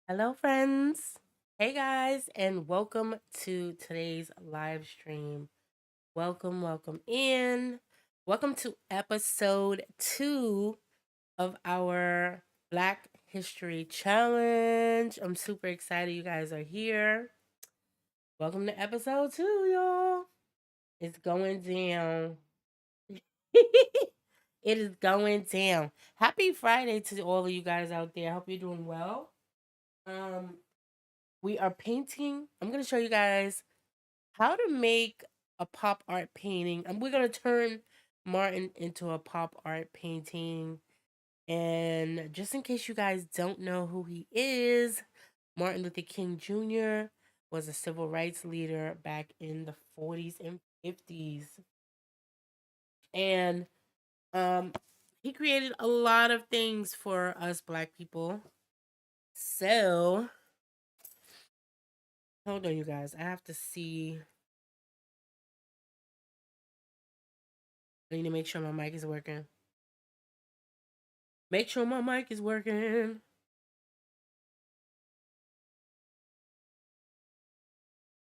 Hello, friends. Hey, guys, and welcome to today's live stream. Welcome in. Welcome to episode 2 of our Black History Challenge. I'm super excited you guys are here. Welcome to episode 2, y'all. It's going down. It is going down. Happy Friday to all of you guys out there. I hope you're doing well. Um, we are painting. I'm going to show you guys how to make a pop art painting. And we're going to turn Martin into a pop art painting. And just in case you guys don't know who he is, Martin Luther King Jr. was a civil rights leader back in the 40s and 50s. And um, he created a lot of things for us Black people. So, hold on, you guys. I have to see. I need to make sure my mic is working. Make sure my mic is working.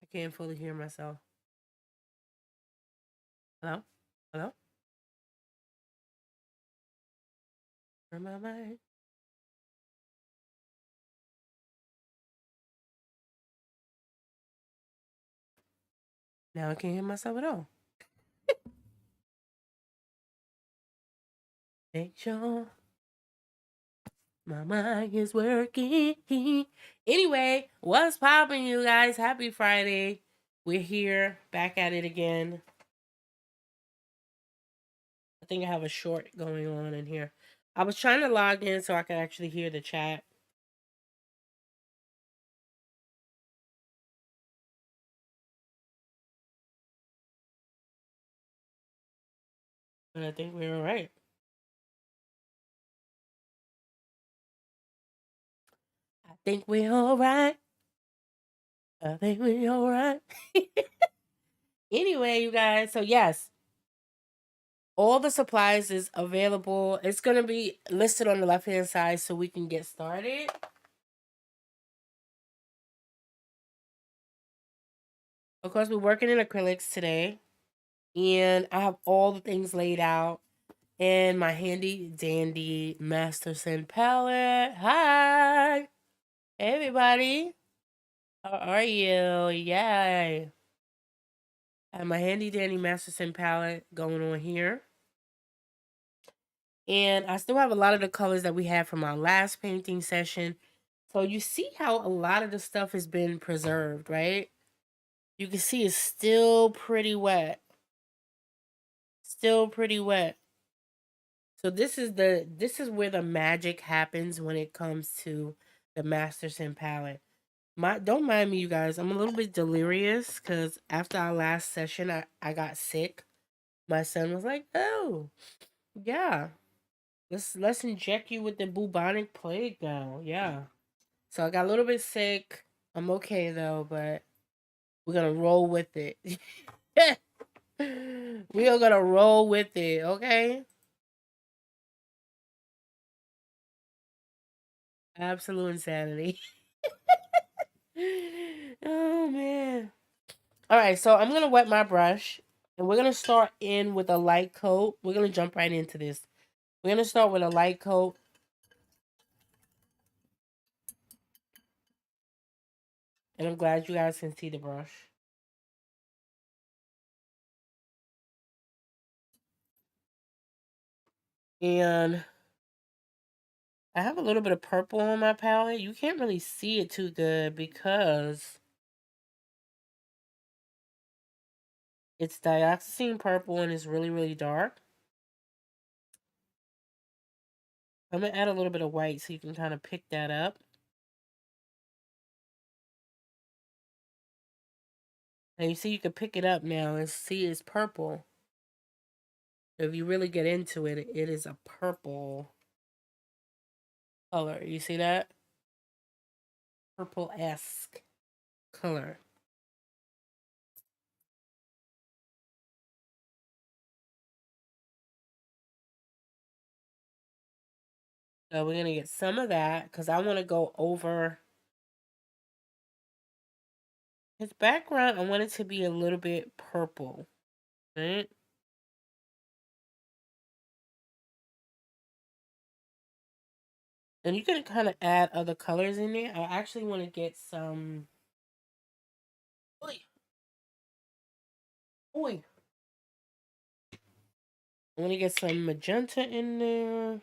I can't fully hear myself. Hello? Hello? Where my mic? Now I can't hear myself at all. Make sure my mic is working. Anyway, what's popping, you guys? Happy Friday. We're here, back at it again. I think I have a short going on in here. I was trying to log in so I could actually hear the chat. But I think we're all right. I think we're all right. I think we're all right. Anyway, you guys, so yes, all the supplies is available. It's going to be listed on the left hand side so we can get started. Of course, we're working in acrylics today, and I have all the things laid out in my handy dandy Masterson palette. Hi, everybody. How are you? Yay. I have my handy dandy Masterson palette going on here. And I still have a lot of the colors that we had from our last painting session. So you see how a lot of the stuff has been preserved, right? You can see it's still pretty wet. Still pretty wet. So this is where the magic happens when it comes to the Masterson palette. Don't mind me, you guys. I'm a little bit delirious because after our last session, I got sick. My son was like, "Oh, yeah, let's inject you with the bubonic plague now." Yeah. So I got a little bit sick. I'm okay though, but we're gonna roll with it. We are gonna roll with it, okay? Absolute insanity. Oh man. All right, so I'm gonna wet my brush, and we're gonna start in with a light coat. We're gonna jump right into this. We're gonna start with a light coat, and I'm glad you guys can see the brush. And I have a little bit of purple on my palette. You can't really see it too good because it's dioxazine purple and it's really, really dark. I'm gonna add a little bit of white so you can kind of pick that up. And you see you can pick it up now and see it's purple. If you really get into it, it is a purple color. You see that? Purple-esque color. So we're gonna get some of that because I want to go over His background, I want it to be a little bit purple, right? And you can kind of add other colors in there. I actually want to get some. Oi, oi. I want to get some magenta in there.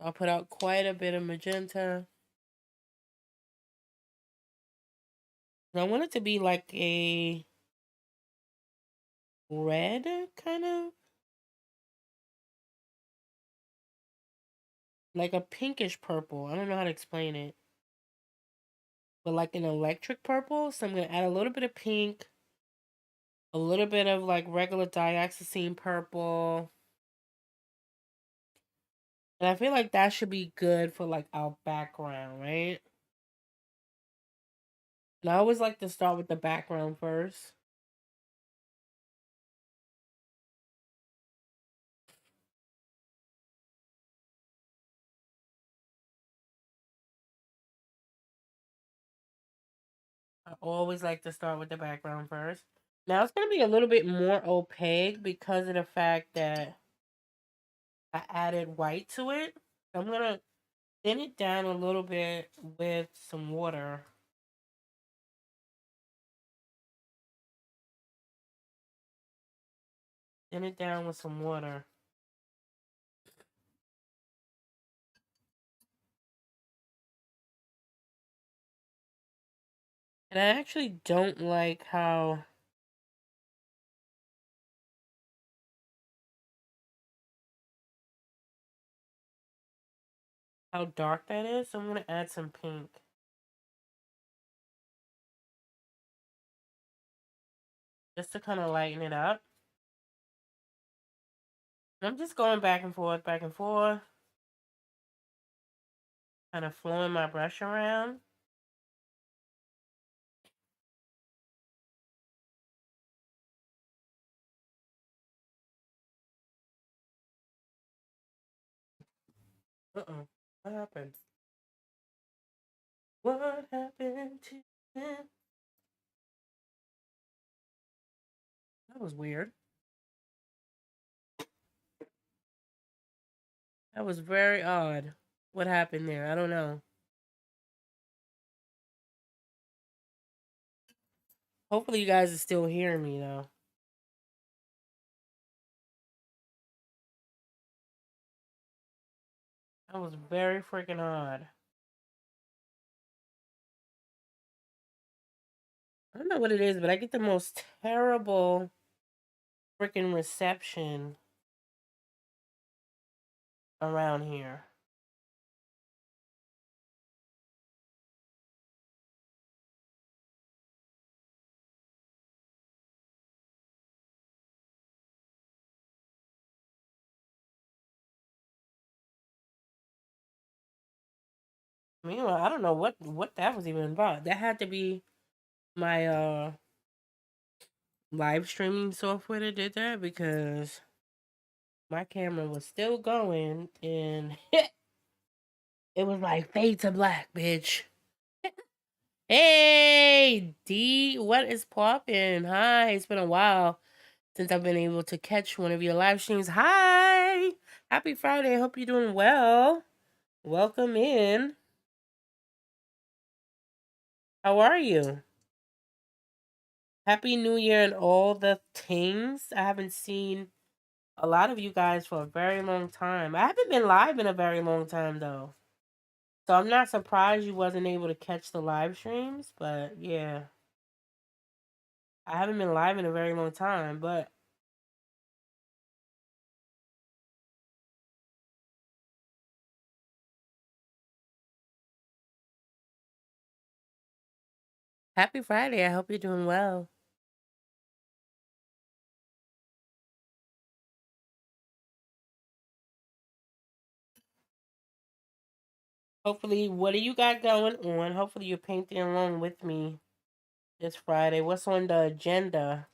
I'll put out quite a bit of magenta. And I want it to be like a red kind of, like a pinkish purple. I don't know how to explain it, but like an electric purple. So I'm gonna add a little bit of pink, a little bit of like regular dioxazine purple, and I feel like that should be good for like our background, right? And I always like to start with the background first. I always like to start with the background first. Now it's gonna be a little bit more opaque because of the fact that I added white to it. So I'm gonna thin it down a little bit with some water. Thin it down with some water. And I actually don't like how dark that is, so I'm gonna add some pink. Just to kind of lighten it up. And I'm just going back and forth. Kind of flowing my brush around. Uh-oh. What happened? What happened to him? That was weird. That was very odd. What happened there? I don't know. Hopefully you guys are still hearing me though. That was very freaking odd. I don't know what it is, but I get the most terrible freaking reception around here. Meanwhile, I don't know what that was even about. That had to be my live streaming software that did that because my camera was still going and it was like fade to black, bitch. Hey D, what is poppin'? Hi, it's been a while since I've been able to catch one of your live streams. Hi, happy Friday. Hope you're doing well. Welcome in. How are you? Happy New Year and all the things. I haven't seen a lot of you guys for a very long time. I haven't been live in a very long time though. So I'm not surprised you wasn't able to catch the live streams, but yeah. I haven't been live in a very long time, but happy Friday. I hope you're doing well. Hopefully, what do you got going on? Hopefully you're painting along with me this Friday. What's on the agenda?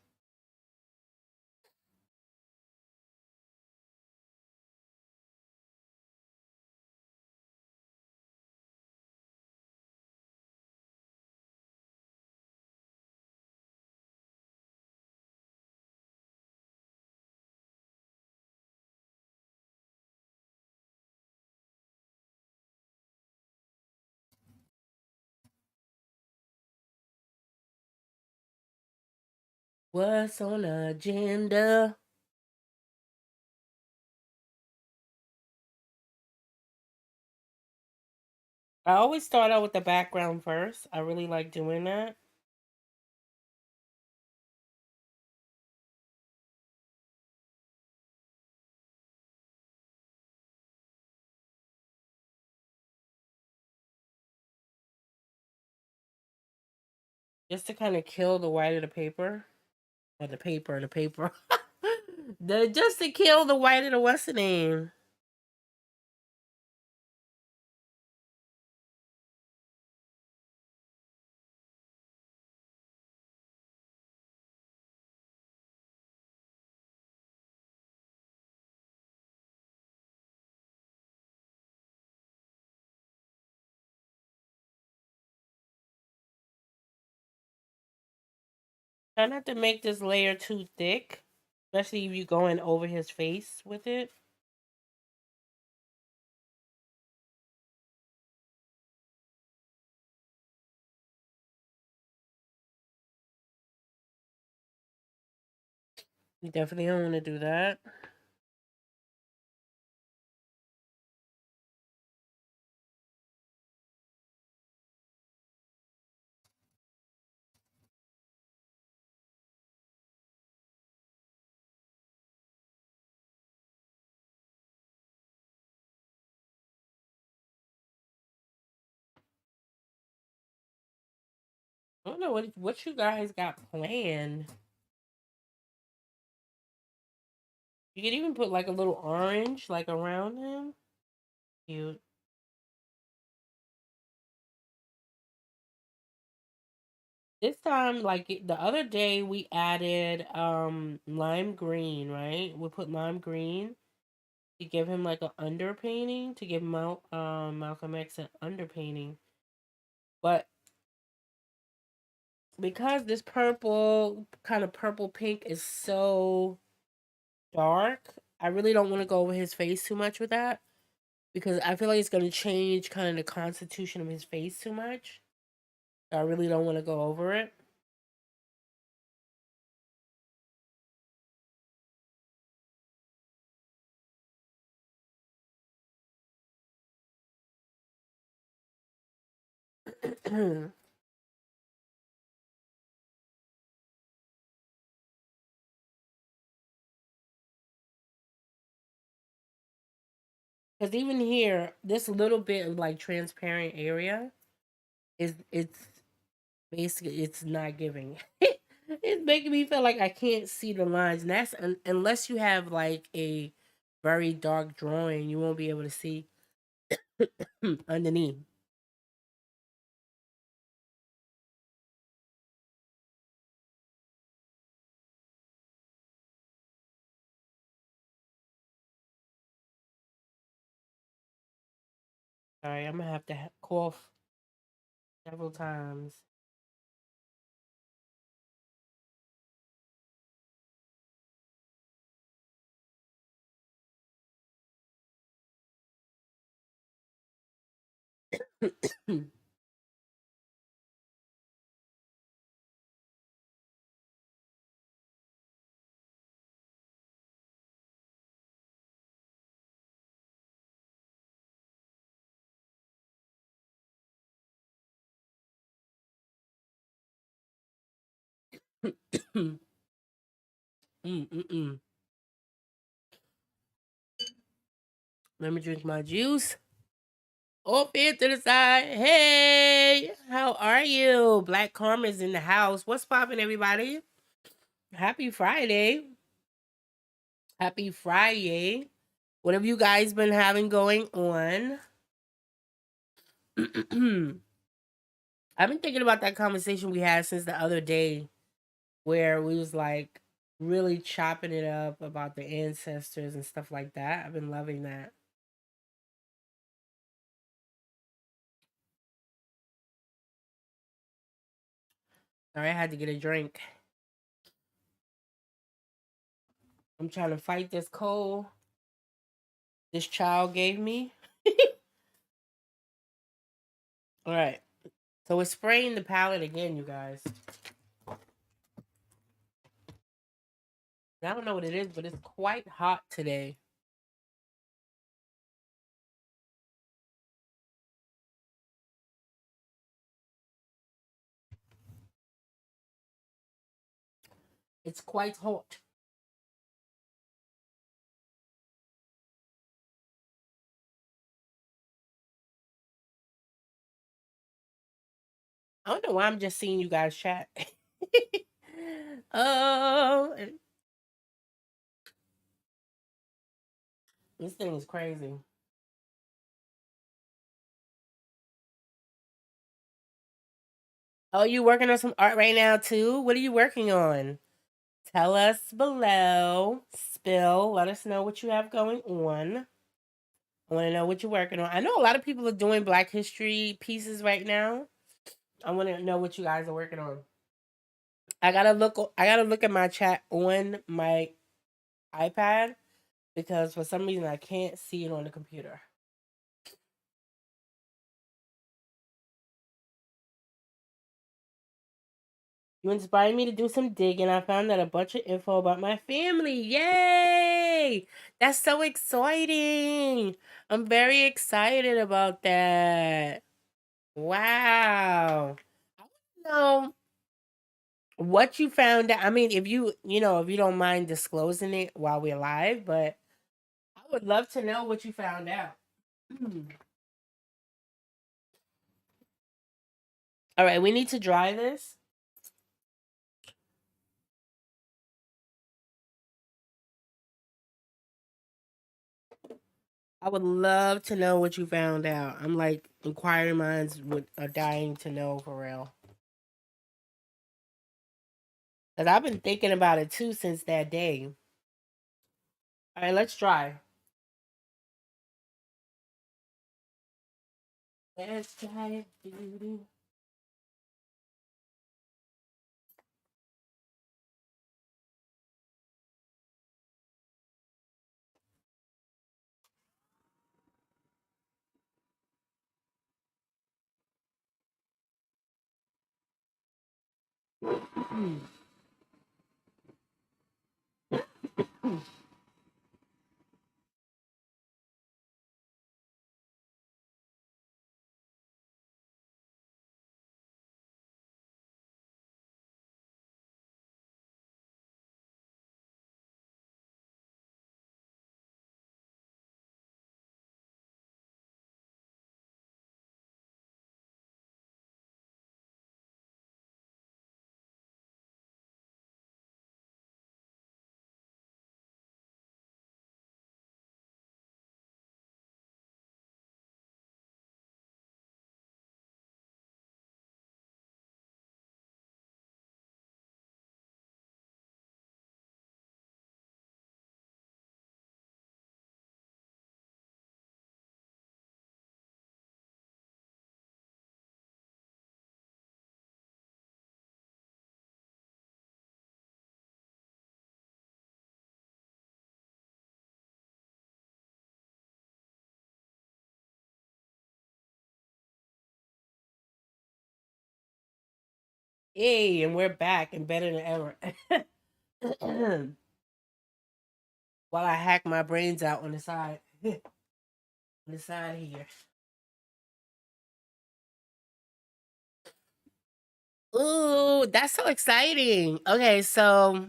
What's on the agenda? I always start out with the background first. I really like doing that. Just to kind of kill the white of the paper. Or the paper. Just to kill the white of the what's the name? Try not to make this layer too thick. Especially if you're going over his face with it. You definitely don't want to do that. I don't know what you guys got planned. You could even put like a little orange like around him. Cute. This time, like the other day, we added lime green, right? We put lime green to give him like an underpainting to give Malcolm X an underpainting. But because this purple kind of purple pink is so dark, I really don't want to go over his face too much with that because I feel like it's going to change kind of the constitution of his face too much. So I really don't want to go over it. Because even here, this little bit of like transparent area is it's basically it's not giving. It's making me feel like I can't see the lines, and that's unless you have like a very dark drawing, you won't be able to see underneath. Sorry, I'm gonna have to cough several times. Mm-mm-mm. Let me drink my juice. Up here to the side. Hey, how are you? Black Karma's in the house. What's poppin', everybody? Happy Friday. Happy Friday. What have you guys been having going on? I've been thinking about that conversation we had since the other day where we was like really chopping it up about the ancestors and stuff like that. I've been loving that. Sorry, I had to get a drink. I'm trying to fight this cold this child gave me. All right. So we're spraying the palette again, you guys. I don't know what it is, but it's quite hot today. It's quite hot. I don't know why I'm just seeing you guys chat. Oh, this thing is crazy. Oh, you working on some art right now too? What are you working on? Tell us below. Spill. Let us know what you have going on. I want to know what you're working on. I know a lot of people are doing Black History pieces right now. I want to know what you guys are working on. I gotta look. I gotta look at my chat on my iPad because for some reason I can't see it on the computer. You inspired me to do some digging. I found out a bunch of info about my family. Yay! That's so exciting. I'm very excited about that. Wow. I want to know what you found out. I mean, if if you don't mind disclosing it while we're live, but I would love to know what you found out. All right, we need to dry this. I would love to know what you found out. I'm like inquiring minds would are dying to know for real. Cause I've been thinking about it too since that day. All right, let's try. Let's try it, baby. Hey, and we're back and better than ever. While I hack my brains out on the side, on the side here. Ooh, that's so exciting. Okay, so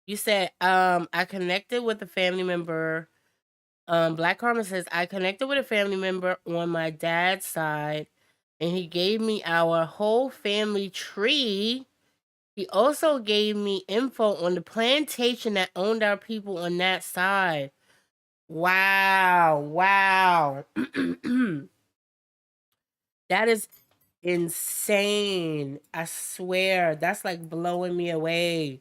you said I connected with a family member. Black Karma says I connected with a family member on my dad's side and he gave me our whole family tree. He also gave me info on the plantation that owned our people on that side. Wow, wow. That is insane. I swear. That's like blowing me away.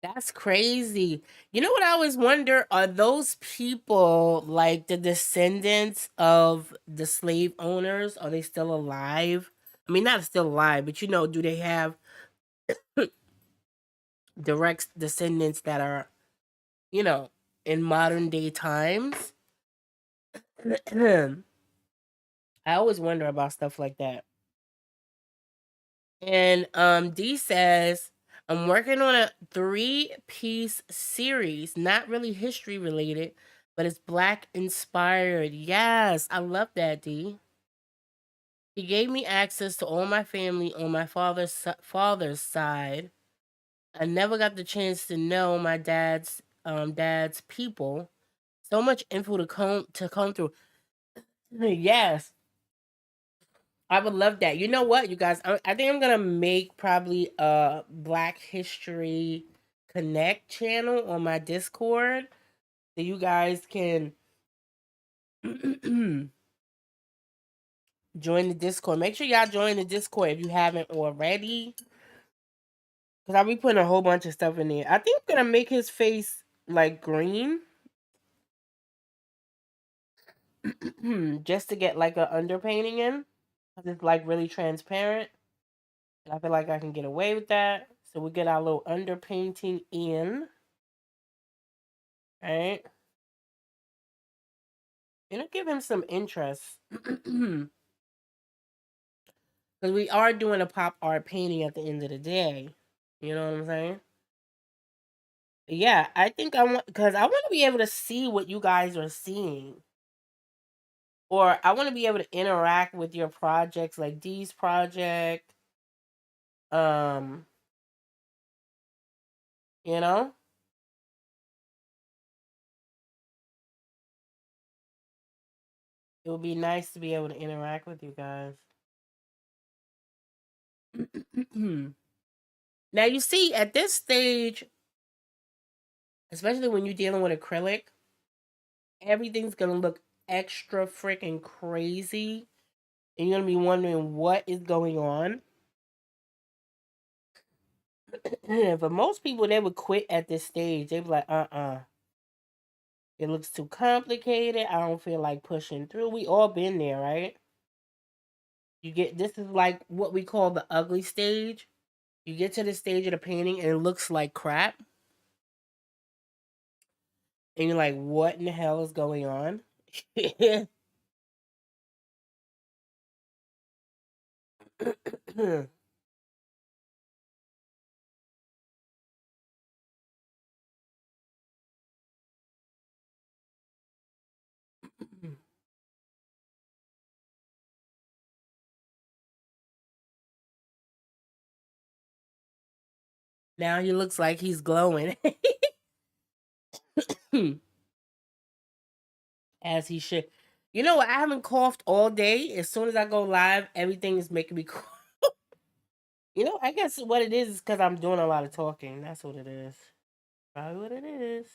That's crazy. You know what I always wonder? Are those people like the descendants of the slave owners? Are they still alive? I mean, not still alive, but do they have direct descendants that are, you know, in modern day times? I always wonder about stuff like that. And D says, I'm working on a 3-piece series, not really history related, but it's black inspired. Yes, I love that, D. He gave me access to all my family on my father's side. I never got the chance to know my dad's people. So much info to come through. Yes, I would love that. You know what, you guys? I think I'm gonna make probably a Black History Connect channel on my Discord, so you guys can join the Discord. Make sure y'all join the Discord if you haven't already, because I'll be putting a whole bunch of stuff in there. I think I'm gonna make his face like green, just to get like a underpainting in, because it's like really transparent. And I feel like I can get away with that. So we get our little underpainting in, right? It'll give him some interest. Because we are doing a pop art painting at the end of the day. You know what I'm saying? Yeah, I think I want, because I want to be able to see what you guys are seeing. Or I want to be able to interact with your projects, like Dee's project. Um, you know? It would be nice to be able to interact with you guys. Now you see, at this stage, especially when you're dealing with acrylic, everything's gonna look extra freaking crazy, and you're gonna be wondering what is going on. For most people, they would quit at this stage. They'd be like, it looks too complicated. I don't feel like pushing through. We all been there, right? You get, this is like what we call the ugly stage. You get to the stage of the painting and it looks like crap. And you're like, what in the hell is going on? Now he looks like he's glowing. As he should. You know what? I haven't coughed all day. As soon as I go live, everything is making me cough. You know, I guess what it is because I'm doing a lot of talking. That's what it is. Probably what it is.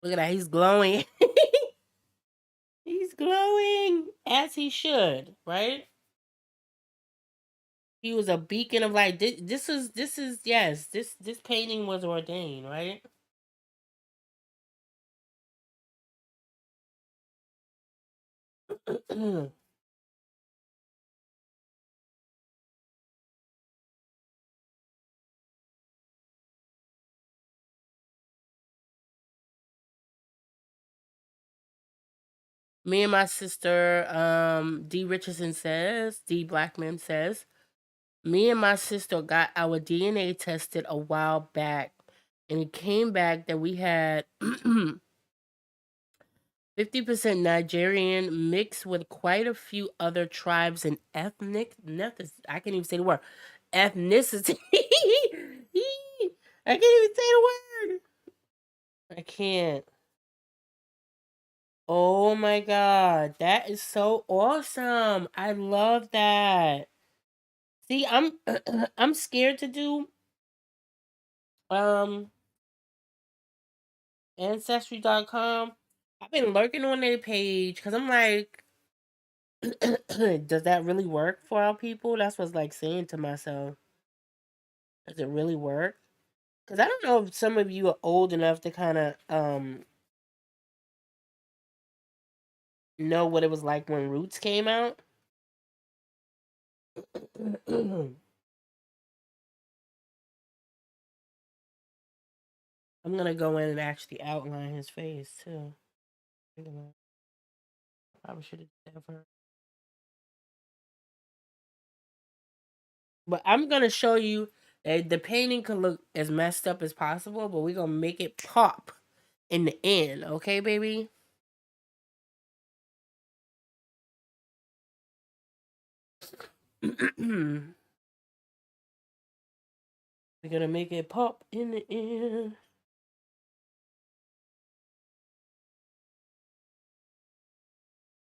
Look at that. He's glowing. He's glowing as he should, right? He was a beacon of light. This is yes. This painting was ordained, right? Look Me and my sister, D Richardson says, D Blackman says, me and my sister got our DNA tested a while back, and it came back that we had 50% Nigerian mixed with quite a few other tribes and I can't even say the word, ethnicity. I can't even say the word. I can't. Oh my god, that is so awesome. I love that. See, I'm I'm scared to do um ancestry.com. I've been lurking on their page cuz I'm like does that really work for our people? That's what's like saying to myself. Does it really work? Cuz I don't know if some of you are old enough to kind of know what it was like when Roots came out. I'm gonna go in and actually outline his face too. Probably should have did that first. But I'm gonna show you that the painting can look as messed up as possible, but we're gonna make it pop in the end, okay, baby? We're gonna make it pop in the end.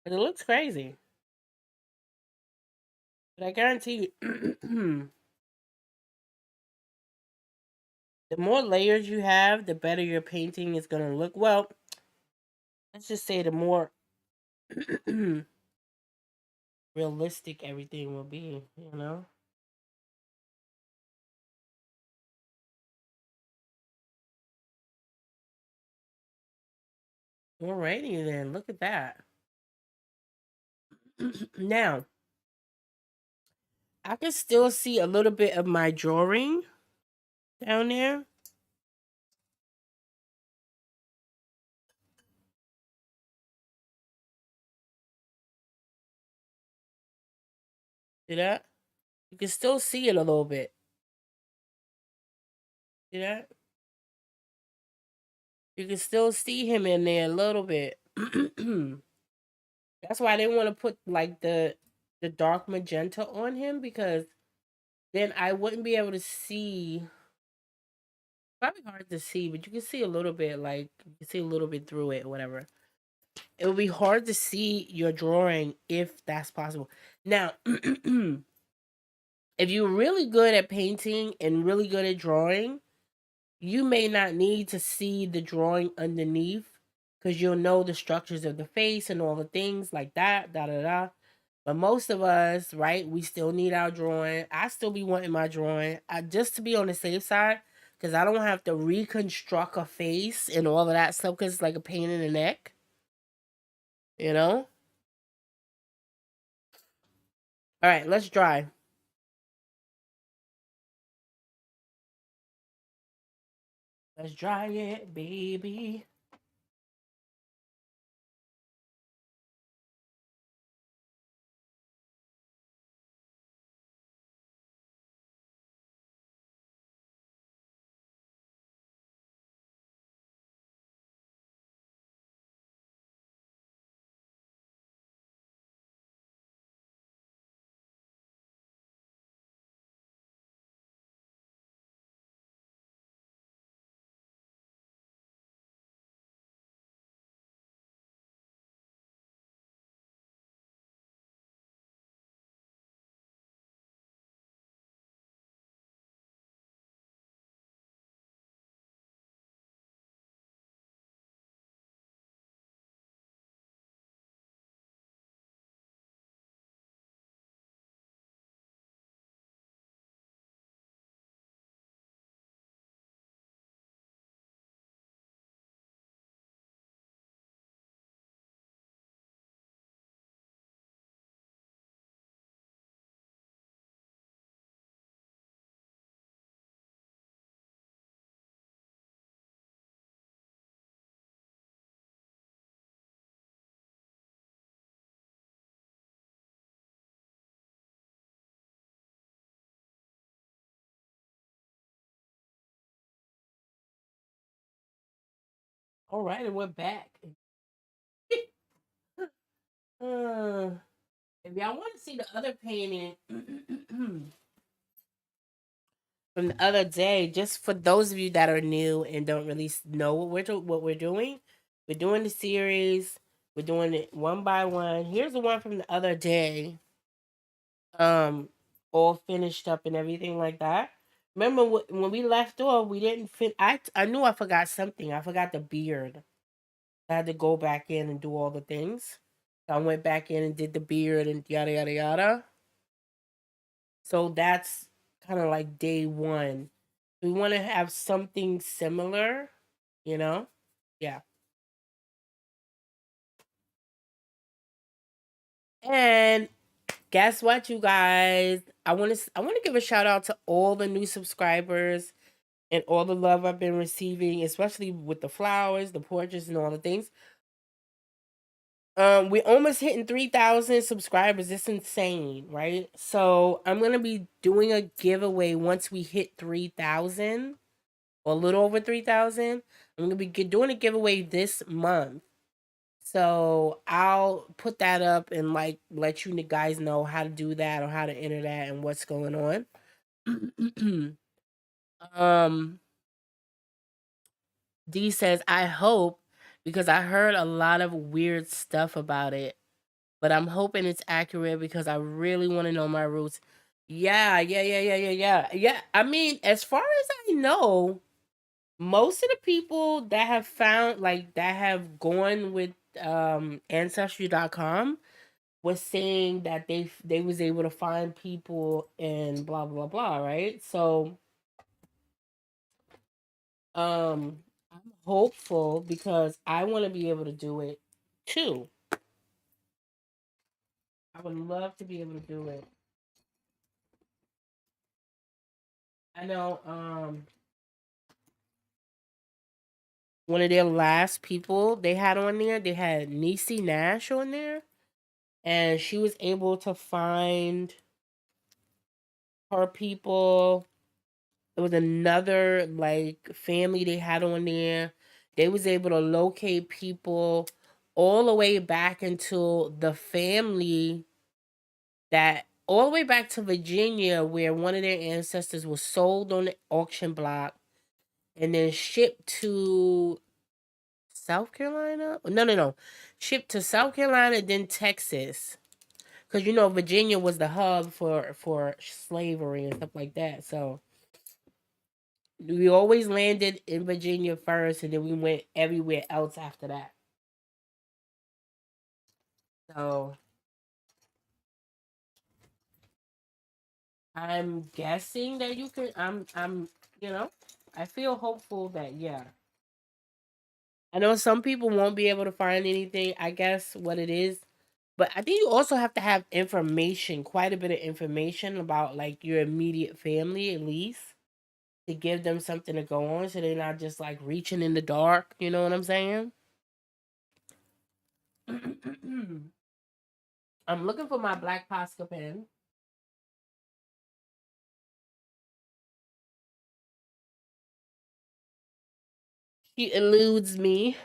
But it looks crazy. But I guarantee you, the more layers you have, the better your painting is gonna look. Well, let's just say the more realistic everything will be, you know? Alrighty then, look at that. Now, I can still see a little bit of my drawing down there. See that? You can still see it a little bit. See that? You can still see him in there a little bit. That's why I didn't want to put like the dark magenta on him, because then I wouldn't be able to see. Probably hard to see, but you can see a little bit, like you can see a little bit through it or whatever. It would be hard to see your drawing if that's possible. Now, if you're really good at painting and really good at drawing, you may not need to see the drawing underneath, because you'll know the structures of the face and all the things like that, da da da. But most of us, right, we still need our drawing. I still be wanting my drawing, just to be on the safe side, because I don't have to reconstruct a face and all of that stuff, because it's like a pain in the neck, you know? All right, let's dry. Let's dry it, baby. All right, and we're back. uh, if y'all want to see the other painting from the other day, just for those of you that are new and don't really know what we're doing, we're doing the series. We're doing it one by one. Here's the one from the other day, um, all finished up and everything like that. Remember when we left off, we didn't fit. I knew I forgot something. I forgot the beard. I had to go back in and do all the things. So I went back in and did the beard and yada yada yada. So that's kind of like day one. We want to have something similar, you know? Yeah. And guess what, you guys? I want to give a shout out to all the new subscribers. and all the love I've been receiving, especially with the flowers, the portraits, and all the things. We're almost hitting 3,000 subscribers. It's insane, right? So I'm gonna be doing a giveaway once we hit 3,000, or a little over 3,000. I'm gonna be doing a giveaway this month. So I'll put that up and like let you guys know how to do that or how to enter that and what's going on. um D says, I hope, because I heard a lot of weird stuff about it, but I'm hoping it's accurate because I really want to know my roots. Yeah, yeah, yeah, yeah, yeah, yeah. Yeah, I mean, as far as I know, most of the people that have found, like, that have gone with ancestry.com was saying that they was able to find people and blah blah blah, right? So I'm hopeful because I want to be able to do it too. I would love to be able to do it. I know one of their last people they had on there, they had Niecy Nash on there, and she was able to find her people. It was another like family they had on there. They was able to locate people all the way back until the family that all the way back to Virginia, where one of their ancestors was sold on the auction block and then shipped to South Carolina. No, no, no, shipped to South Carolina, then Texas, because you know Virginia was the hub for slavery and stuff like that. So we always landed in Virginia first, and then we went everywhere else after that. So I'm guessing that you can. You know, I feel hopeful that yeah. I know some people won't be able to find anything. I guess what it is, but I think you also have to have information, quite a bit of information about like your immediate family at least to give them something to go on, so they're not just like reaching in the dark. You know what I'm saying? I'm looking for my black Posca pen. She eludes me.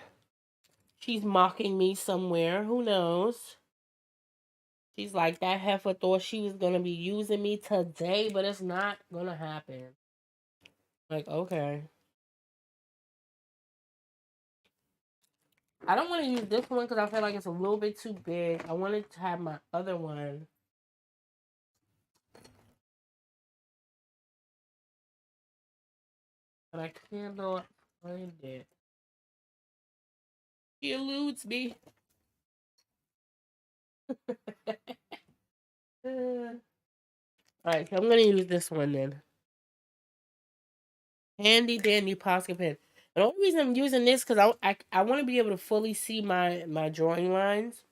She's mocking me somewhere. Who knows? She's like, that heifer thought she was gonna be using me today, but it's not gonna happen. Like, okay. I don't want to use this one because I feel like it's a little bit too big. I wanted to have my other one, but I cannot find it. She eludes me. Alright, so I'm gonna use this one then. Handy dandy Posca pen. And the only reason I'm using this because I want to be able to fully see my drawing lines,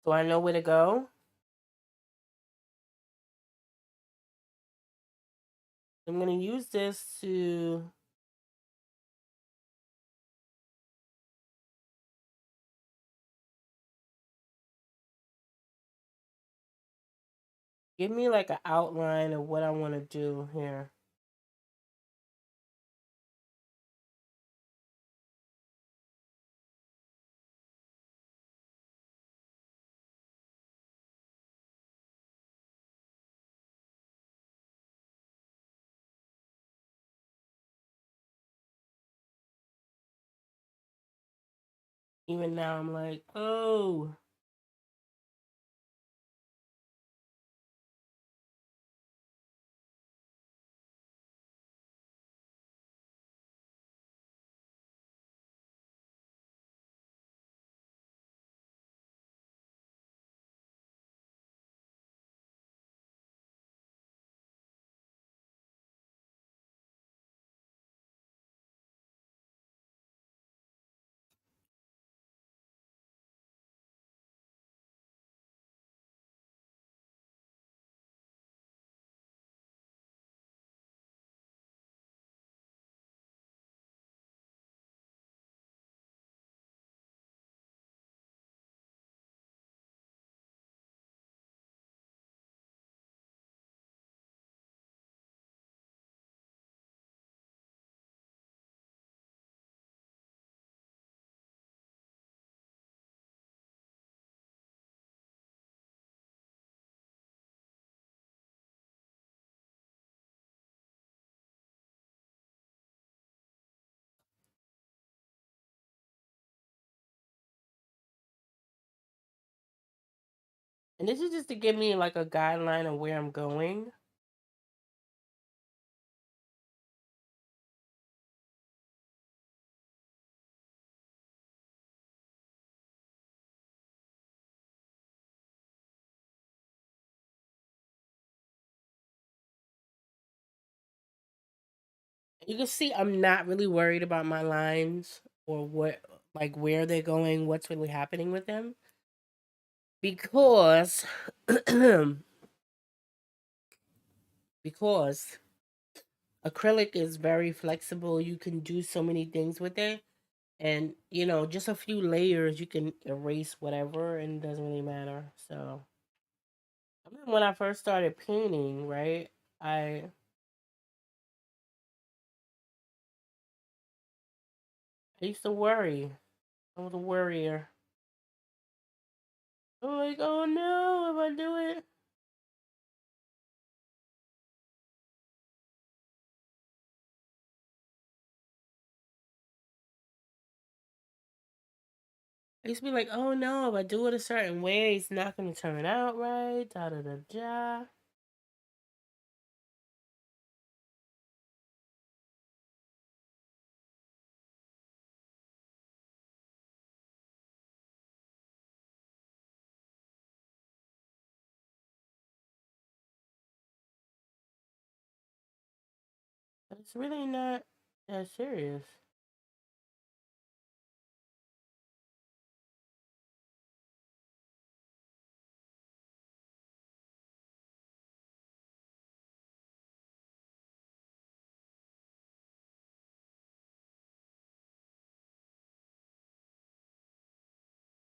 so I know where to go. I'm gonna use this to give me like an outline of what I want to do here. Even now, I'm like, oh, And this is just to give me like a guideline of where I'm going. You can see I'm not really worried about my lines or what, like where they're going, what's really happening with them, because because acrylic is very flexible. You can do so many things with it, and just a few layers, you can erase whatever, and it doesn't really matter. So, I mean, when I first started painting, right, I I used to worry. I was a worrier. I'm like, oh no, if I do it. I used to be like, oh no, if I do it a certain way, it's not gonna turn out right. Da da da da. But it's really not that serious.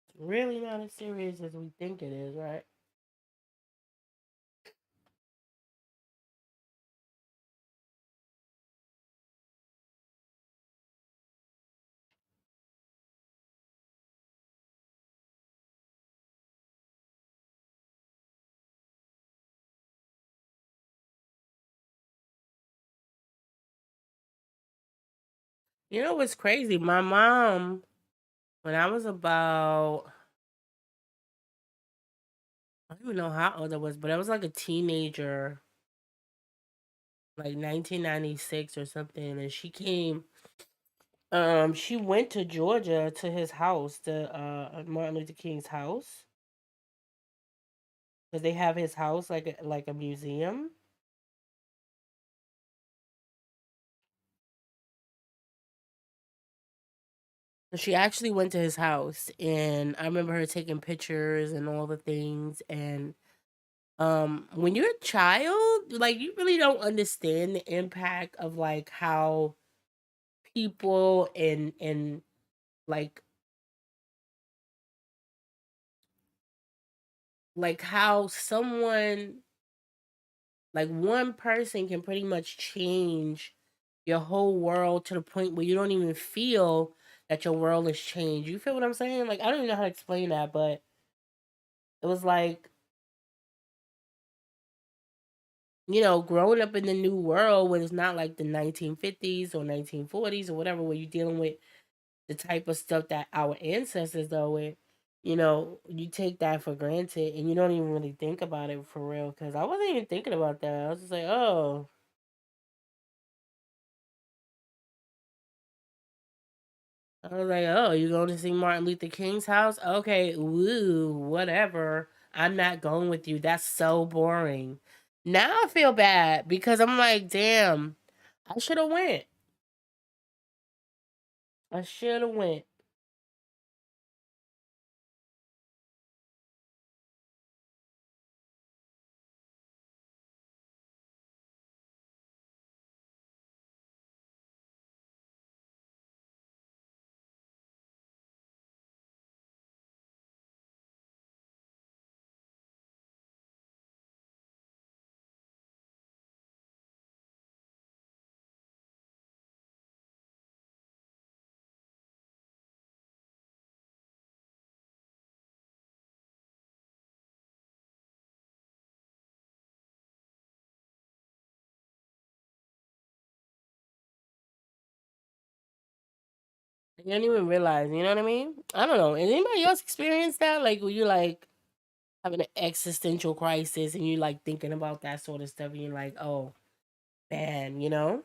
It's really not as serious as we think it is, right? You know what's crazy? My mom, when I was about, I don't even know how old I was, but I was like a teenager, like 1996 or something, and she came. She went to Georgia to his house, the Martin Luther King's house, because they have his house like a museum. So she actually went to his house, and I remember her taking pictures and all the things. And when you're a child, like you really don't understand the impact of like how people and like how someone, like one person can pretty much change your whole world to the point where you don't even feel that your world has changed. You feel what I'm saying? Like I don't even know how to explain that, but it was like, growing up in the new world when it's not like the 1950s or 1940s or whatever, where you're dealing with the type of stuff that our ancestors dealt with, you take that for granted and you don't even really think about it for real. Because I wasn't even thinking about that. I was just like, oh, I was like, oh, you going to see Martin Luther King's house? Okay, woo, whatever. I'm not going with you. That's so boring. Now I feel bad because I'm like, damn, I should have went. I should have went. You didn't even realize, you know what I mean? I don't know. Has anybody else experienced that? Like, were you like, having an existential crisis and you like thinking about that sort of stuff and you're like, oh man, you know?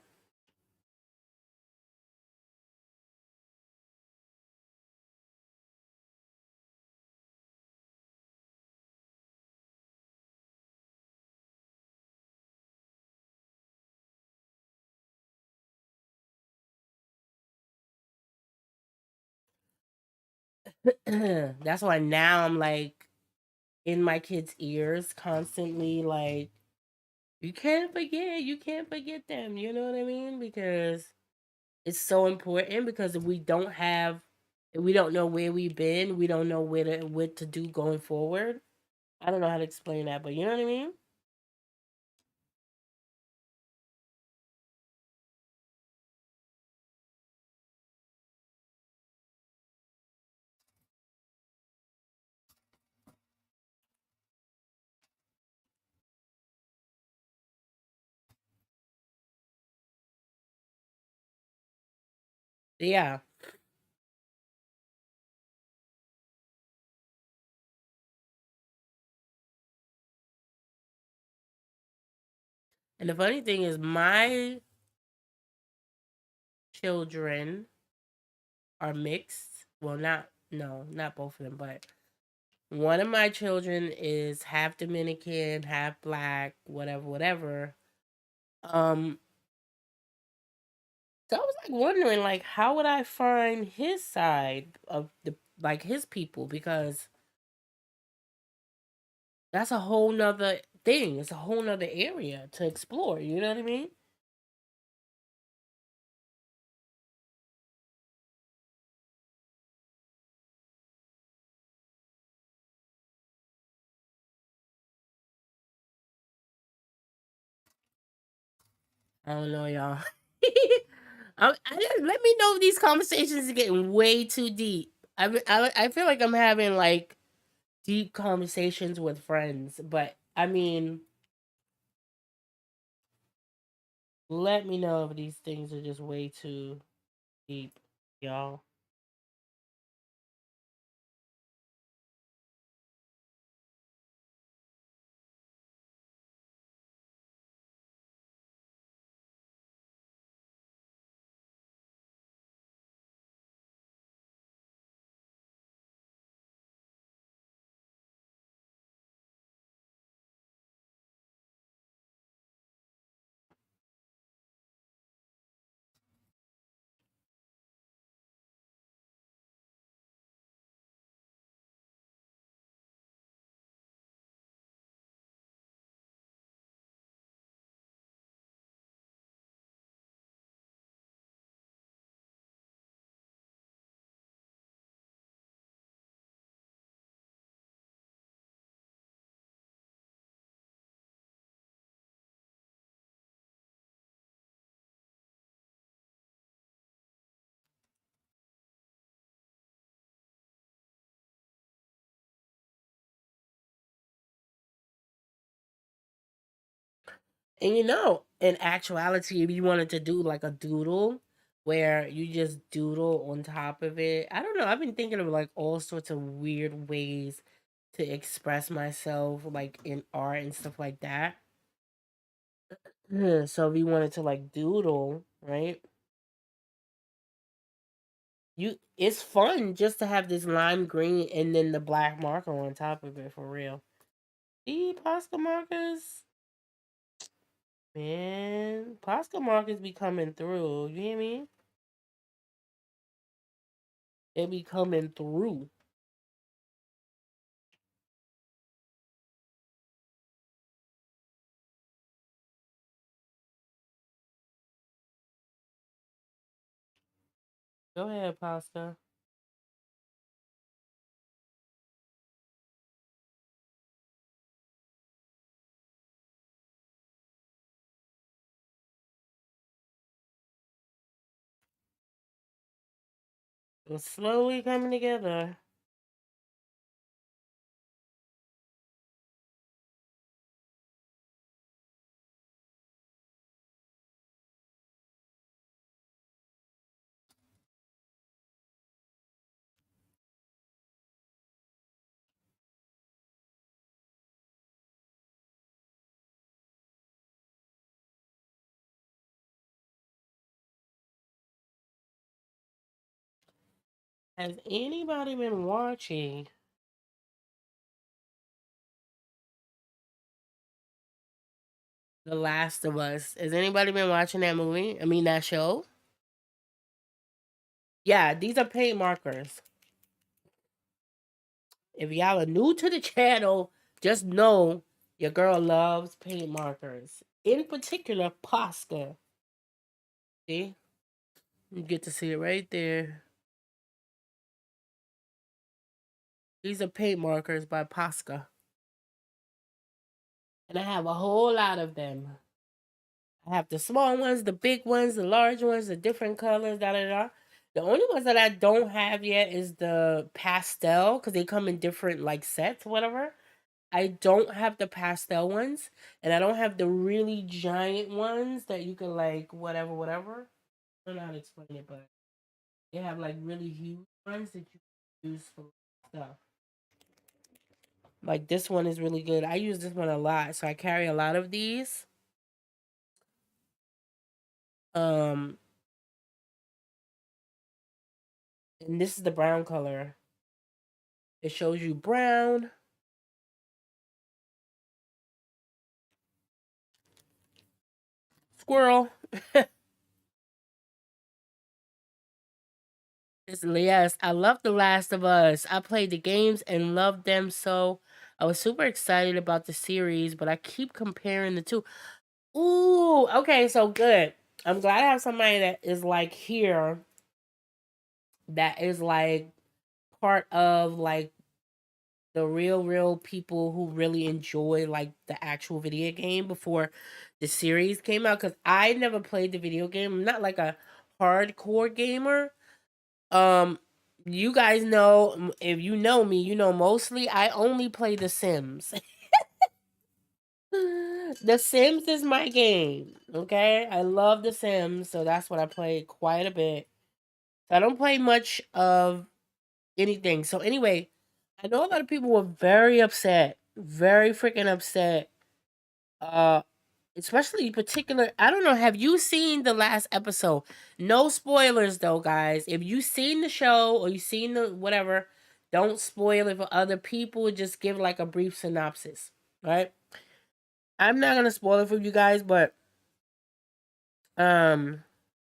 That's why now I'm like in my kids' ears constantly like you can't forget them, you know what I mean? Because it's so important because if we don't know where we've been, we don't know what to do going forward. I don't know how to explain that, but you know what I mean? Yeah. And the funny thing is my children are mixed. Well, not no, not both of them, but one of my children is half Dominican, half black, whatever, whatever. Um, so I was like wondering, like, how would I find his side of the like his people because that's a whole nother thing. It's a whole nother area to explore. You know what I mean? I don't know, y'all. Let me know if these conversations are getting way too deep. I feel like I'm having like deep conversations with friends, but I mean, let me know if these things are just way too deep, y'all. And you know, in actuality, if you wanted to do like a doodle where you just doodle on top of it, I don't know. I've been thinking of like all sorts of weird ways to express myself, like in art and stuff like that. So if you wanted to like doodle, right? It's fun just to have this lime green and then the black marker on top of it for real. See, Posca markers, man, Posca markers be coming through. You hear me? They be coming through. Go ahead, Posca. It's slowly coming together. Has anybody been watching The Last of Us? Has anybody been watching that movie? I mean, that show? Yeah, these are paint markers. If y'all are new to the channel, just know your girl loves paint markers. In particular, Posca. See? You get to see it right there. These are paint markers by Posca. And I have a whole lot of them. I have the small ones, the big ones, the large ones, the different colors, da da da. The only ones that I don't have yet is the pastel, because they come in different like sets, whatever. I don't have the pastel ones, and I don't have the really giant ones that you can like whatever, whatever. I don't know how to explain it, but they have like really huge ones that you can use for stuff. Like this one is really good. I use this one a lot, so I carry a lot of these. Um, and this is the brown color. It shows you brown. Squirrel. Yes, I love The Last of Us. I played the games and loved them so. I was super excited about the series, but I keep comparing the two. Ooh, okay, so good. I'm glad I have somebody that is like here that is like part of like the real people who really enjoy like the actual video game before the series came out, cuz I never played the video game. I'm not like a hardcore gamer. Um you guys know, if you know me, you know mostly I only play The Sims. The Sims is my game. Okay? I love The Sims, so that's what I play quite a bit. So I don't play much of anything. So anyway, I know a lot of people were very upset, very freaking upset. Uh, Especially particular. I don't know. Have you seen the last episode? No spoilers though, guys. If you seen the show or you seen the whatever, don't spoil it for other people. Just give like a brief synopsis, right? I'm not gonna spoil it for you guys, but I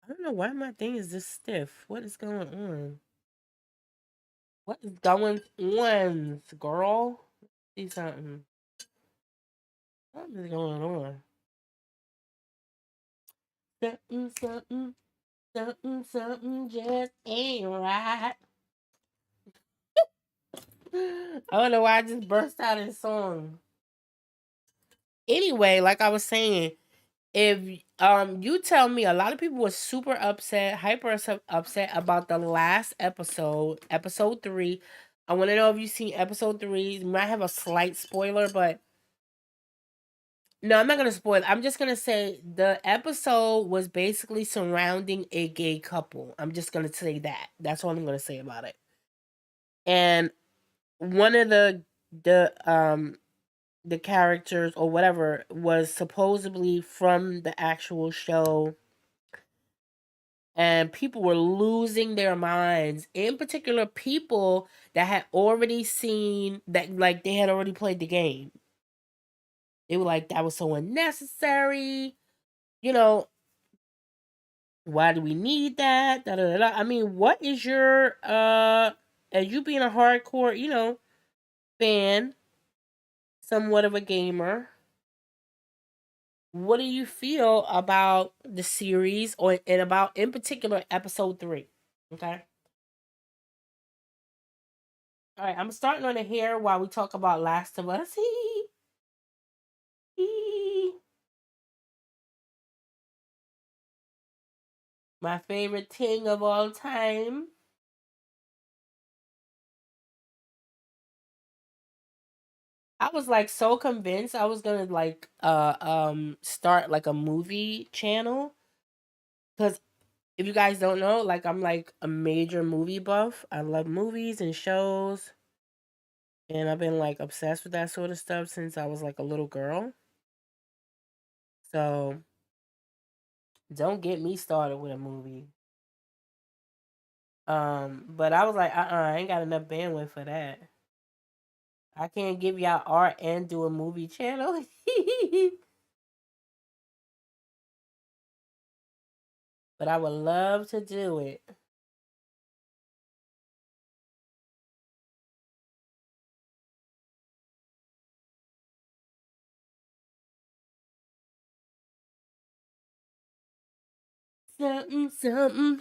don't know why my thing is this stiff. What is going on? What is going on, girl? See something. What is going on? Something, something, something, something just ain't right. I don't know why I just burst out in song. Anyway, like I was saying, if you tell me, a lot of people were super upset, upset about the last episode, episode 3. I want to know if you've seen episode 3. You might have a slight spoiler, but no, I'm not gonna spoil it. I'm just gonna say the episode was basically surrounding a gay couple. I'm just gonna say that. That's all I'm gonna say about it. And one of the characters or whatever was supposedly from the actual show, and people were losing their minds. In particular, people that had already seen that, like they had already played the game. They were like, that was so unnecessary. You know, why do we need that? Da, da, da, da. I mean, what is your as you being a hardcore, fan, somewhat of a gamer, what do you feel about the series or and about in particular episode 3? Okay. All right, I'm starting on it here while we talk about Last of Us. My favorite thing of all time. I was like so convinced I was gonna like start like a movie channel, because if you guys don't know, like I'm like a major movie buff. I love movies and shows, and I've been like obsessed with that sort of stuff since I was like a little girl. So don't get me started with a movie. But I was like, I ain't got enough bandwidth for that. I can't give y'all art and do a movie channel. But I would love to do it. Something, something,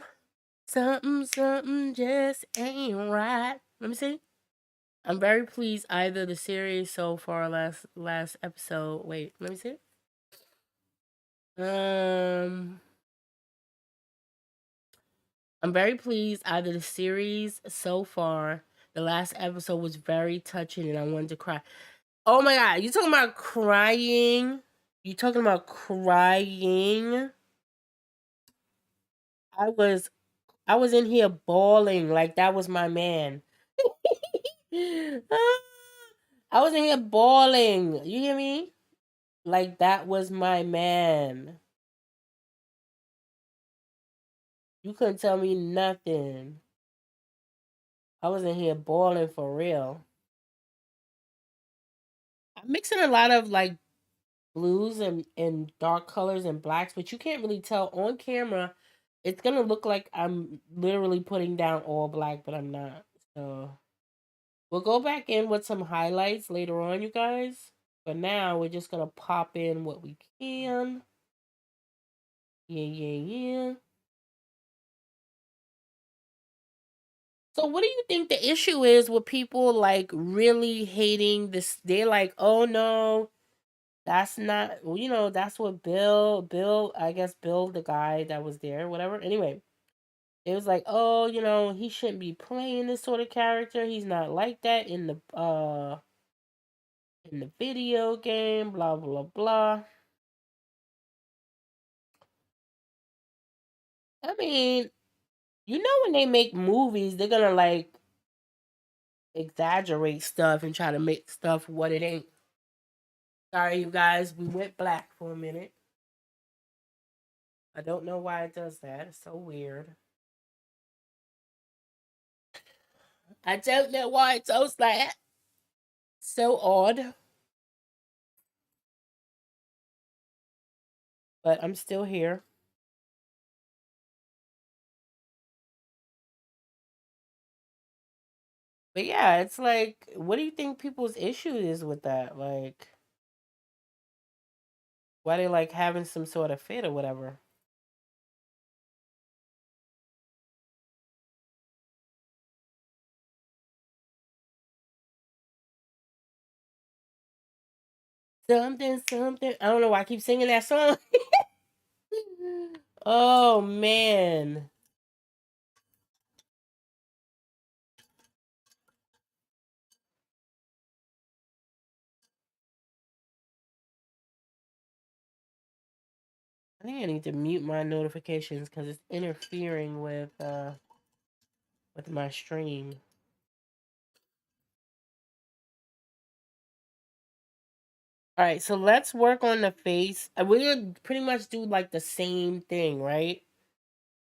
something, something just ain't right. Let me see. I'm very pleased either the series so far last episode. Wait, let me see. Um I'm very pleased either the series so far. The last episode was very touching and I wanted to cry. Oh my god, you talking about crying? You talking about crying? I was I was in here bawling like that was my man. I was in here bawling. You hear me? Like that was my man. You couldn't tell me nothing. I was in here bawling for real. I'm mixing a lot of like blues and dark colors and blacks, but you can't really tell on camera. It's gonna look like I'm literally putting down all black, but I'm not. So we'll go back in with some highlights later on, you guys. But now we're just gonna pop in what we can. Yeah, yeah, yeah. So what do you think the issue is with people like really hating this? They're like, oh no, that's not, well, that's what I guess Bill, the guy that was there, whatever. Anyway, it was like, oh, he shouldn't be playing this sort of character. He's not like that in the video game, blah blah blah. I mean, when they make movies, they're gonna like exaggerate stuff and try to make stuff what it ain't. Sorry, you guys, we went black for a minute. I don't know why it does that. It's so weird. I don't know why it does that. So odd. But I'm still here. But yeah, it's like, what do you think people's issue is with that? Like, why they like having some sort of fit or whatever? Something, something. I don't know why I keep singing that song. Oh man. I think I need to mute my notifications because it's interfering with my stream. All right, so let's work on the face. We're gonna pretty much do like the same thing, right?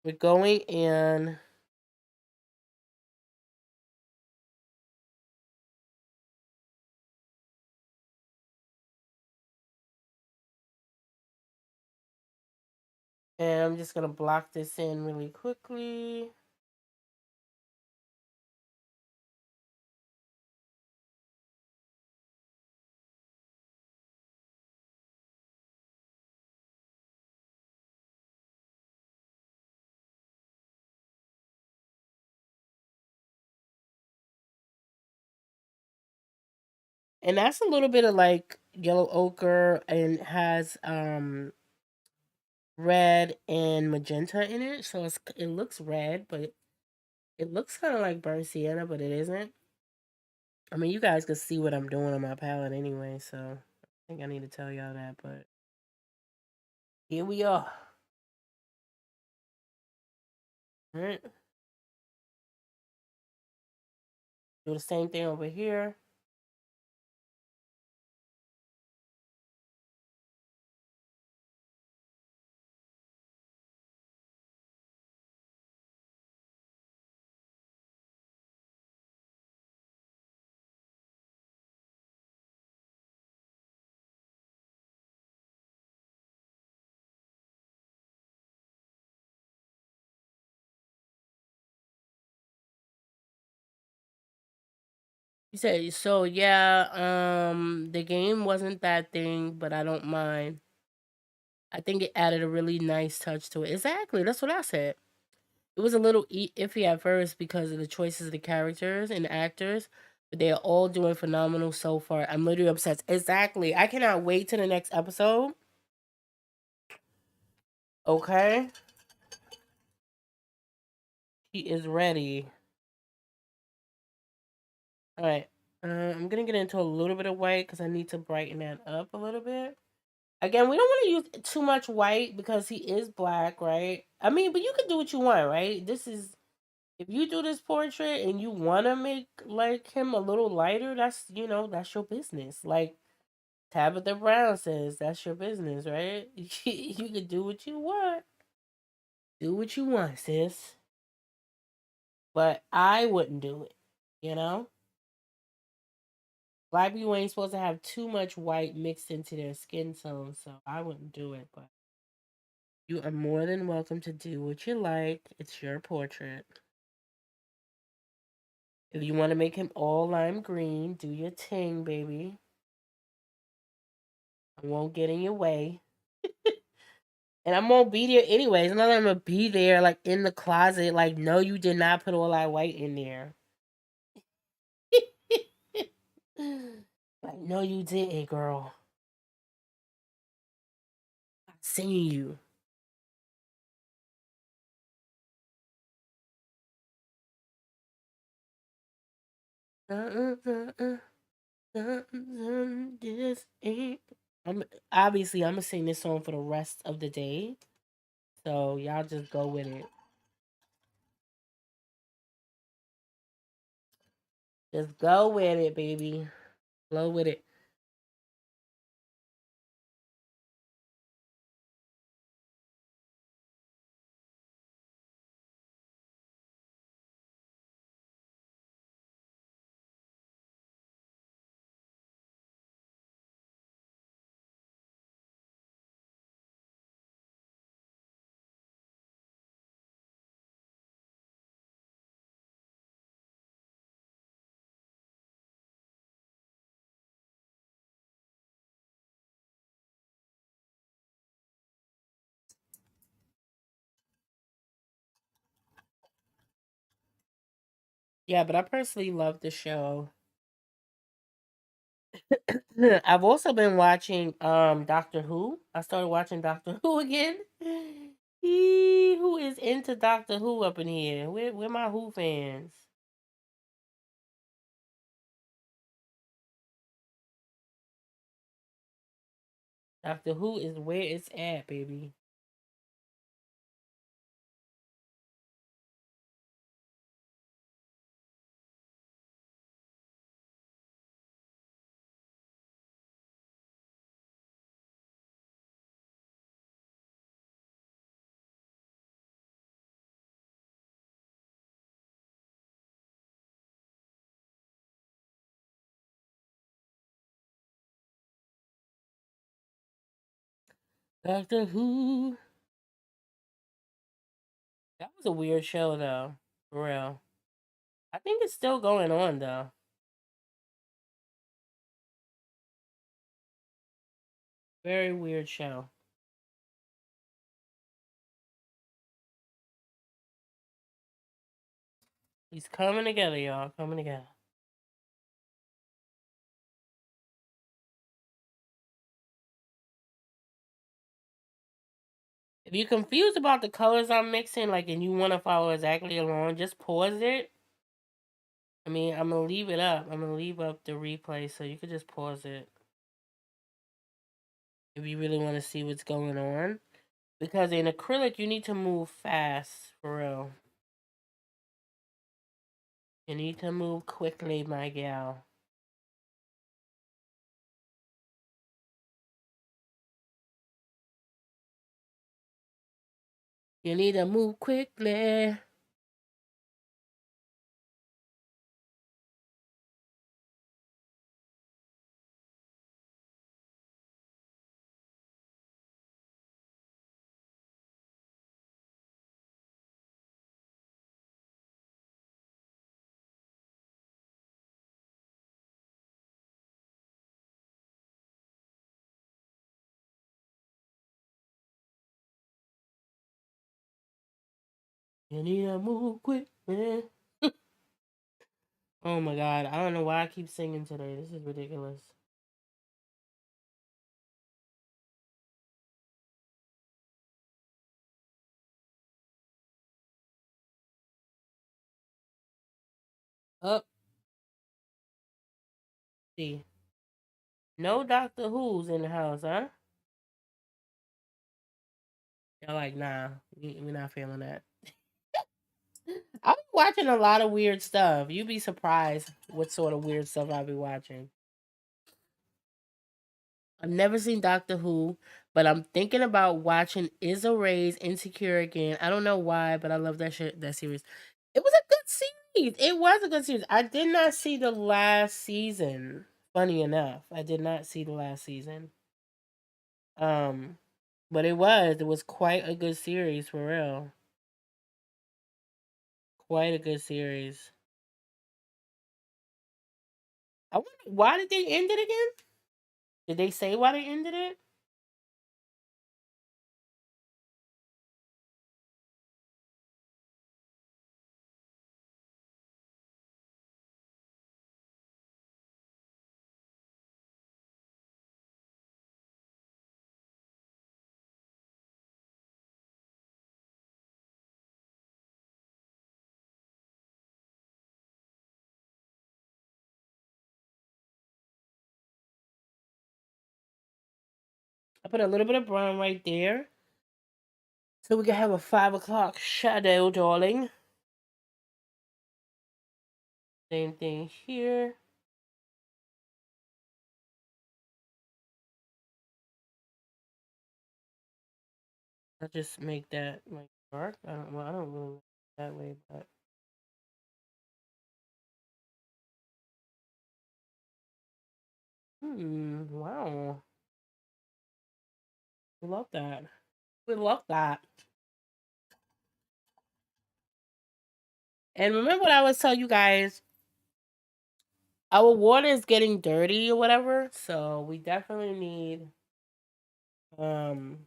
We're going in, and I'm just gonna block this in really quickly. And that's a little bit of like yellow ochre and has red and magenta in it. So it looks red, but it looks kind of like burnt sienna, but it isn't. I mean, you guys can see what I'm doing on my palette anyway, so I think I need to tell y'all that, but here we are. All right. Do the same thing over here. You said so, yeah. The game wasn't that thing, but I don't mind. I think it added a really nice touch to it. Exactly, that's what I said. It was a little iffy at first because of the choices of the characters and the actors, but they are all doing phenomenal so far. I'm literally obsessed. Exactly. I cannot wait to the next episode. Okay, he is ready. All right. I'm gonna get into a little bit of white because I need to brighten that up a little bit. Again, we don't want to use too much white because he is black, right? I mean, but you can do what you want, right? This is if you do this portrait and you want to make like him a little lighter, that's your business. Like Tabitha Brown says, that's your business, right? You can do what you want. Do what you want, sis. But I wouldn't do it, you know? Black people ain't supposed to have too much white mixed into their skin tone, so I wouldn't do it. But you are more than welcome to do what you like. It's your portrait. If you want to make him all lime green, do your thing, baby. I won't get in your way. And I'm gonna be there anyways. Not that I'm gonna be there like in the closet. Like, no, you did not put all that white in there. Like, no, you didn't, girl. I seen you. This ain't. I'm obviously I'm gonna sing this song for the rest of the day. So y'all just go with it. Just go with it, baby. Flow with it. Yeah, but I personally love the show. I've also been watching Doctor Who. I started watching Doctor Who again. Who is into Doctor Who up in here? Where my Who fans? Doctor Who is where it's at, baby. Doctor Who. That was a weird show though. For real. I think it's still going on though. Very weird show. He's coming together, y'all. Coming together. If you're confused about the colors I'm mixing, like, and you want to follow exactly along, just pause it. I mean, I'm gonna leave it up. I'm gonna leave up the replay so you could just pause it if you really want to see what's going on. Because in acrylic, you need to move fast, for real. You need to move quickly, my gal. You need to move quickly. You need to move quick, man. Oh my god, I don't know why I keep singing today. This is ridiculous. Up, see. No Doctor Who's in the house, huh? You're like, nah, we're not feeling that. I'm watching a lot of weird stuff. You'd be surprised what sort of weird stuff I'll be watching. I've never seen Doctor Who, but I'm thinking about watching Issa Rae's Insecure again. I don't know why, but I love that series. It was a good series. It was a good series. I did not see the last season. Funny enough, I did not see the last season. Um, but it was quite a good series for real. Quite a good series. I wonder, why did they end it again? Did they say why they ended it? I put a little bit of brown right there. So we can have a 5 o'clock shadow, darling. Same thing here. I just make that like dark. I don't really like it that way, but wow. We love that. We love that. And remember what I was telling you guys, our water is getting dirty or whatever, so we definitely need um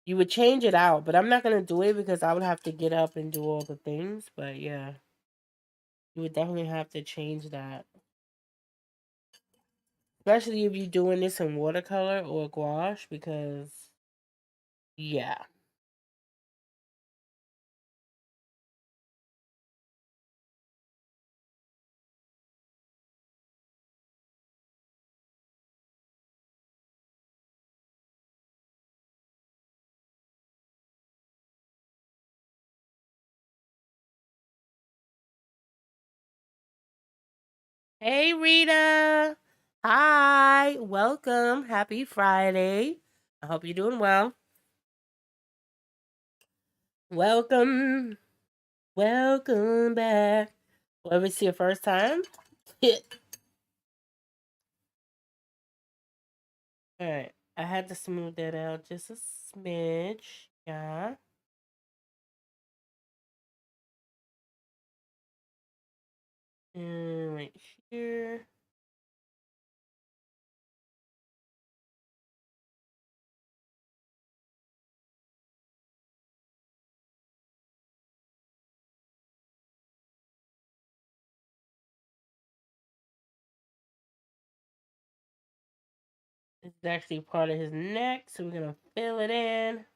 you would change it out, but I'm not gonna do it because I would have to get up and do all the things. But yeah, you would definitely have to change that. Especially if you're doing this in watercolor or gouache, because yeah. Hey Rita. Hi. Welcome. Happy Friday. I hope you're doing well. Welcome. Welcome back. Whether it's your first time. Alright. I had to smooth that out just a smidge. Yeah. And right here. This is actually part of his neck, so we're gonna fill it in.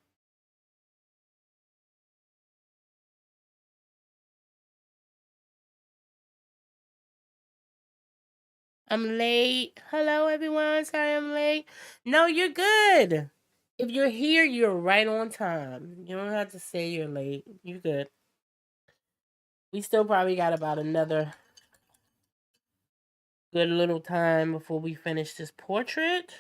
I'm late. Hello, everyone. Sorry I'm late. No, you're good. If you're here, you're right on time. You don't have to say you're late. You're good. We still probably got about another good little time before we finish this portrait.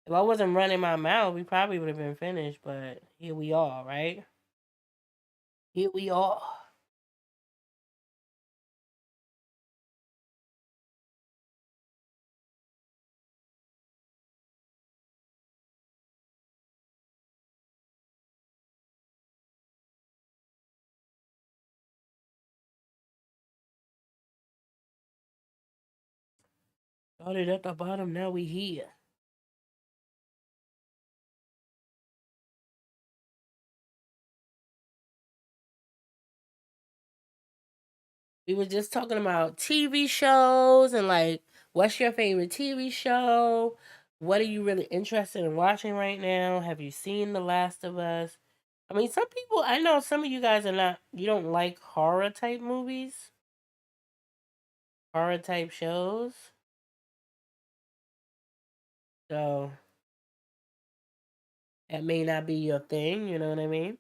If I wasn't running my mouth, we probably would have been finished, but here we are, right? Here we are. Started at the bottom, now we here. We were just talking about TV shows and like, what's your favorite TV show? What are you really interested in watching right now? Have you seen The Last of Us? I mean, some people, I know some of you guys are not, you don't like horror type movies, horror type shows. So that may not be your thing, you know what I mean?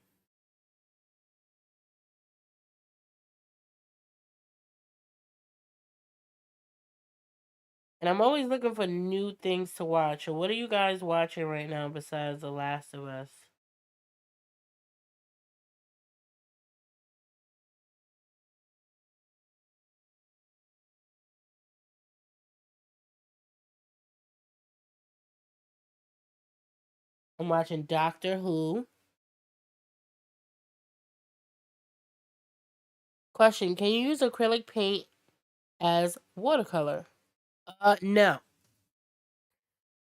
And I'm always looking for new things to watch. So what are you guys watching right now besides The Last of Us? I'm watching Doctor Who. Question: can you use acrylic paint as watercolor? No.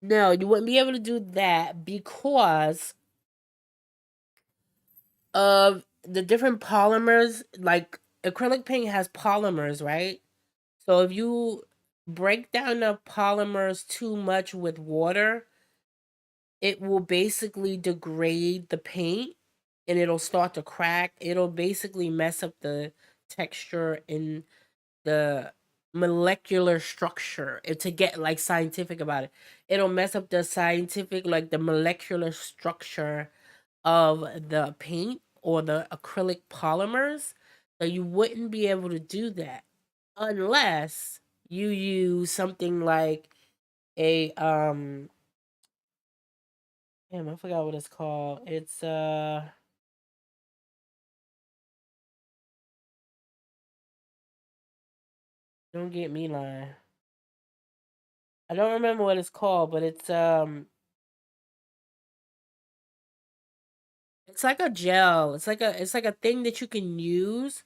No, you wouldn't be able to do that because of the different polymers. Like, acrylic paint has polymers, right? So if you break down the polymers too much with water, it will basically degrade the paint and it'll start to crack. It'll basically mess up the texture and the molecular structure. And to get like scientific about it, it'll mess up the scientific, like the molecular structure of the paint or the acrylic polymers. So you wouldn't be able to do that unless you use something like a damn, I forgot what it's called. It's don't get me lying. I don't remember what it's called, but it's like a gel. It's like a thing that you can use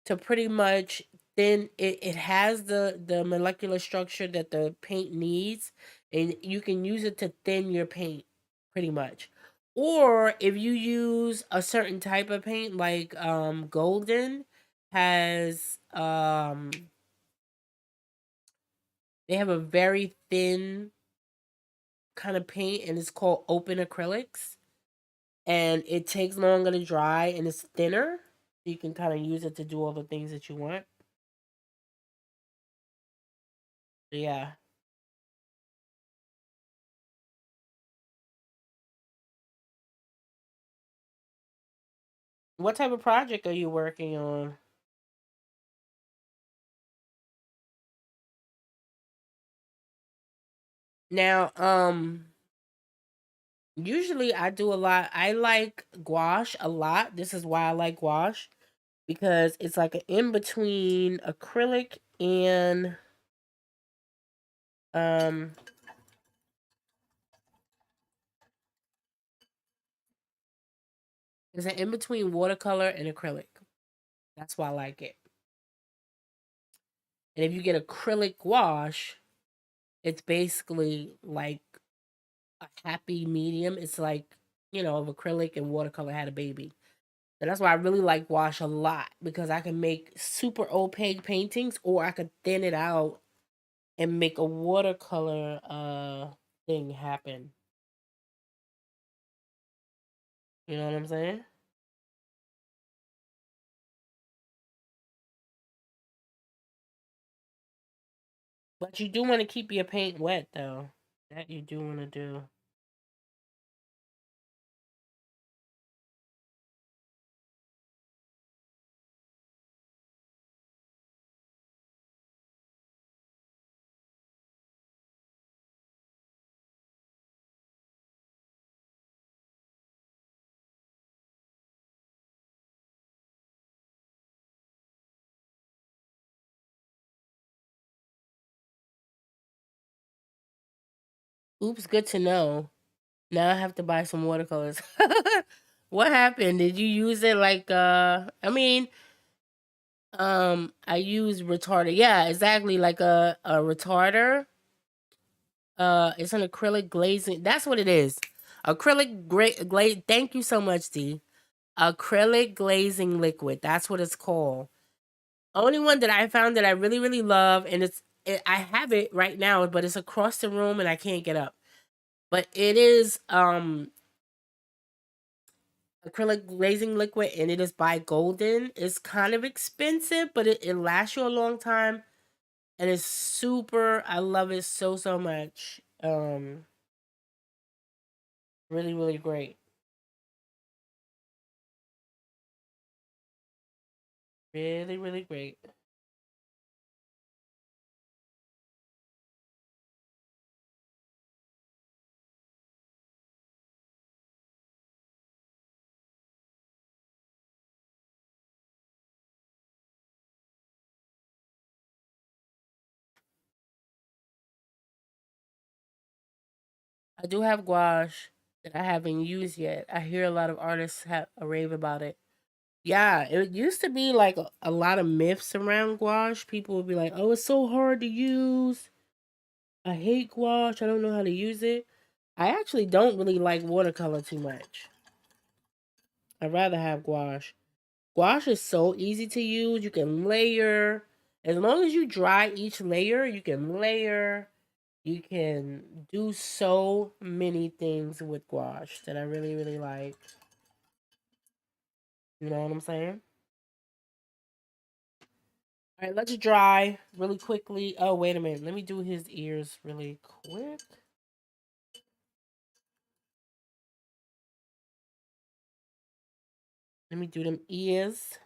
to pretty much thin it. It has the molecular structure that the paint needs, and you can use it to thin your paint pretty much. Or if you use a certain type of paint like golden has they have a very thin kind of paint and it's called open acrylics, and it takes longer to dry and it's thinner. You can kind of use it to do all the things that you want. So yeah. What type of project are you working on? Now, usually I do a lot. I like gouache a lot. This is why I like gouache because it's like an in between acrylic and um it's an in between watercolor and acrylic. That's why I like it. And if you get acrylic gouache, it's basically like a happy medium. It's like, if acrylic and watercolor had a baby. And that's why I really like wash a lot because I can make super opaque paintings or I could thin it out and make a watercolor thing happen. You know what I'm saying? But you do want to keep your paint wet though. That you do want to do. Oops, good to know. Now I have to buy some watercolors. What happened? Did you use it like I mean, I use retarder. Yeah, exactly, like a retarder. It's an acrylic glazing. That's what it is. Acrylic glaze. Thank you so much, D. Acrylic glazing liquid. That's what it's called. Only one that I found that I really, really love, and I have it right now, but it's across the room and I can't get up. But it is acrylic glazing liquid, and it is by Golden. It's kind of expensive, but it lasts you a long time, and it's super. I love it so so much. Really, really great. Really, really great. I do have gouache that I haven't used yet. I hear a lot of artists have a rave about it. Yeah, it used to be like a lot of myths around gouache. People would be like, "Oh, it's so hard to use. I hate gouache. I don't know how to use it." I actually don't really like watercolor too much. I'd rather have gouache. Gouache is so easy to use. You can layer. As long as you dry each layer, you can layer. You can do so many things with gouache that I really, really like. You know what I'm saying? All right, let's dry really quickly. Oh, wait a minute. Let me do his ears really quick. Let me do them ears.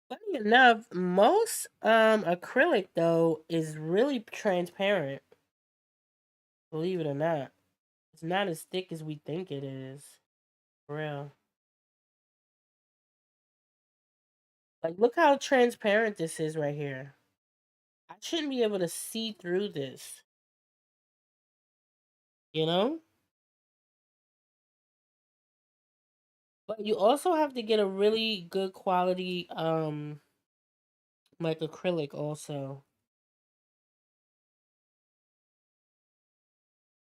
Funny enough, most acrylic though is really transparent. Believe it or not, it's not as thick as we think it is. For real. Like, look how transparent this is right here. I shouldn't be able to see through this. You know. But you also have to get a really good quality like acrylic also.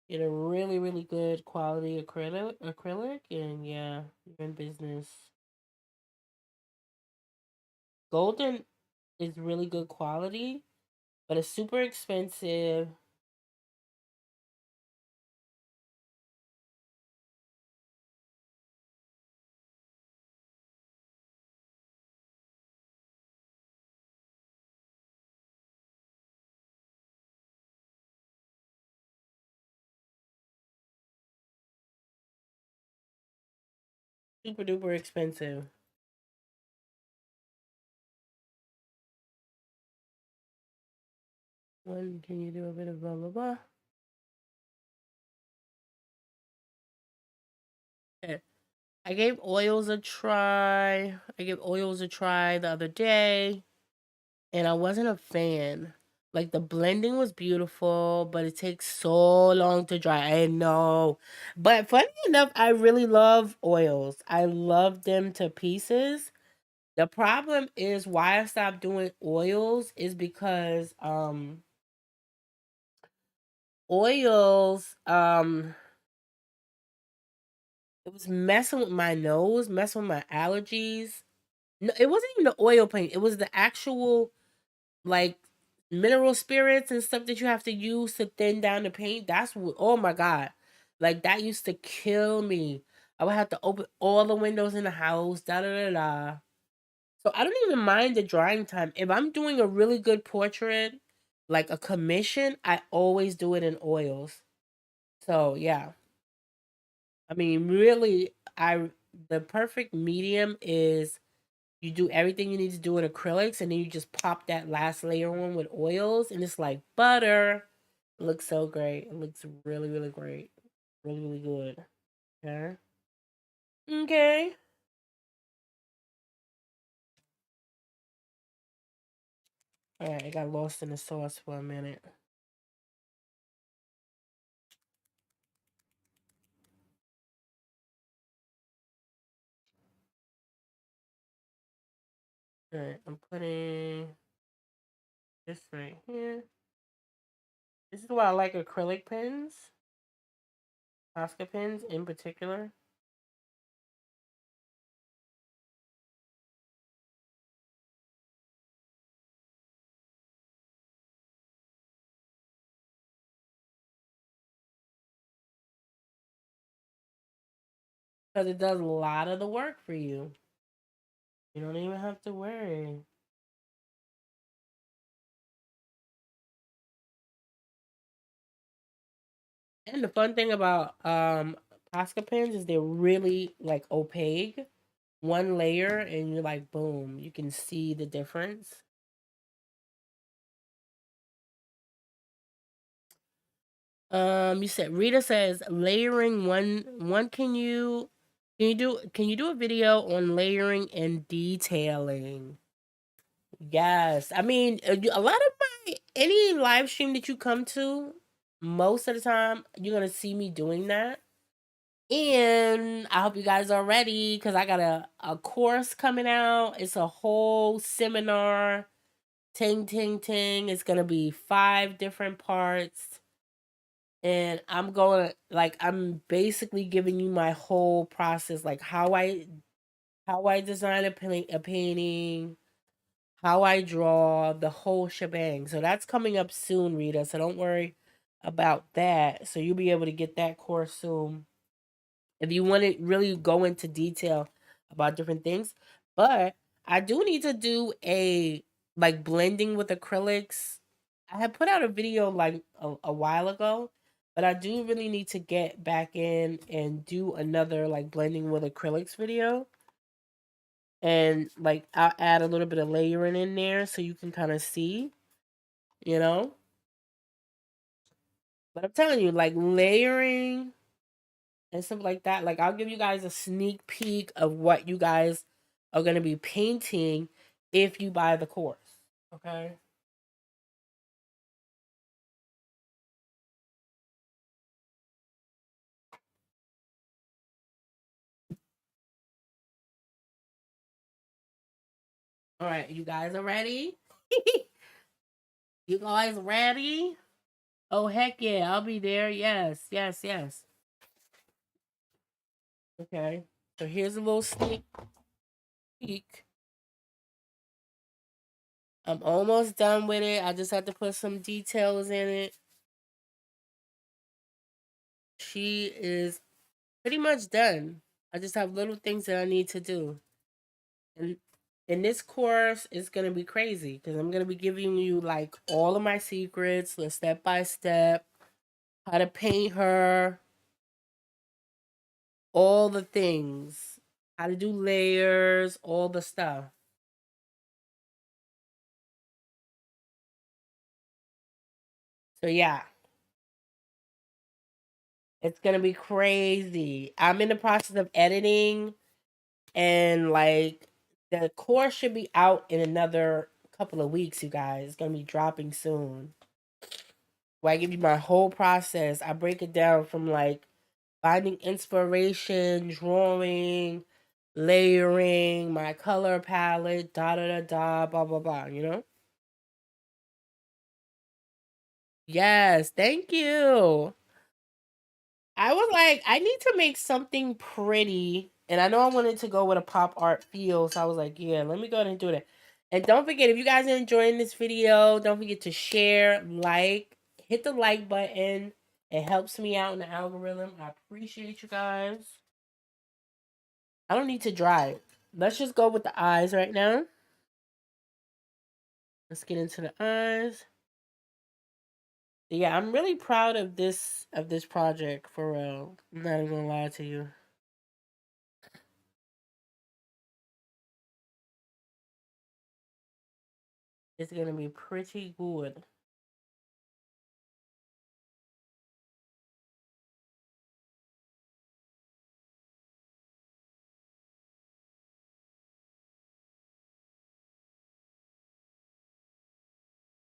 Get a really really good quality acrylic and yeah, you're in business. Golden is really good quality, but it's super expensive. Super duper expensive. When can you do a bit of blah blah blah? Okay. I gave oils a try. I gave oils a try the other day, and I wasn't a fan. Like the blending was beautiful, but it takes so long to dry. I know. But funny enough, I really love oils. I love them to pieces. The problem is why I stopped doing oils is because oils it was messing with my nose, messing with my allergies. No, it wasn't even the oil paint. It was the actual like mineral spirits and stuff that you have to use to thin down the paint. That's what, oh my god. Like that used to kill me. I would have to open all the windows in the house, da da da da. So I don't even mind the drying time. If I'm doing a really good portrait, like a commission, I always do it in oils. So yeah. I mean, really, I the perfect medium is you do everything you need to do with acrylics, and then you just pop that last layer on with oils, and it's like butter. It looks so great. It looks really, really great. Really, really good. Okay. Okay. All right. I got lost in the sauce for a minute. All right. I'm putting this right here. This is why I like acrylic pens. Posca pins in particular. Because it does a lot of the work for you. You don't even have to worry. And the fun thing about Posca pins is they're really like opaque. One layer and you're like boom, you can see the difference. You said Rita says layering one can you do a video on layering and detailing? Yes. I mean, a lot of my any live stream that you come to, most of the time you're going to see me doing that. And I hope you guys are ready cuz I got a course coming out. It's a whole seminar. Ting ting ting. It's going to be 5 different parts. And I'm going to like I'm basically giving you my whole process like how I design a painting, how I draw, the whole shebang. So that's coming up soon, Rita. So don't worry about that. So you'll be able to get that course soon if you want to really go into detail about different things. But I do need to do a like blending with acrylics. I had put out a video like a while ago, but I do really need to get back in and do another like blending with acrylics video. And like I'll add a little bit of layering in there so you can kind of see, you know. But I'm telling you, like layering and stuff like that. Like I'll give you guys a sneak peek of what you guys are gonna be painting if you buy the course. Okay. All right, you guys are ready? You guys ready? Oh heck yeah, I'll be there. Yes, yes, yes. Okay. So here's a little sneak peek. I'm almost done with it. I just have to put some details in it. She is pretty much done. I just have little things that I need to do. And in this course, it's gonna be crazy because I'm gonna be giving you like all of my secrets, the step by step, how to paint her, all the things, how to do layers, all the stuff. So yeah, it's gonna be crazy. I'm in the process of editing and like the course should be out in another couple of weeks, you guys. It's gonna be dropping soon. Where I give you my whole process. I break it down from like finding inspiration, drawing, layering, my color palette, da da da da, blah blah blah, you know? Yes, thank you. I was like, I need to make something pretty. And I know I wanted to go with a pop art feel. So I was like, yeah, let me go ahead and do that. And don't forget, if you guys are enjoying this video, don't forget to share, like, hit the like button. It helps me out in the algorithm. I appreciate you guys. I don't need to drive. Let's just go with the eyes right now. Let's get into the eyes. Yeah, I'm really proud of this project for real. I'm not even gonna lie to you. It's gonna be pretty good.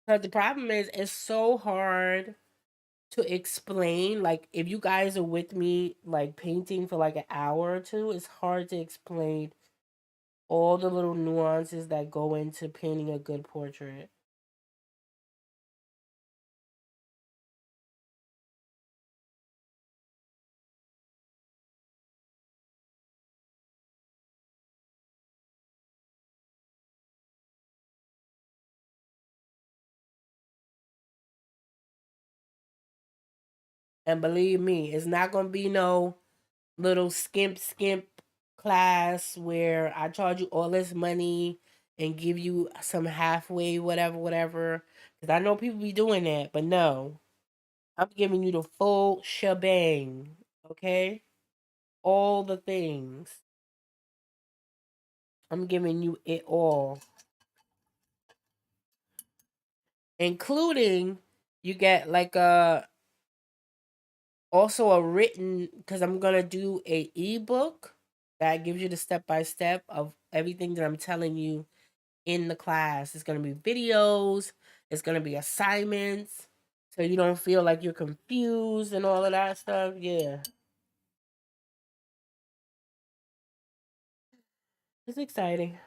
But the problem is it's so hard to explain. Like if you guys are with me like painting for like an hour or two, it's hard to explain all the little nuances that go into painting a good portrait. And believe me, it's not gonna be no little skimp class where I charge you all this money and give you some halfway whatever. Because I know people be doing that, but no, I'm giving you the full shebang. Okay, all the things. I'm giving you it all, including you get like a also a written, because I'm gonna do a ebook that gives you the step by step of everything that I'm telling you in the class. It's gonna be videos, it's gonna be assignments, so you don't feel like you're confused and all of that stuff. Yeah, it's exciting.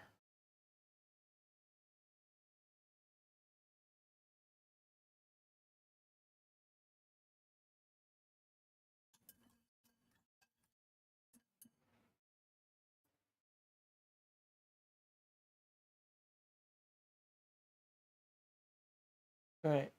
Right.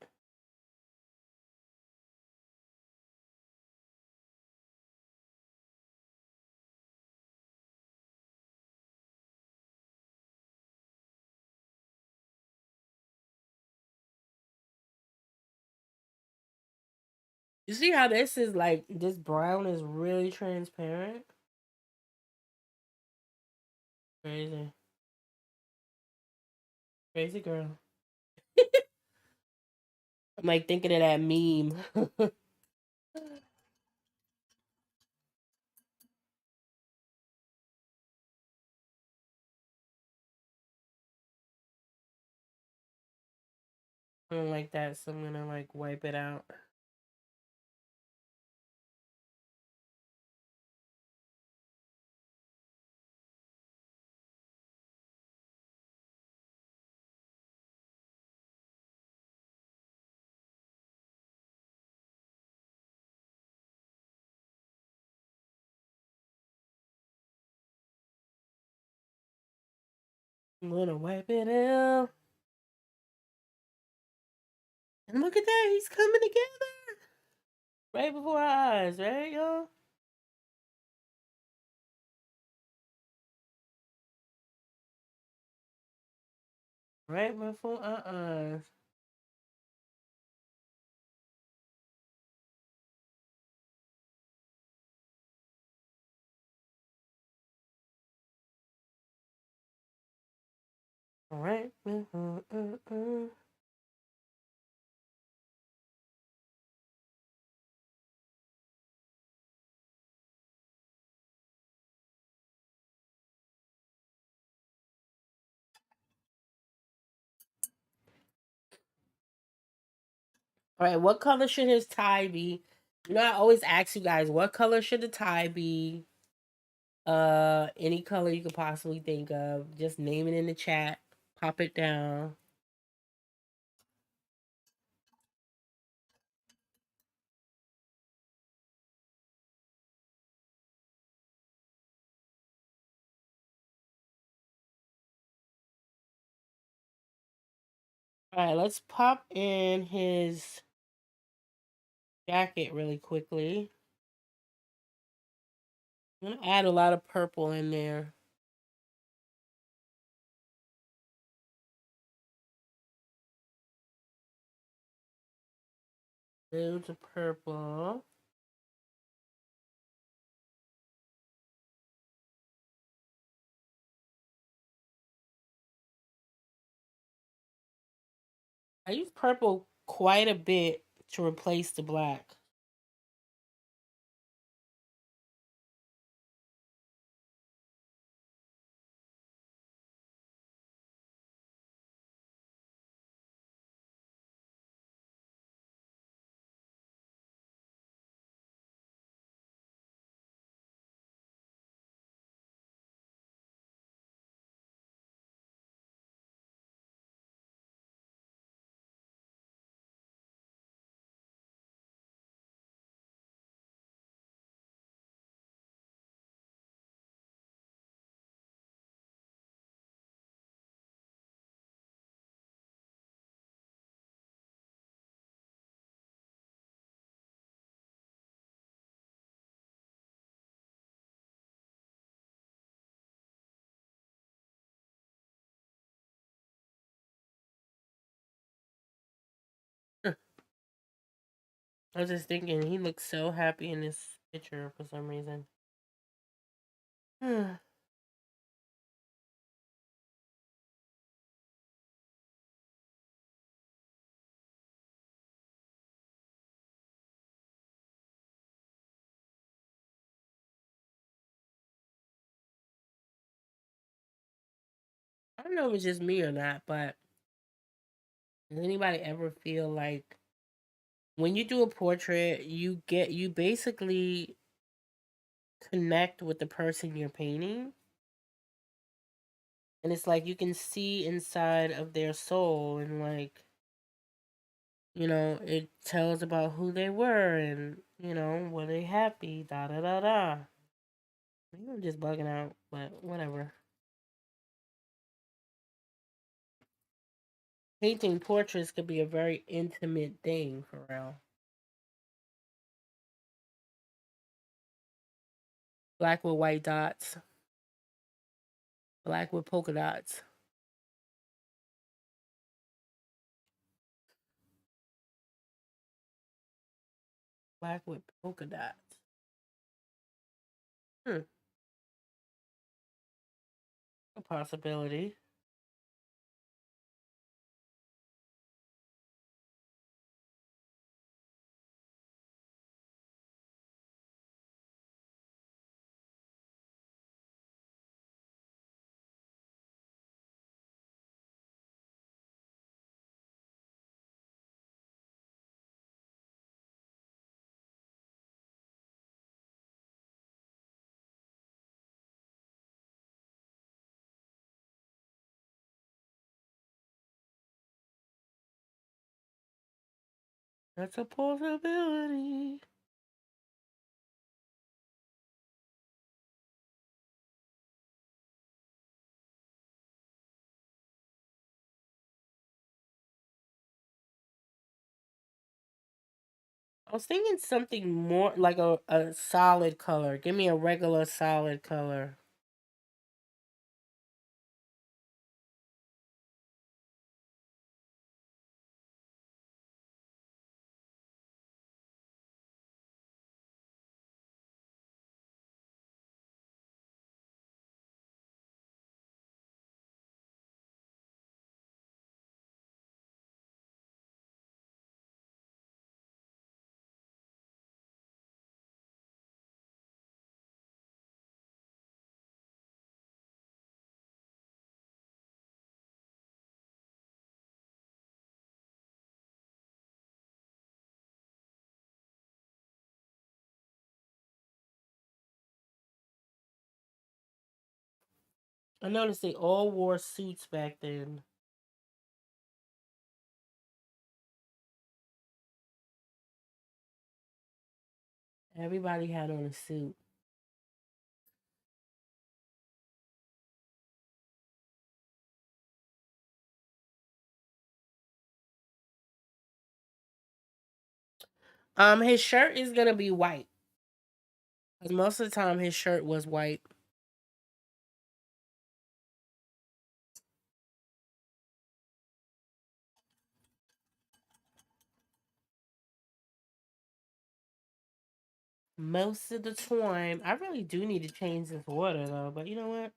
You see how this is like this brown is really transparent? Crazy. Crazy girl. I'm like thinking of that meme. I don't like that, so I'm gonna like wipe it out. I'm gonna wipe it out. And look at that, he's coming together right before our eyes, right, y'all? Right before our eyes. Right before our eyes. All right, what color should his tie be? You know, I always ask you guys, what color should the tie be? Any color you could possibly think of. Just name it in the chat. Pop it down. All right, let's pop in his jacket really quickly. I'm gonna add a lot of purple in there. Loads of purple. I use purple quite a bit to replace the black. I was just thinking, he looks so happy in this picture for some reason. I don't know if it's just me or not, but does anybody ever feel like when you do a portrait, you basically connect with the person you're painting, and it's like you can see inside of their soul, and like, it tells about who they were, and were they happy, da da da da. Maybe I'm just bugging out, but whatever. Painting portraits could be a very intimate thing for real. Black with white dots, black with polka dots, black with polka dots. Hmm, a possibility. That's a possibility. I was thinking something more like a solid color. Give me a regular solid color. I noticed they all wore suits back then. Everybody had on a suit. His shirt is gonna be white. 'Cause most of the time his shirt was white. Most of the time. I really do need to change this water though, but you know what?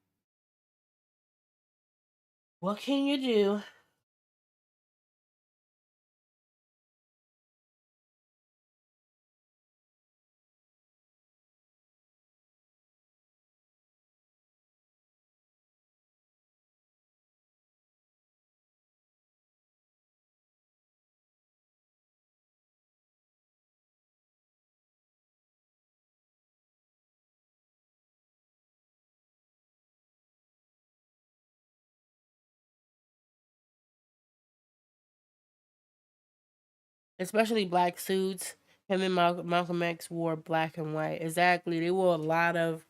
What can you do? Especially black suits. Him and Malcolm X wore black and white. Exactly. They wore a lot of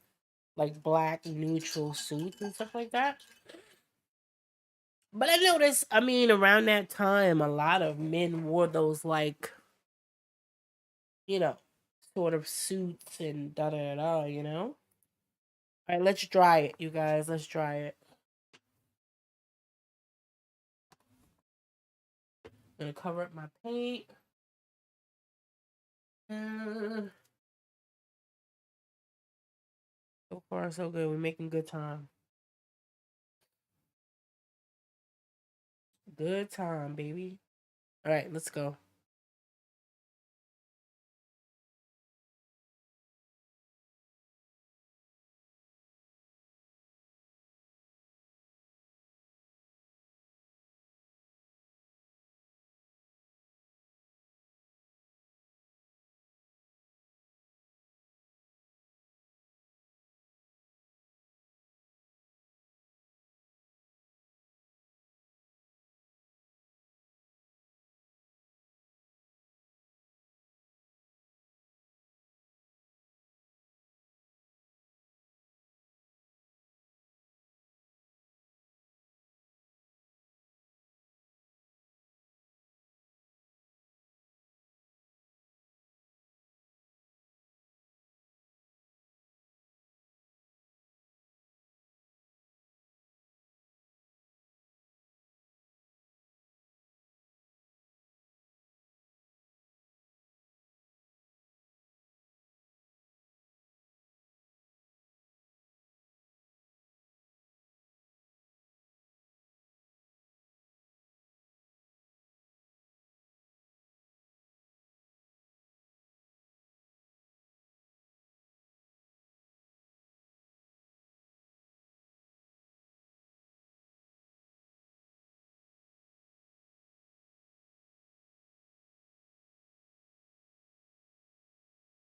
like black neutral suits and stuff like that. But I noticed, I mean, around that time, a lot of men wore those like, you know, sort of suits and da da da, you know? All right, let's dry it, you guys. Let's dry it. I'm gonna cover up my paint. Uh, so far, so good. We're making good time. Good time, baby. All right, let's go.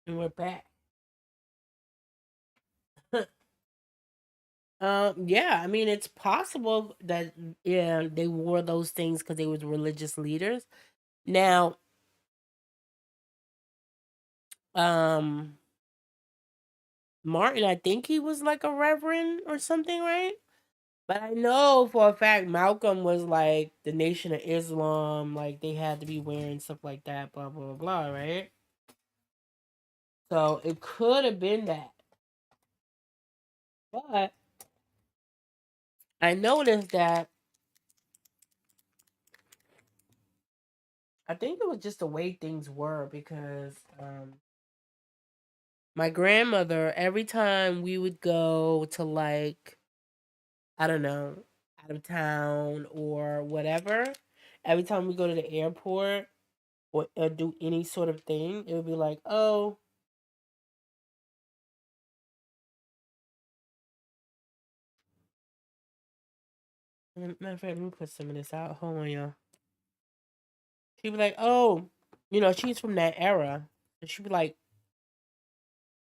And we're back. Yeah, I mean, it's possible that yeah they wore those things because they was religious leaders. Now, um, Martin, I think he was like a reverend or something, right? But I know for a fact Malcolm was like the Nation of Islam, like they had to be wearing stuff like that, blah blah blah, right? So it could have been that, but I noticed that I think it was just the way things were because my grandmother, every time we would go to like, I don't know, out of town or whatever, every time we go to the airport or do any sort of thing, it would be like, oh, matter of fact, let me put some of this out. Hold on, y'all. She'd be like, oh, she's from that era. And she'd be like,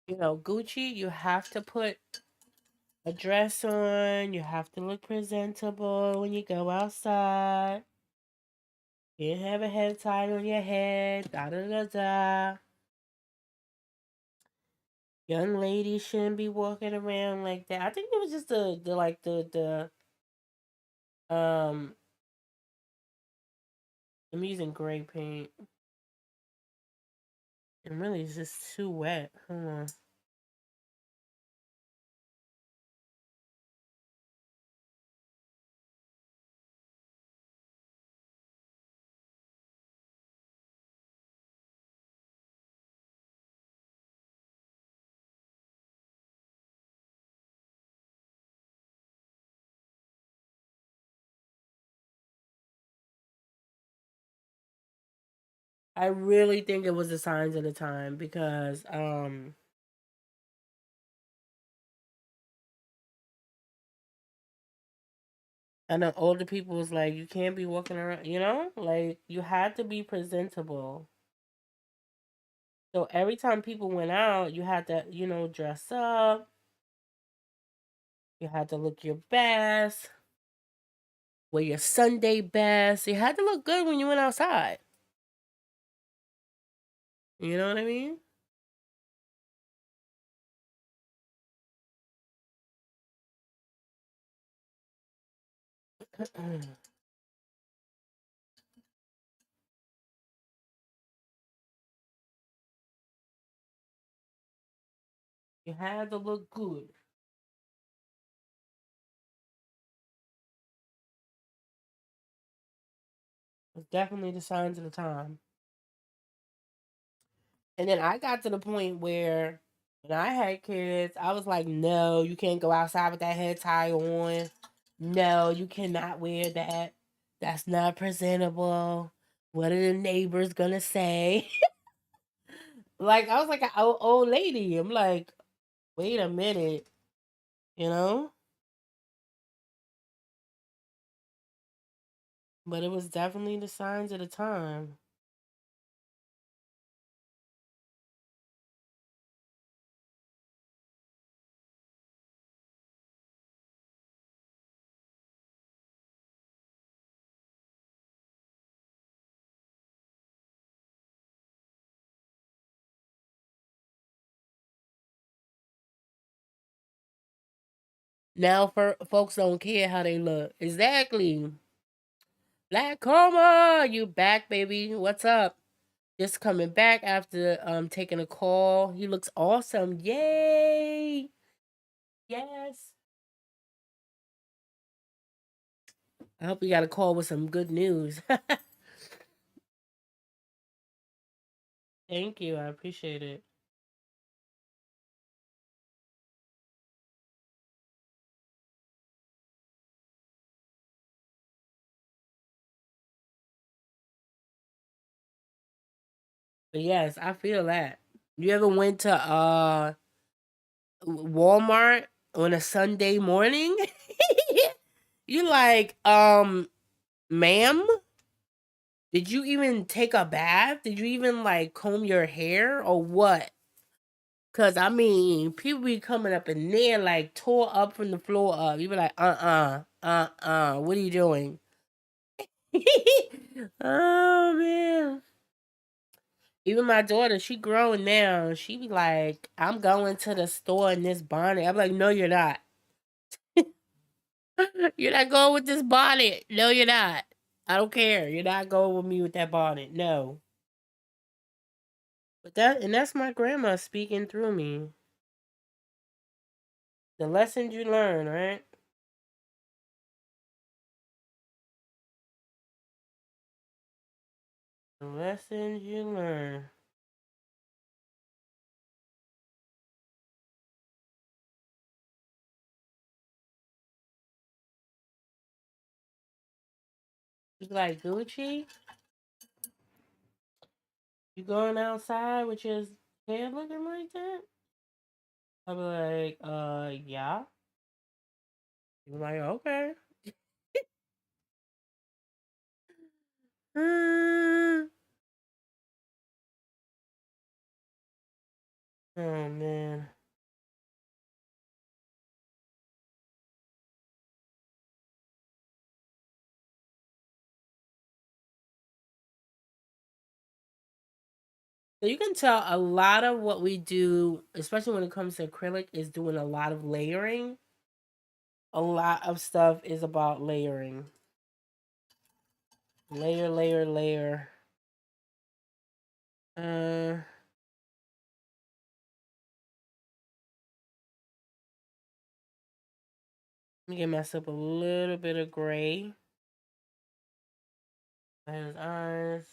Gucci, you have to put a dress on. You have to look presentable when you go outside. You can't have a head tie on your head. Da da da da. Young ladies shouldn't be walking around like that. I think it was just the like the I'm using gray paint. And really it's just too wet. Hold on. I really think it was the signs of the time because I know older people was like you can't be walking around, like you had to be presentable. So every time people went out, you had to, dress up. You had to look your best, wear your Sunday best. You had to look good when you went outside. You know what I mean? You had to look good. It's definitely the signs of the time. And then I got to the point where when I had kids, I was like, no, you can't go outside with that head tie on. No, you cannot wear that. That's not presentable. What are the neighbors gonna say? Like I was like an old lady. I'm like, wait a minute, you know? But it was definitely the signs of the time. Now, for folks don't care how they look. Exactly. Black Coma, you back, baby? What's up? Just coming back after taking a call. He looks awesome. Yay! Yes. I hope you got a call with some good news. Thank you. I appreciate it. But yes, I feel that. You ever went to Walmart on a Sunday morning? You like, ma'am, did you even take a bath? Did you even like comb your hair or what? Cause I mean, people be coming up in there like tore up from the floor up. You be like, what are you doing? Oh man. Even my daughter, she grown now. She be like, I'm going to the store in this bonnet. I'm like, no, you're not. You're not going with this bonnet. No, you're not. I don't care. You're not going with me with that bonnet. No. But that's my grandma speaking through me. The lessons you learn, right? The lessons you learn. You like Gucci? You going outside with your hair looking like that? I'll be like, yeah. You be like, okay. Mm. Oh man. So you can tell a lot of what we do, especially when it comes to acrylic, is doing a lot of layering. A lot of stuff is about layering. Layer, layer, layer. Uh, Let me get myself a little bit of gray. His eyes.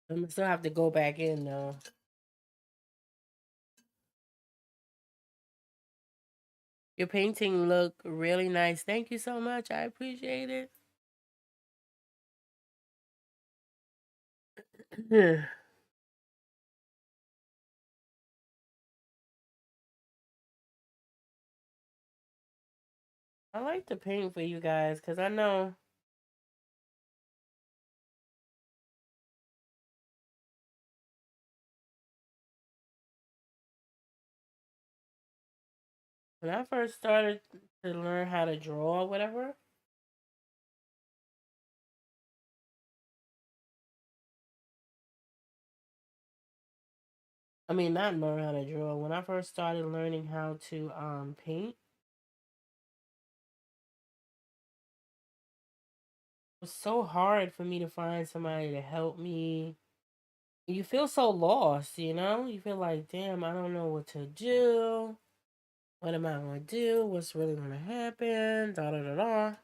I'm gonna still have to go back in though. Your painting look really nice. Thank you so much. I appreciate it. I like to paint for you guys because I know when I first started to learn how to draw or whatever. I mean, not learn how to draw. When I first started learning how to paint, It's so hard for me to find somebody to help me. You feel so lost, you know? You feel like, damn, I don't know what to do. What am I gonna do? What's really gonna happen? Da da da da.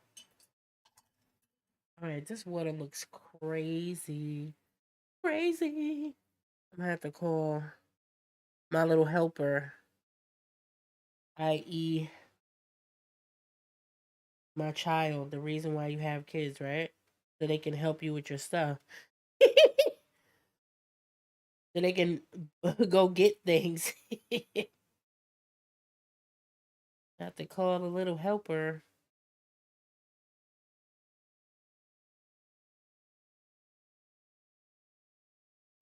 Alright, this water looks crazy. Crazy. I'm gonna have to call my little helper, i.e., my child, the reason why you have kids, right? So they can help you with your stuff. So they can go get things. Have to call the little helper.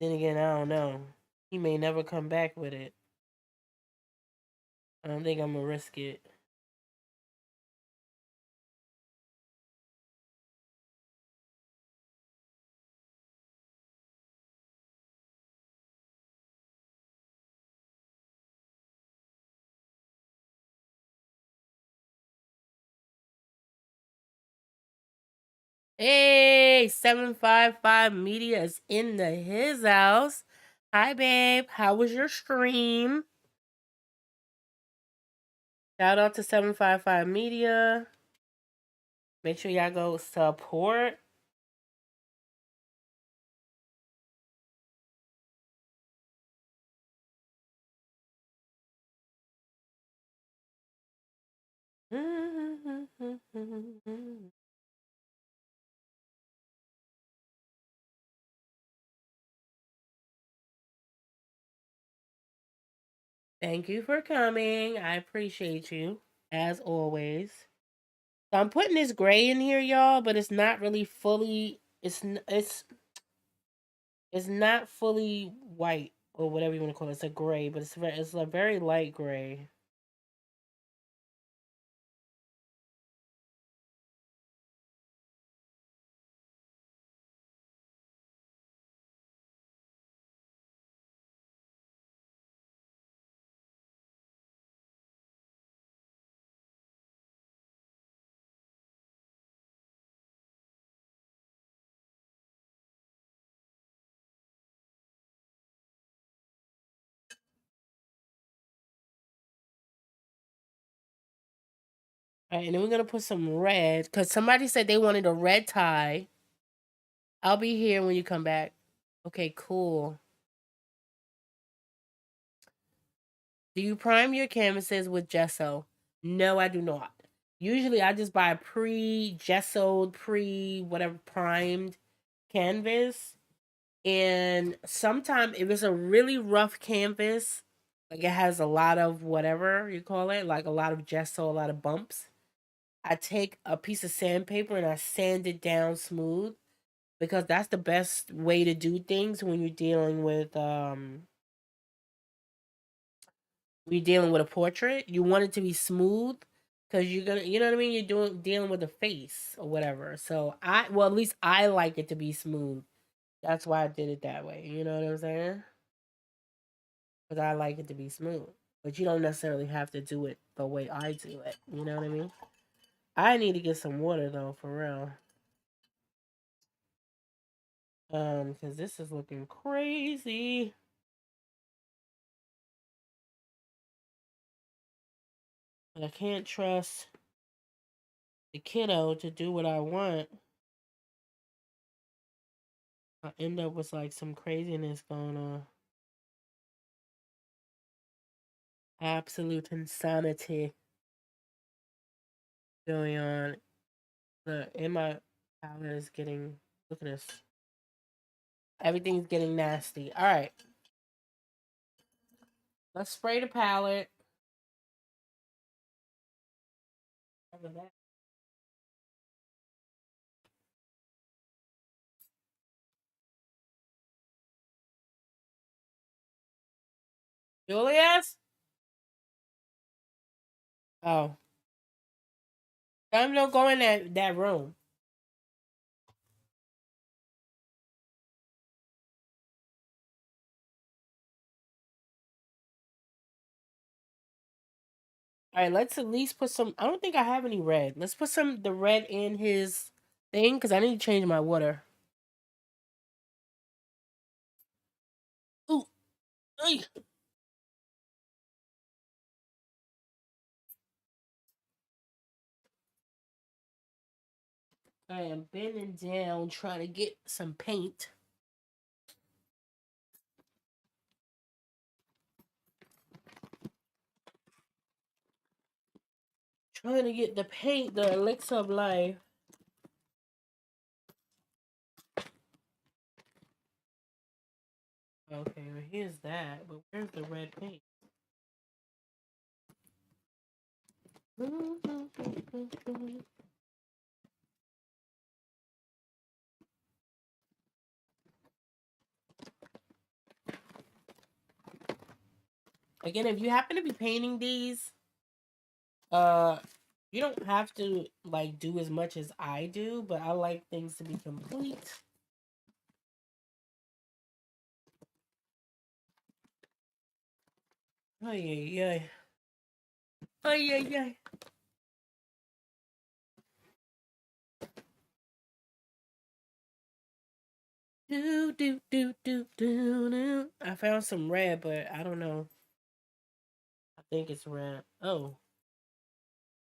Then again, I don't know. He may never come back with it. I don't think I'm gonna risk it. Hey, 755 Media is in his house. Hi, babe. How was your stream? Shout out to 755 Media. Make sure y'all go support. Thank you for coming. I appreciate you, as always. So I'm putting this gray in here, y'all, but it's not really fully. It's not fully white or whatever you want to call it. It's a gray, but it's a very light gray. All right, and then we're gonna put some red because somebody said they wanted a red tie. I'll be here when you come back. Okay, cool. Do you prime your canvases with gesso? No, I do not. Usually, I just buy pre-gessoed, pre-whatever primed canvas. And sometimes, if it's a really rough canvas, like it has a lot of whatever you call it, like a lot of gesso, a lot of bumps, I take a piece of sandpaper and I sand it down smooth because that's the best way to do things when you're dealing with a portrait. You want it to be smooth because you're gonna, you know what I mean. You're dealing with a face or whatever. So well, at least I like it to be smooth. That's why I did it that way. You know what I'm saying? Because I like it to be smooth. But you don't necessarily have to do it the way I do it. You know what I mean? I need to get some water though, for real. Because this is looking crazy. But I can't trust the kiddo to do what I want. I end up with like some craziness going on. Absolute insanity going on. Look, in my palette is getting. Look at this. Everything's getting nasty. All right, let's spray the palette. Julius? Oh, I'm not going that room. All right, let's at least put some. I don't think I have any red. Let's put the red in his thing because I need to change my water. Ooh, ay. I am bending down trying to get some paint. Trying to get the paint, the elixir of life. Okay, well here's that, but where's the red paint? Again, if you happen to be painting these, uh, you don't have to like do as much as I do, but I like things to be complete. Ay, ay, ay. Ay, ay, ay. Do, do, do, do, do, do. I found some red, but I don't know. I think it's red. Oh,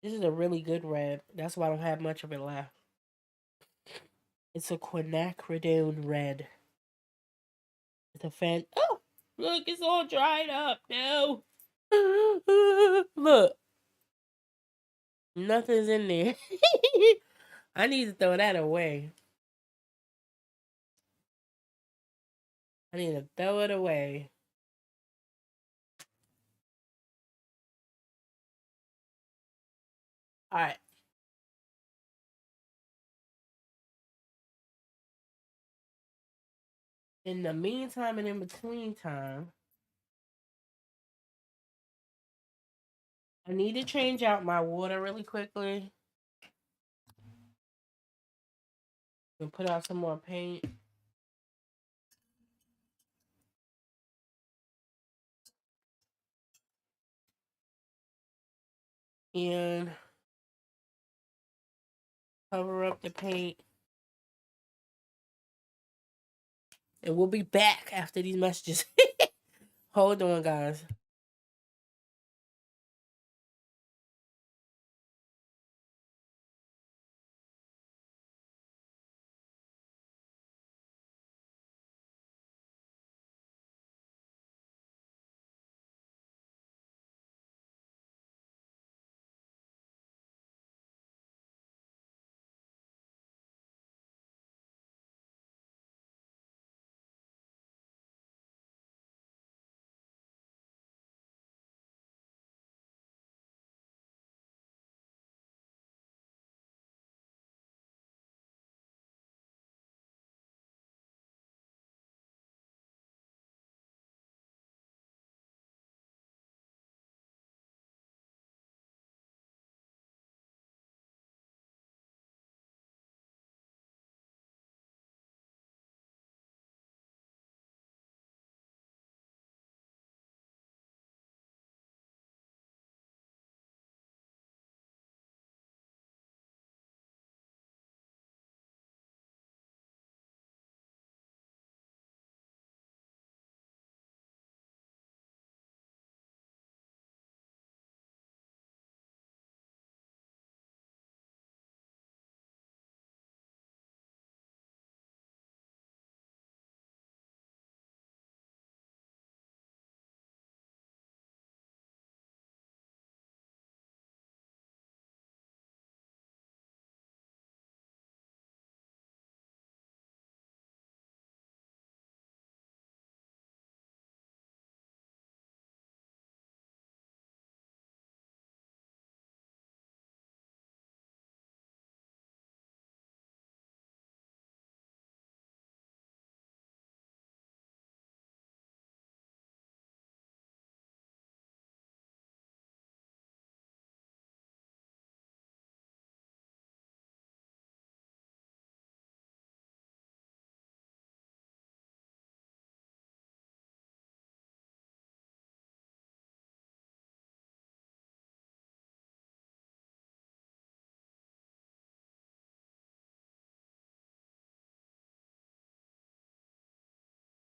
this is a really good red. That's why I don't have much of it left. It's a quinacridone red. It's a fan. Oh, look, it's all dried up. No. Look, nothing's in there. I need to throw that away. I need to throw it away. All right. In the meantime and in between time, I need to change out my water really quickly and put out some more paint. And cover up the paint. And we'll be back after these messages. Hold on, guys.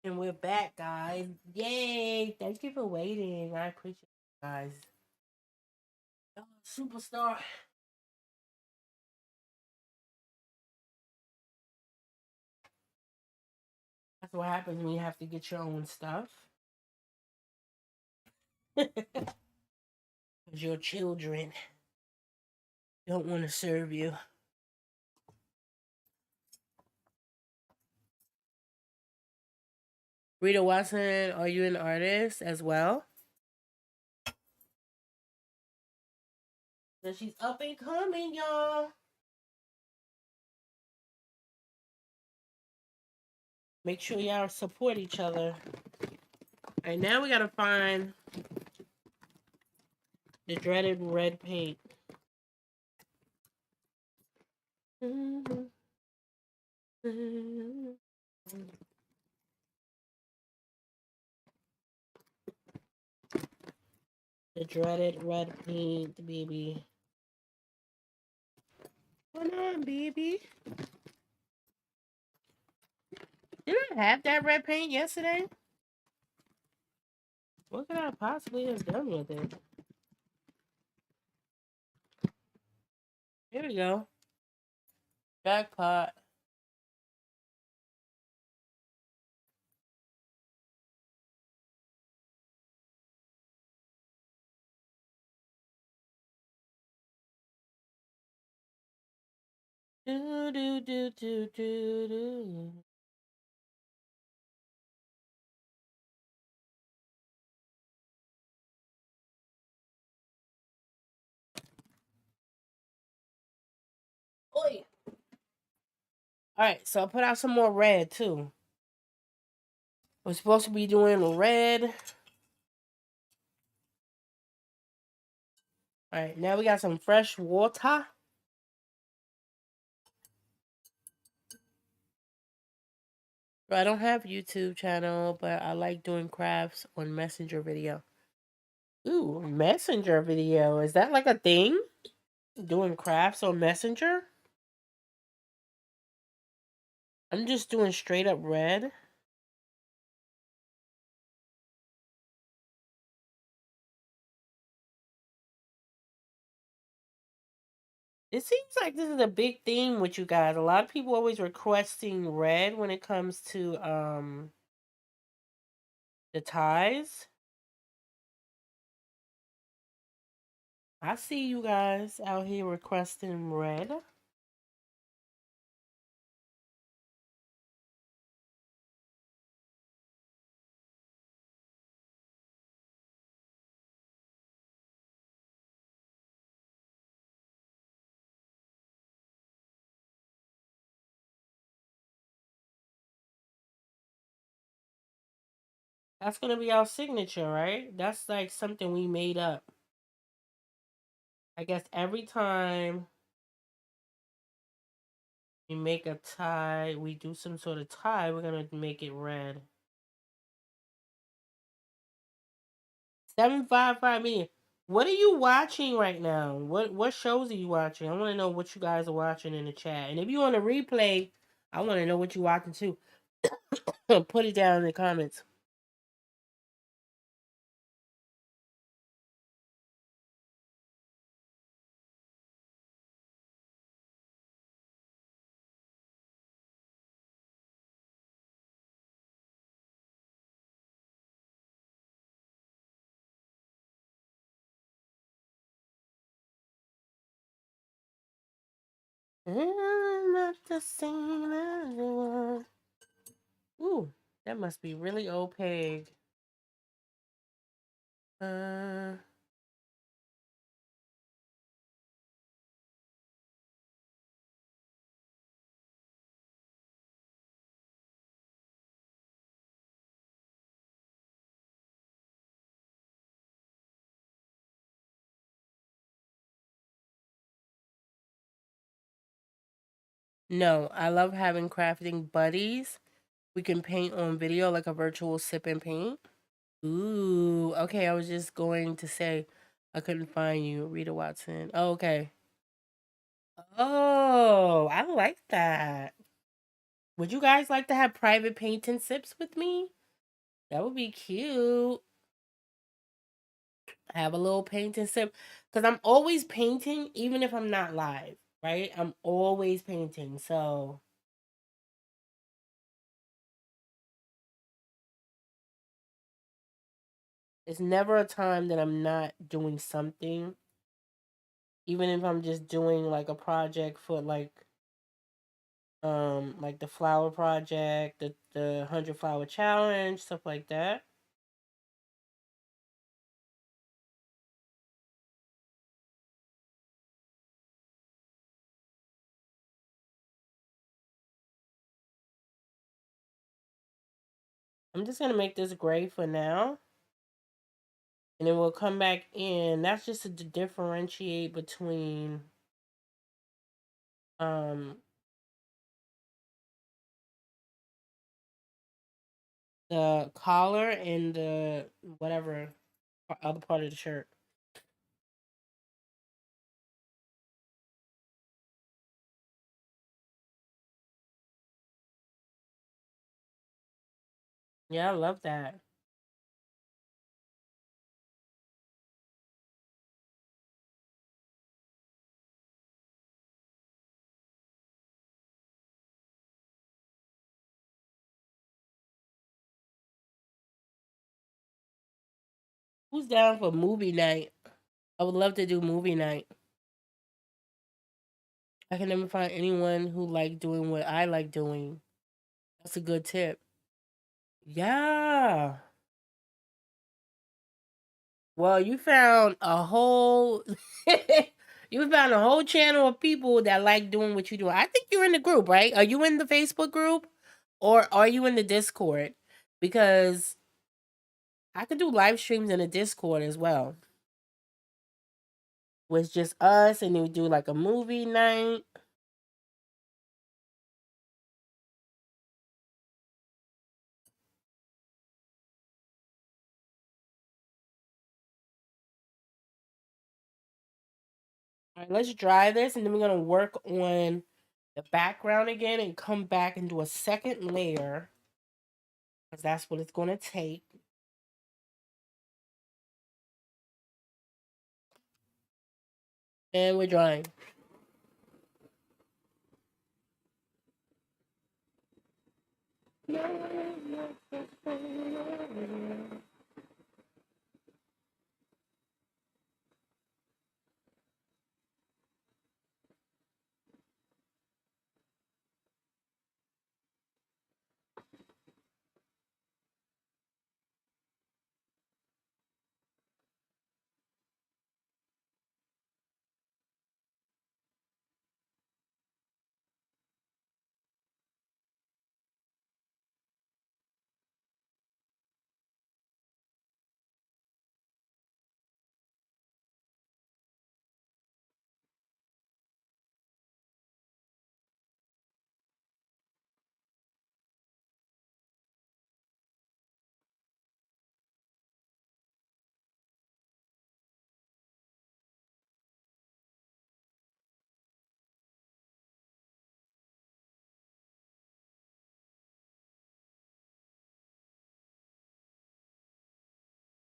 And we're back, guys. Yay! Thank you for waiting. I appreciate you guys. Oh, superstar. That's what happens when you have to get your own stuff. Because your children don't want to serve you. Rita Watson, are you an artist as well? So she's up and coming, y'all. Make sure y'all support each other. All right, now we gotta find the dreaded red paint. The dreaded red paint, baby. Come on, baby. Did I have that red paint yesterday? What could I possibly have done with it? Here we go. Jackpot. Do do do do do do. Oi. All right, so I put out some more red too. We're supposed to be doing red. All right, now we got some fresh water. I don't have a YouTube channel, but I like doing crafts on Messenger video. Ooh, Messenger video. Is that like a thing? Doing crafts on Messenger? I'm just doing straight up red. It seems like this is a big theme with you guys. A lot of people always requesting red when it comes to the ties. I see you guys out here requesting red. That's gonna be our signature, right? That's like something we made up. I guess every time we make a tie, we do some sort of tie, we're gonna make it red. 755 million. What are you watching right now? What shows are you watching? I want to know what you guys are watching in the chat. And if you want to replay, I want to know what you're watching too. Put it down in the comments. I'm not the same as you were. Ooh, that must be really opaque. Uh, no, I love having crafting buddies. We can paint on video like a virtual sip and paint. Ooh, okay. I was just going to say I couldn't find you, Rita Watson. Oh, okay. Oh, I like that. Would you guys like to have private paint and sips with me? That would be cute. Have a little painting sip. Because I'm always painting, even if I'm not live, right? I'm always painting. So it's never a time that I'm not doing something. Even if I'm just doing like a project for like the flower project, the 100 flower challenge, stuff like that. I'm just gonna make this gray for now, and then we'll come back in. That's just to differentiate between um the collar and the whatever other part of the shirt. Yeah, I love that. Who's down for movie night? I would love to do movie night. I can never find anyone who like doing what I like doing. That's a good tip. Yeah. Well, you found a whole you found a whole channel of people that like doing what you do. I think you're in the group, right? Are you in the Facebook group or are you in the Discord? Because I could do live streams in the Discord as well. With just us and then we do like a movie night. All right, let's dry this and then we're gonna work on the background again and come back and do a second layer because that's what it's gonna take. And we're drying.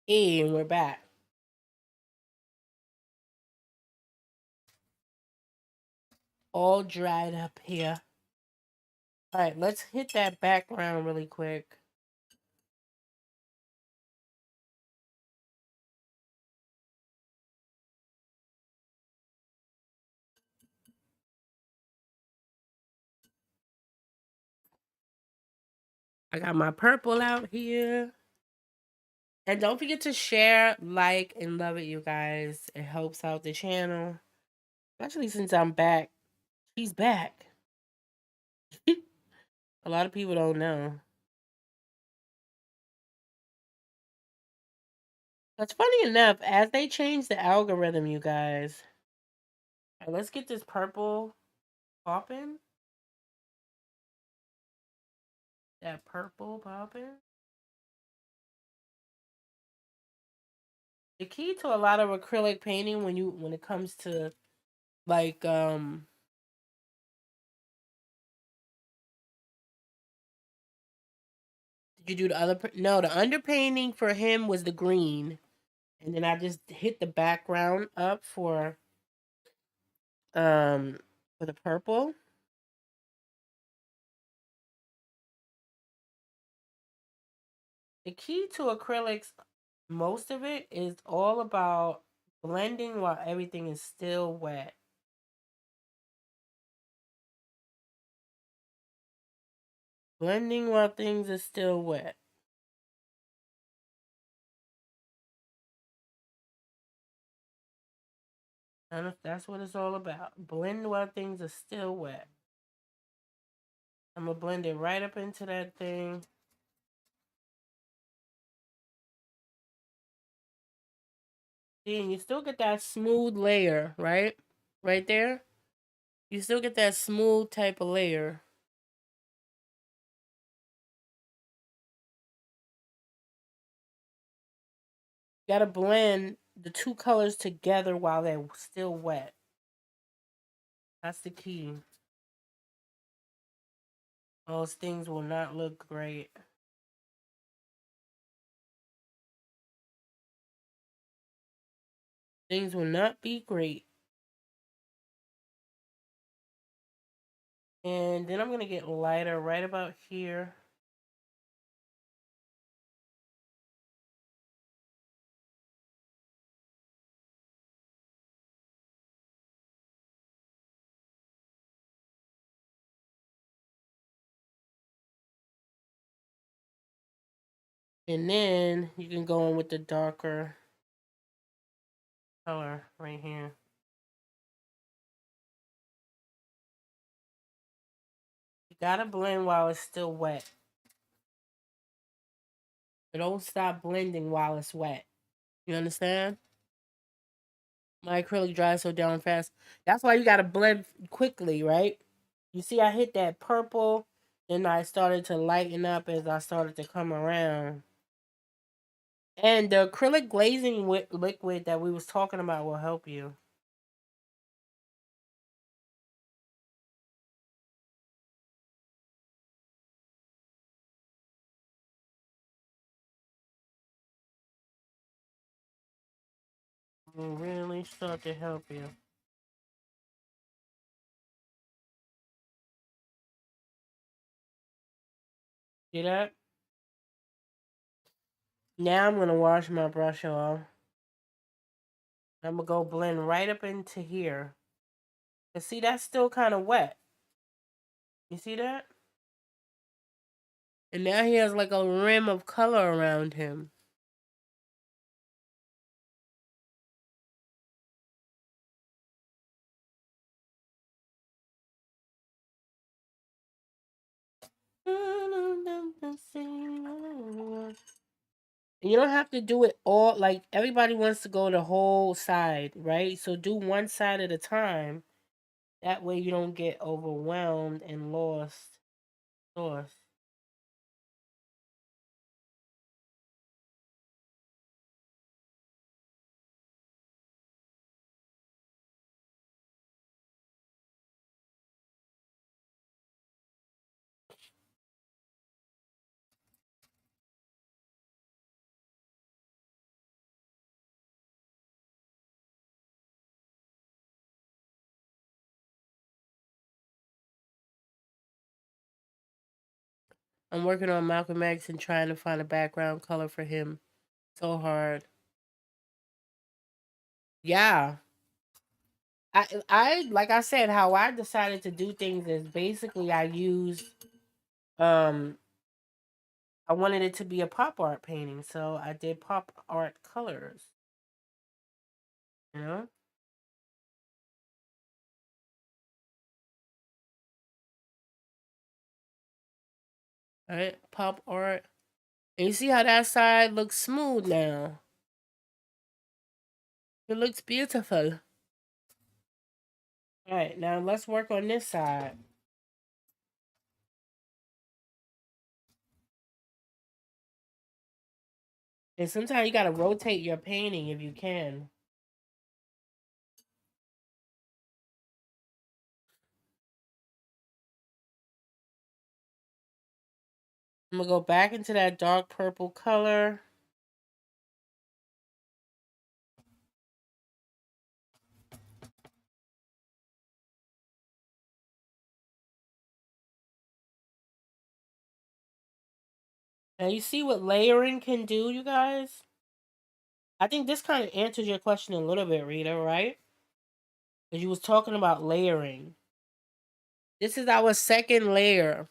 And we're back. All dried up here. All right, let's hit that background really quick. I got my purple out here. And don't forget to share, like, and love it, you guys. It helps out the channel. Especially since I'm back. She's back. A lot of people don't know. That's funny enough, as they change the algorithm, you guys. All right, let's get this purple popping. That purple popping. The key to a lot of acrylic painting when it comes to like did You do the other no, the underpainting for him was the green. And then I just hit the background up um for the purple. The key to acrylics, most of it is all about blending while everything is still wet. Blending while things are still wet. And that's what it's all about. Blend while things are still wet. I'm gonna blend it right up into that thing. See, and you still get that smooth layer, right? Right there. You still get that smooth type of layer. You gotta blend the two colors together while they're still wet. That's the key. Those things will not look great. Things will not be great. And then I'm going to get lighter right about here. And then you can go in with the darker color right here. You gotta blend while it's still wet. But don't stop blending while it's wet. You understand? My acrylic dries so down fast. That's why you gotta blend quickly, right? You see, I hit that purple, then I started to lighten up as I started to come around. And the acrylic glazing liquid that we was talking about will help you. Will really start to help you. See that? Now I'm gonna wash my brush off. I'm gonna go blend right up into here. And see, that's still kind of wet. You see that? And now he has like a rim of color around him. And you don't have to do it all. Like, everybody wants to go the whole side, right? So do one side at a time. That way you don't get overwhelmed and lost. I'm working on Malcolm X and trying to find a background color for him. So hard. Yeah. I like I said, how I decided to do things is basically I used um I wanted it to be a pop art painting, so I did pop art colors, you know? Right? Pop art. And you see how that side looks smooth now. It looks beautiful. All right, now let's work on this side. And sometimes you gotta rotate your painting if you can. I'm gonna go back into that dark purple color. Now you see what layering can do, you guys? I think this kind of answers your question a little bit, Rita, right? Because you was talking about layering. This is our second layer.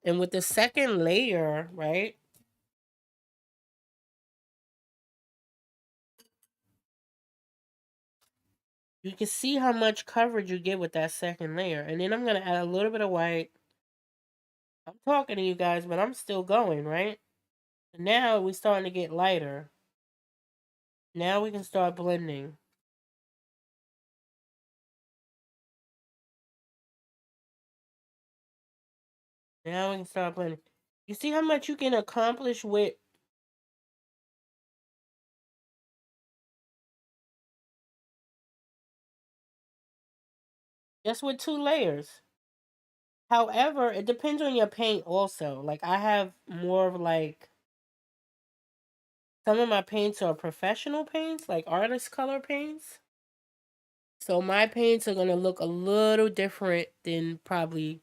And with the second layer, right? You can see how much coverage you get with that second layer. And then I'm going to add a little bit of white. I'm talking to you guys, but I'm still going, right? And now we're starting to get lighter. Now we can start blending. Now we can start blending. You see how much you can accomplish with just with 2 layers. However, it depends on your paint also. Like I have more of like some of my paints are professional paints, like artist color paints. So my paints are gonna look a little different than probably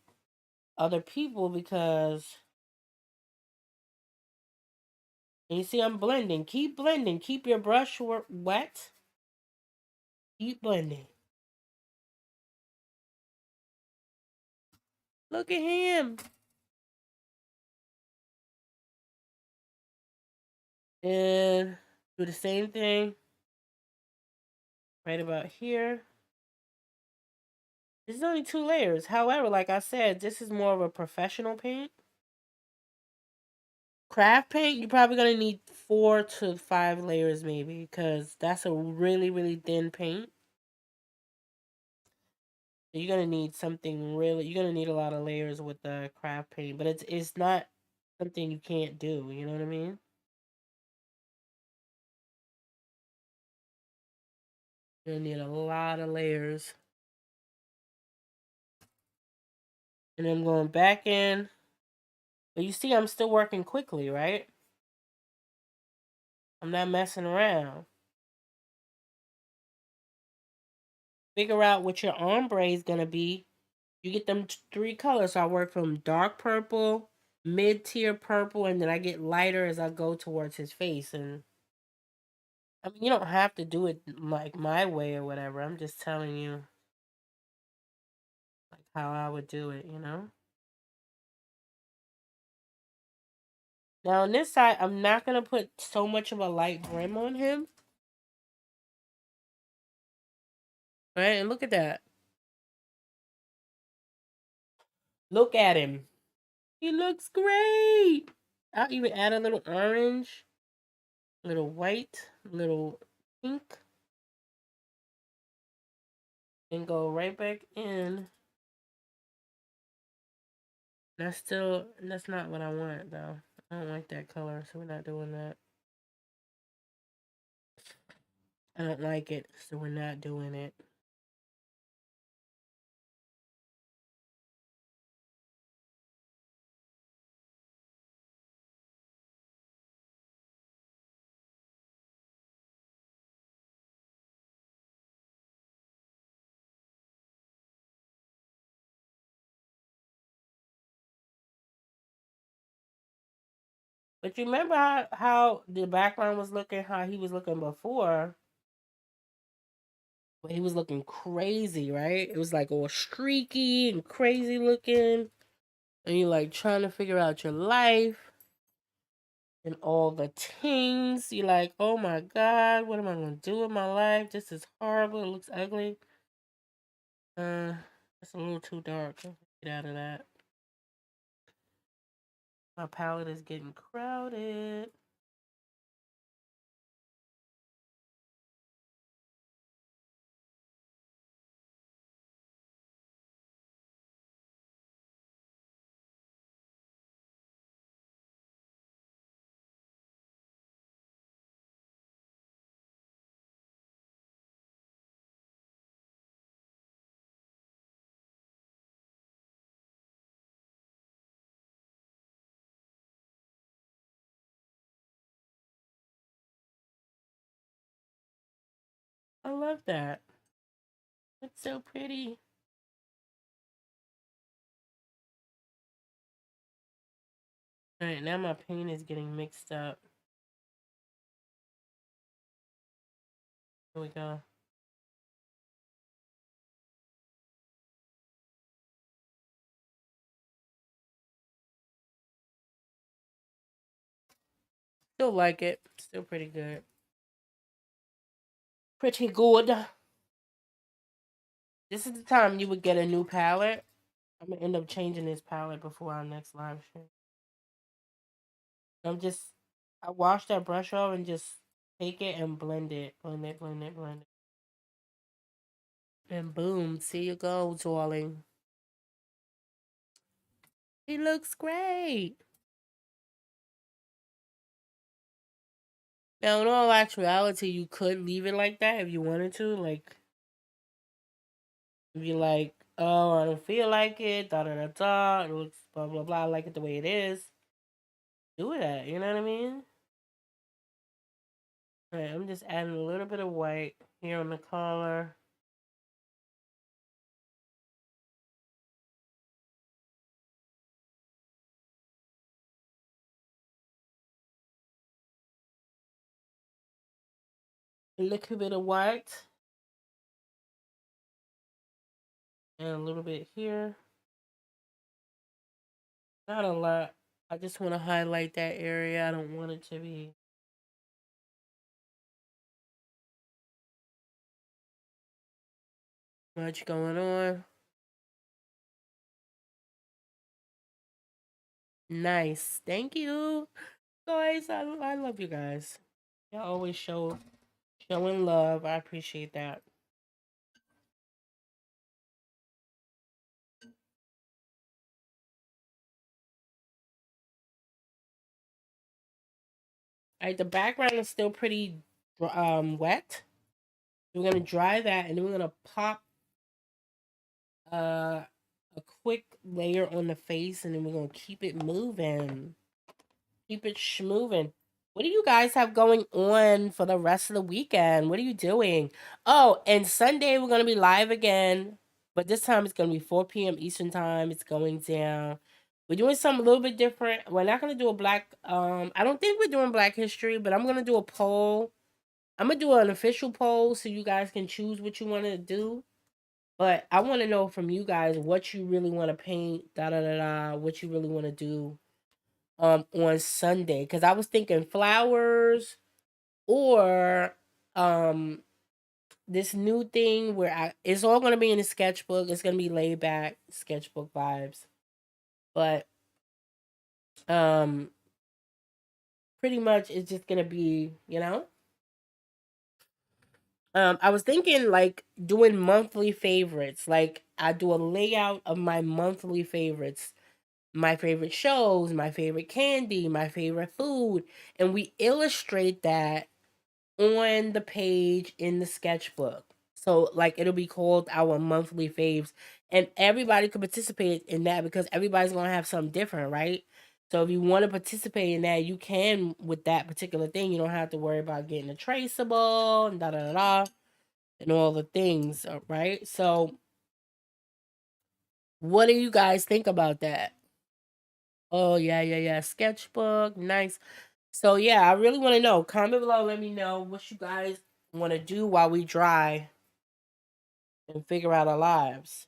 other people because and you see I'm blending. Keep blending. Keep your brush wet. Keep blending. Look at him. And do the same thing right about here. This is only 2 layers. However, like I said, this is more of a professional paint. Craft paint, you're probably gonna need 4 to 5 layers maybe, because that's a really, really thin paint. You're gonna need something really. You're gonna need a lot of layers with the craft paint, but it's not something you can't do. You know what I mean? You're gonna need a lot of layers. And I'm going back in. But you see, I'm still working quickly, right? I'm not messing around. Figure out what your ombre is gonna be. You get them 3 colors. So I work from dark purple, mid-tier purple, and then I get lighter as I go towards his face. And I mean, you don't have to do it like my way or whatever. I'm just telling you like how I would do it, you know? Now on this side, I'm not gonna put so much of a light brim on him. Right? And look at that. Look at him. He looks great. I'll even add a little orange, little white, little pink, and go right back in. That's not what I want though. I don't like that color, so we're not doing that. I don't like it, so we're not doing it. But you remember how the background was looking, how he was looking before? He was looking crazy, right? It was like all streaky and crazy looking. And you're like trying to figure out your life and all the things. You're like, oh my God, what am I going to do with my life? This is horrible. It looks ugly. It's a little too dark. Get out of that. My palette is getting crowded. I love that. It's so pretty. All right, now my paint is getting mixed up. Here we go. Still like it. Still pretty good. Pretty good. This is the time you would get a new palette. I'm gonna end up changing this palette before our next live stream. I wash that brush off and just take it and blend it. Blend it, blend it, blend it. And boom, see you go, darling. He looks great. Now, in all actuality, you could leave it like that if you wanted to. Like, if you're like, oh, I don't feel like it, da da da da, it looks blah blah blah, I like it the way it is. Do that, you know what I mean? Alright, I'm just adding a little bit of white here on the collar. A little bit of white. And a little bit here. Not a lot. I just want to highlight that area. I don't want it to be much going on. Nice. Thank you. Guys, I love you guys. Y'all always showing love. I appreciate that. Alright, the background is still pretty wet. We're gonna dry that and then we're gonna pop a quick layer on the face and then we're gonna keep it moving. Keep it schmoving. What do you guys have going on for the rest of the weekend? What are you doing? Oh, and Sunday we're gonna be live again, but this time it's gonna be 4 p.m. Eastern time. It's going down. We're doing something a little bit different. We're not gonna do a black. I don't think we're doing Black History, but I'm gonna do a poll. I'm gonna do an official poll so you guys can choose what you want to do. But I want to know from you guys what you really want to paint. Da da da da. What you really want to do on Sunday, because I was thinking flowers or um this new thing where it's all gonna be in the sketchbook. It's gonna be laid back sketchbook vibes, but um pretty much it's just gonna be, I was thinking like doing monthly favorites. Like I do a layout of my monthly favorites, my favorite shows, my favorite candy, my favorite food, and we illustrate that on the page in the sketchbook. So like it'll be called our monthly faves and everybody can participate in that because everybody's going to have something different, right? So if you want to participate in that, you can with that particular thing. You don't have to worry about getting a traceable and da da da da and all the things, right? So what do you guys think about that? Oh yeah, yeah, yeah. Sketchbook, nice. So yeah, I really want to know. Comment below, let me know what you guys want to do while we dry and figure out our lives.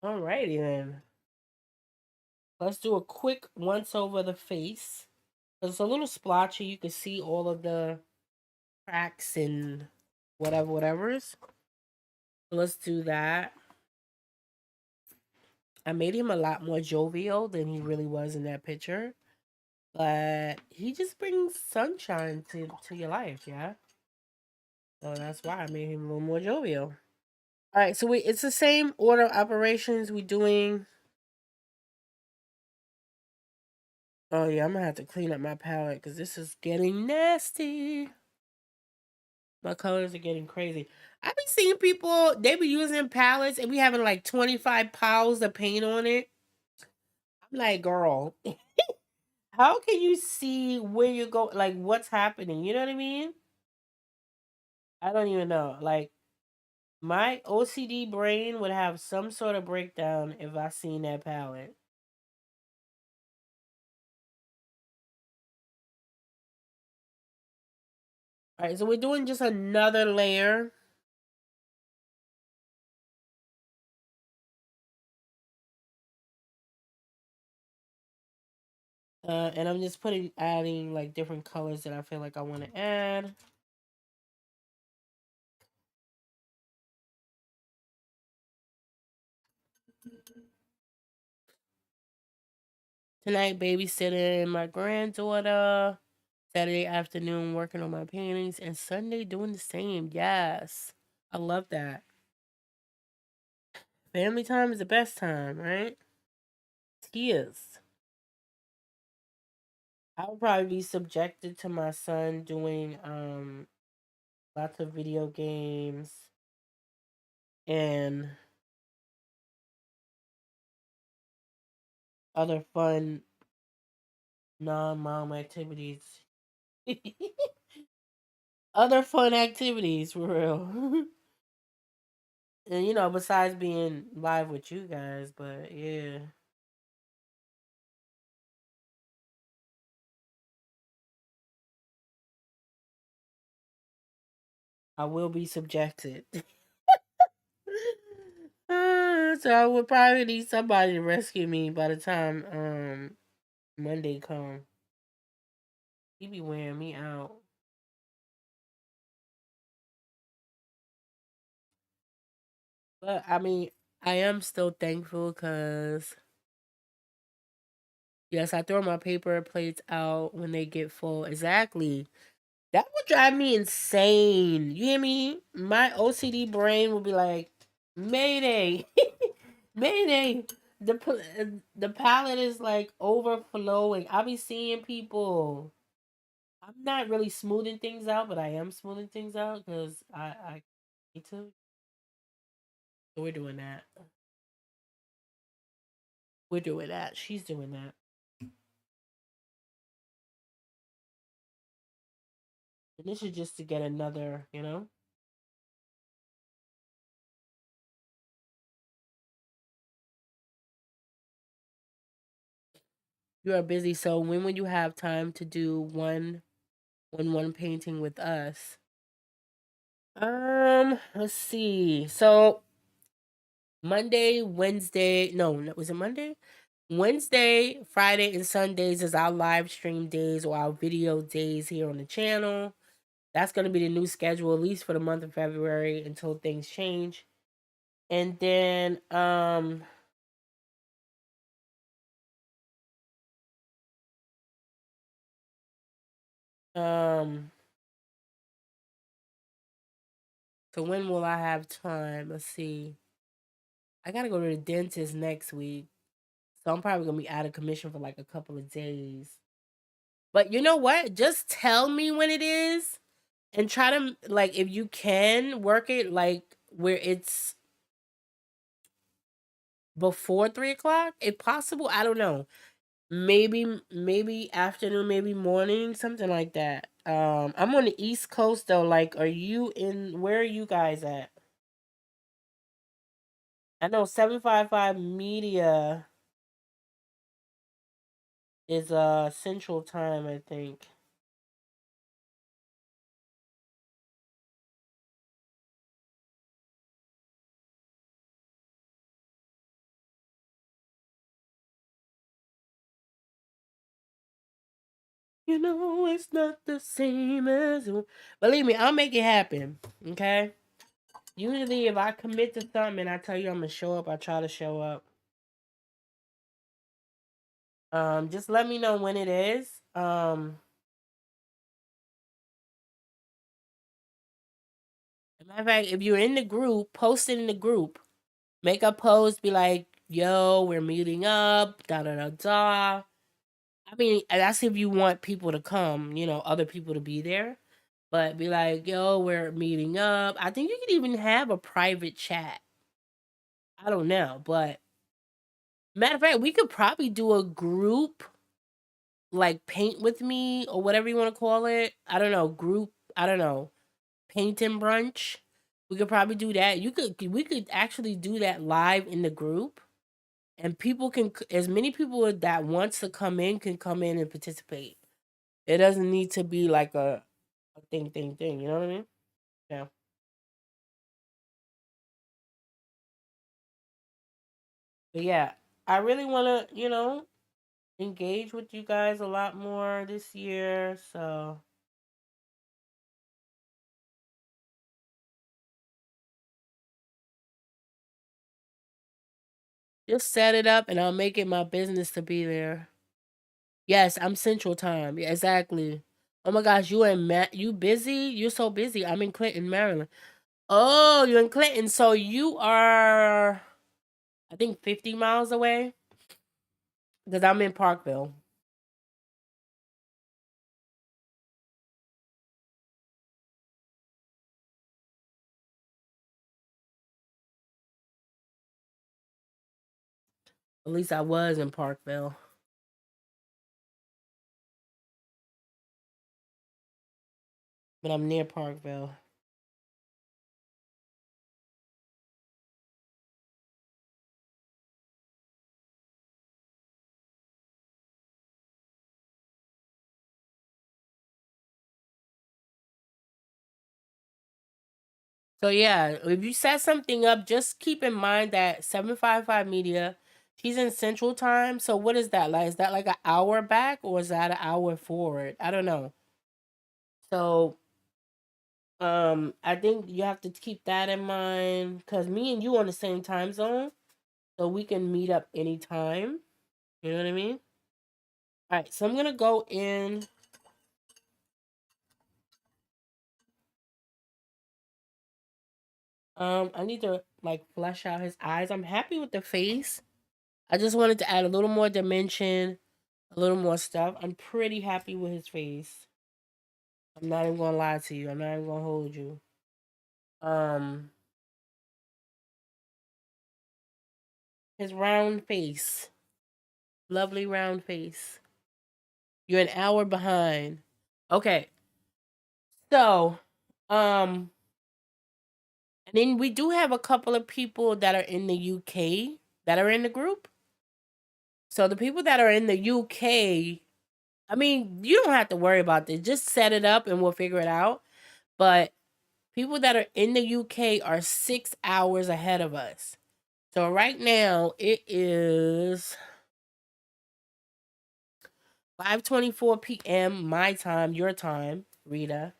Alrighty then. Let's do a quick once over the face. It's a little splotchy. You can see all of the cracks and whatever's. Let's do that. I made him a lot more jovial than he really was in that picture. But he just brings sunshine to your life, yeah. So that's why I made him a little more jovial. All right, so it's the same order of operations we doing. Oh yeah, I'm gonna have to clean up my palette because this is getting nasty. My colors are getting crazy. I've been seeing people, they be using palettes and we having like 25 piles of paint on it. I'm like, girl, how can you see where you go, like what's happening? You know what I mean? I don't even know. Like, my OCD brain would have some sort of breakdown if I seen that palette. All right, so we're doing just another layer. And I'm just adding like different colors that I feel like I want to add. Tonight, babysitting my granddaughter. Saturday afternoon, working on my paintings. And Sunday, doing the same. Yes. I love that. Family time is the best time, right? Yes. I would probably be subjected to my son doing lots of video games and other fun non-mom activities. Other fun activities for real. And besides being live with you guys, but yeah. I will be subjected. So I would probably need somebody to rescue me by the time Monday come. He be wearing me out. But I mean, I am still thankful because yes, I throw my paper plates out when they get full. Exactly. That would drive me insane. You hear me? My OCD brain would be like, Mayday, Mayday. The palette is like overflowing. I be seeing people. I'm not really smoothing things out, but I am smoothing things out because I need to. So we're doing that. We're doing that. She's doing that. And this is just to get another. You are busy, so when would you have time to do one painting with us? Let's see. So Monday, Wednesday, no, was it Monday? Wednesday, Friday, and Sundays is our live stream days or our video days here on the channel. That's gonna be the new schedule, at least for the month of February until things change. And then um so when will I have time? Let's see. I gotta go to the dentist next week. So I'm probably gonna be out of commission for like a couple of days. But you know what? Just tell me when it is and try to, like, if you can work it like where it's before 3 o'clock, if possible. I don't know. Maybe afternoon, maybe morning, something like that. I'm on the East Coast though. Like, where are you guys at? I know 755 Media is Central Time, I think. You know it's not the same as believe me, I'll make it happen. Okay. Usually, if I commit to something and I tell you I'm gonna show up, I try to show up. Just let me know when it is. Matter of fact, if you're in the group, post it in the group. Make a post, be like, "Yo, we're meeting up." Da da da da. I mean, that's if you want people to come. Other people to be there. But be like, "Yo, we're meeting up." I think you could even have a private chat. I don't know, but matter of fact, we could probably do a group like paint with me or whatever you want to call it. I don't know, group, I don't know, painting brunch. We could probably do that. We could actually do that live in the group and people can as many people that wants to come in can come in and participate. It doesn't need to be like a thing, you know what I mean? Yeah. But yeah, I really want to, engage with you guys a lot more this year. So just set it up and I'll make it my business to be there. Yes, I'm Central Time. Yeah, exactly. Oh my gosh, you busy? You're so busy. I'm in Clinton, Maryland. Oh, you're in Clinton, so you are, I think, 50 miles away. Because I'm in Parkville. At least I was in Parkville, but I'm near Parkville. So yeah, if you set something up, just keep in mind that 755 Media, she's in Central Time. So what is that like? Is that like an hour back or is that an hour forward? I don't know. So I think you have to keep that in mind because me and you on the same time zone, so we can meet up anytime. You know what I mean? All right, so I'm gonna go in. I need to like flesh out his eyes. I'm happy with the face. I just wanted to add a little more dimension, a little more stuff. I'm pretty happy with his face. I'm not even gonna lie to you. I'm not even gonna hold you. Um, his round face, lovely round face. You're an hour behind. Okay, so, um, and then we do have a couple of people that are in the UK that are in the group. So the people that are in the UK, I mean, you don't have to worry about this. Just set it up and we'll figure it out. But people that are in the UK are 6 hours ahead of us. So right now it is 5:24 p.m. my time, your time, Rita.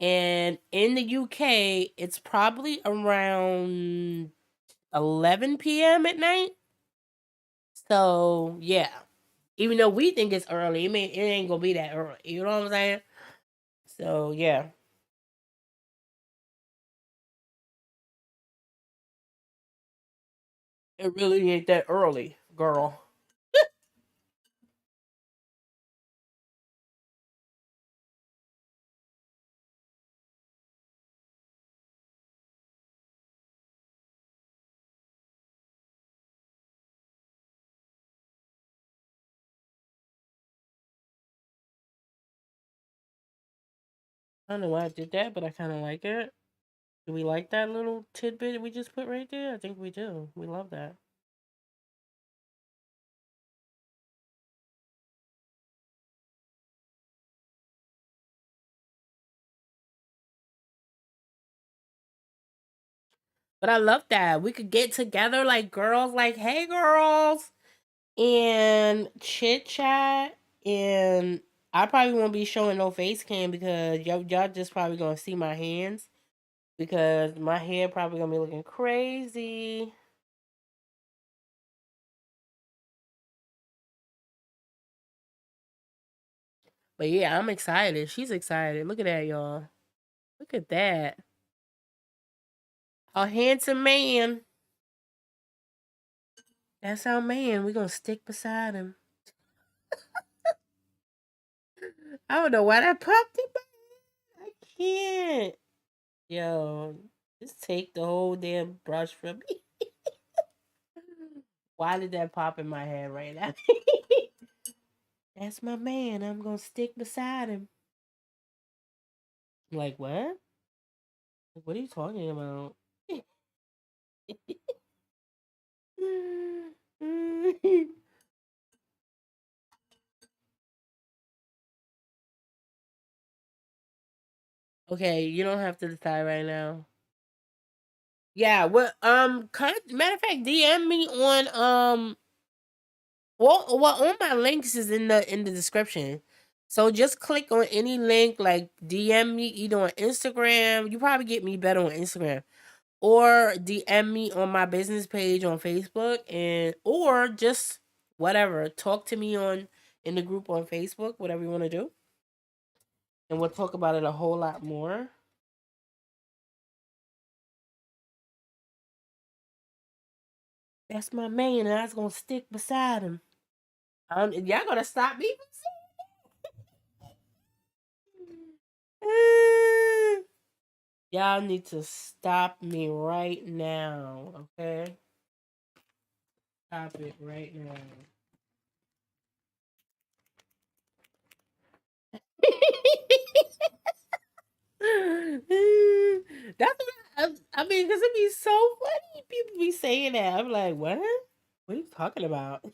And in the UK, it's probably around 11 p.m. at night. So yeah, even though we think it's early, it ain't gonna be that early. You know what I'm saying? So yeah, it really ain't that early, girl. I don't know why I did that, but I kind of like it. Do we like that little tidbit we just put right there? I think we do. We love that. But I love that. We could get together like girls, like, hey girls, and chit chat and I probably won't be showing no face cam because y'all just probably gonna see my hands because my hair probably gonna be looking crazy. But yeah, I'm excited. She's excited. Look at that, y'all. Look at that. A handsome man. That's our man. We're gonna stick beside him. I don't know why that popped in my head. I can't. Yo, just take the whole damn brush from me. Why did that pop in my head right now? That's my man. I'm gonna stick beside him. Like what? Like, what are you talking about? Okay, you don't have to decide right now. Yeah, what matter of fact, DM me on well all my links is in the description. So just click on any link, like DM me either on Instagram. You probably get me better on Instagram. Or DM me on my business page on Facebook and or just whatever. Talk to me on in the group on Facebook, whatever you want to do. And we'll talk about it a whole lot more. That's my man, and I was gonna stick beside him. Y'all gonna stop me from saying y'all need to stop me right now, okay? Stop it right now. That's what I mean, because it'd be so funny. People be saying that. I'm like, what? What are you talking about?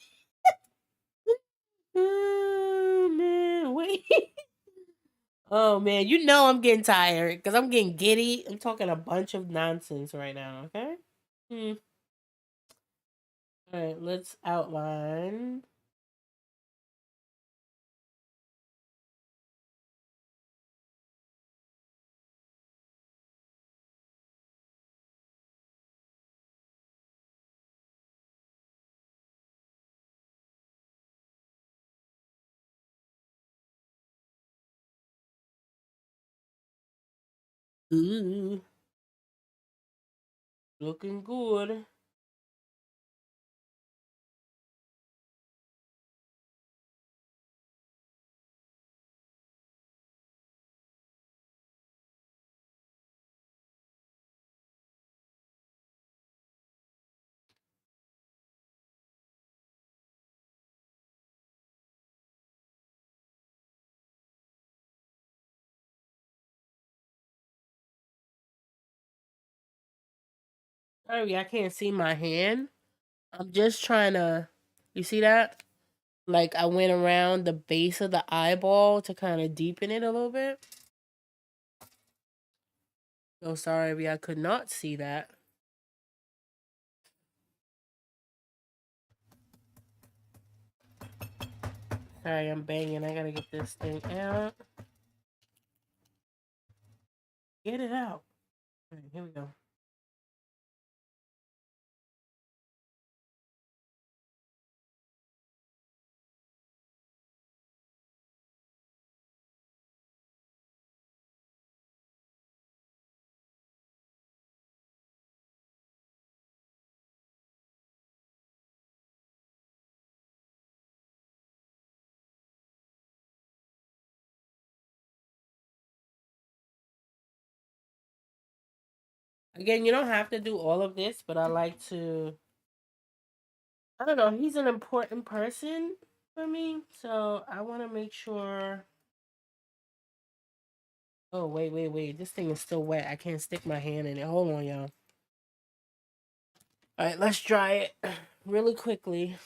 Oh, man, wait. Oh, man, you know I'm getting tired because I'm getting giddy. I'm talking a bunch of nonsense right now, okay? Hmm. All right, let's outline. Ooh, looking good. Sorry, I can't see my hand. I'm just trying to. You see that? Like I went around the base of the eyeball to kind of deepen it a little bit. So sorry, I could not see that. Sorry, I'm banging. I gotta get this thing out. Get it out. All right, here we go. Again, you don't have to do all of this, but I like to. I don't know. He's an important person for me, so I want to make sure. Oh wait, wait, wait! This thing is still wet. I can't stick my hand in it. Hold on, y'all. All right, let's dry it really quickly.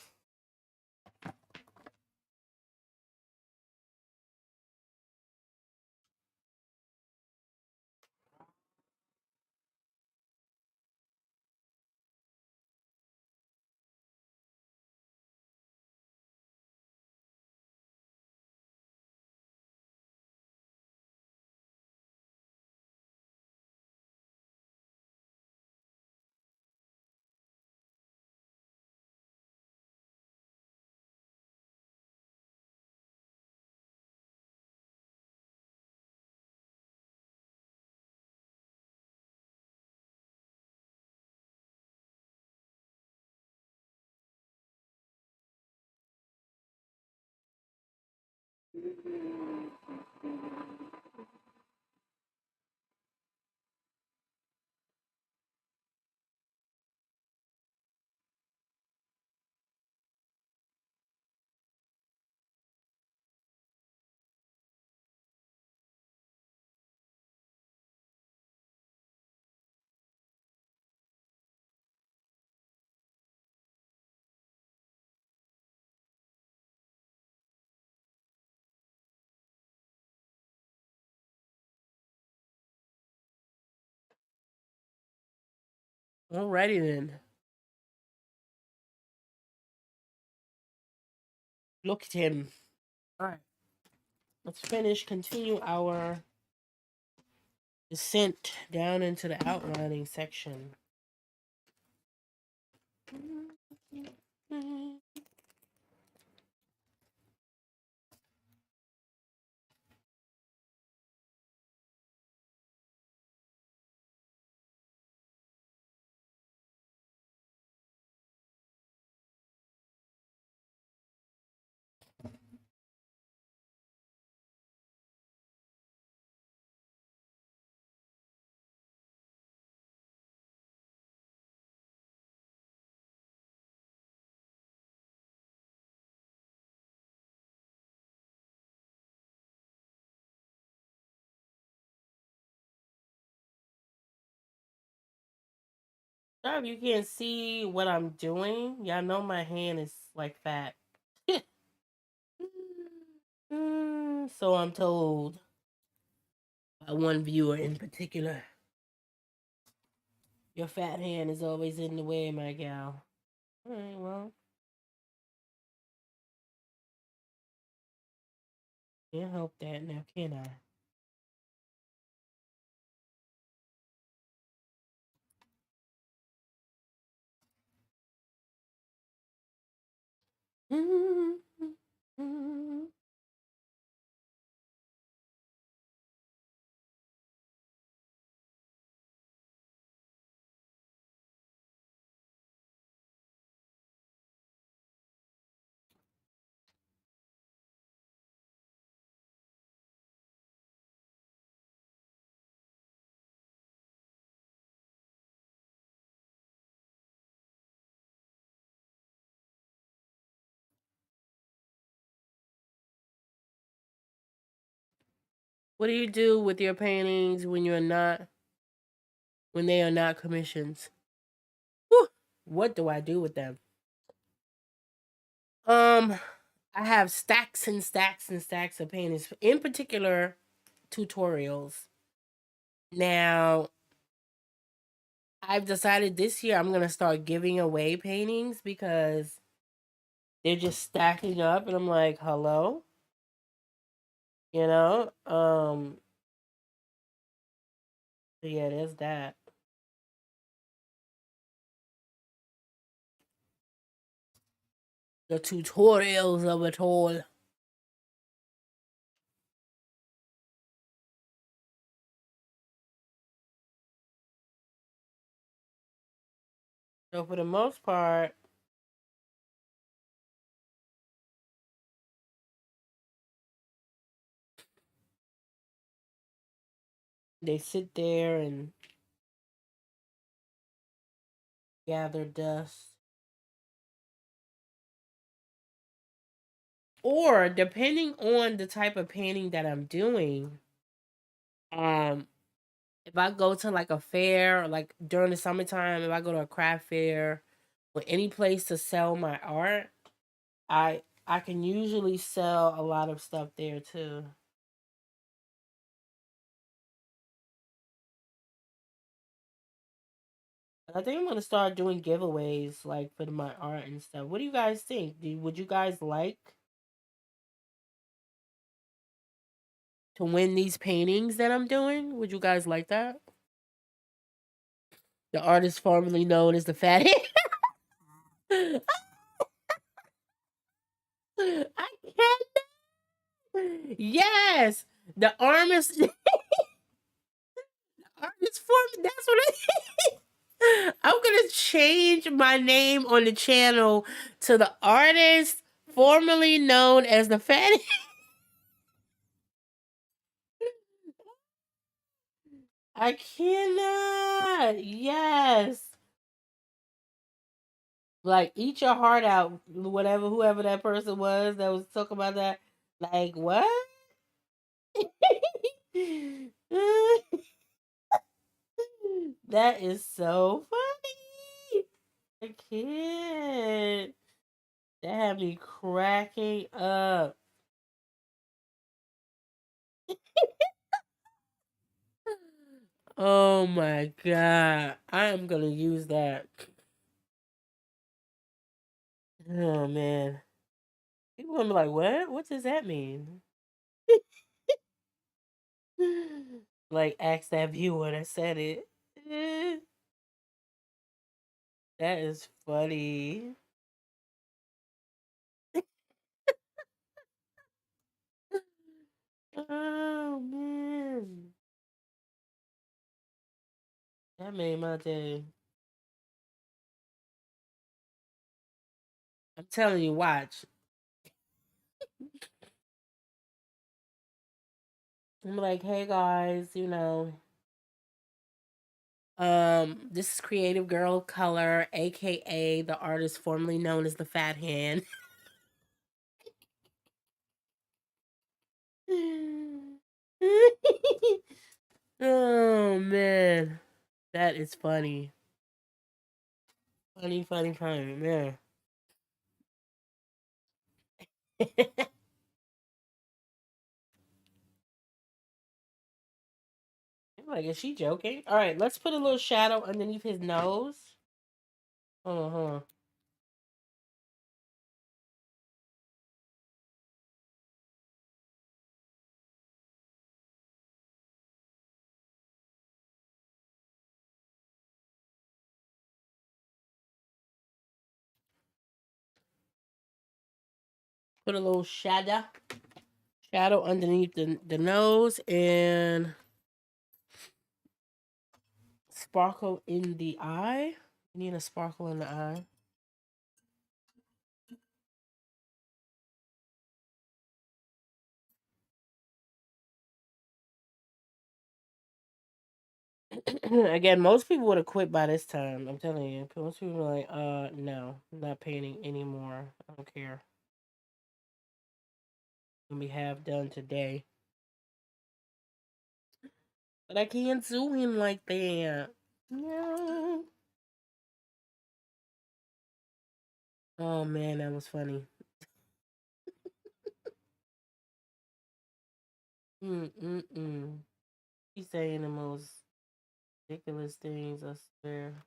Alrighty then. Look at him. Alright. Let's continue our descent down into the outlining section. Sorry if you can't see what I'm doing. Y'all know my hand is like fat. So I'm told by one viewer in particular. Your fat hand is always in the way, my gal. Alright, well. Can't help that now, can I? What do you do with your paintings when they are not commissions? Whew. What do I do with them? I have stacks and stacks and stacks of paintings, in particular tutorials. Now, I've decided this year I'm gonna start giving away paintings because they're just stacking up, and I'm like, hello, you know. So yeah, there's that. The tutorials of it all. So for the most part, they sit there and gather dust. Or depending on the type of painting that I'm doing, um, if I go to like a fair, like during the summertime, if I go to a craft fair or any place to sell my art, I can usually sell a lot of stuff there too. I think I'm gonna start doing giveaways like for my art and stuff. What do you guys think? Would you guys like to win these paintings that I'm doing? Would you guys like that? The artist formerly known as the Fatty. I can't. Yes, the artist. Artist form. That's what I'm gonna change my name on the channel to the artist formerly known as the Fatty. I cannot. Yes. Like, eat your heart out, whatever, whoever that person was that was talking about that. Like, what? That is so funny. I can't. That had me cracking up. Oh my god. I am gonna use that. Oh man. People gonna be like, what? What does that mean? Like, ask that viewer that said it. Eh, that is funny. Oh man. That made my day. I'm telling you, watch. I'm like, hey guys, this is Creative Girl of Color, aka the artist formerly known as the Fat Hand. Oh man. That is funny. Funny, funny, funny, man. I'm like, is she joking? All right, let's put a little shadow underneath his nose. Uh-huh. Put a little shadow underneath the nose and sparkle in the eye. You need a sparkle in the eye. Again, most people would have quit by this time. I'm telling you. Most people are like, no, I'm not painting anymore. I don't care. Gonna be half done today. But I can't sue him like that. No. Oh man, that was funny. Mm. He's saying the most ridiculous things, I swear.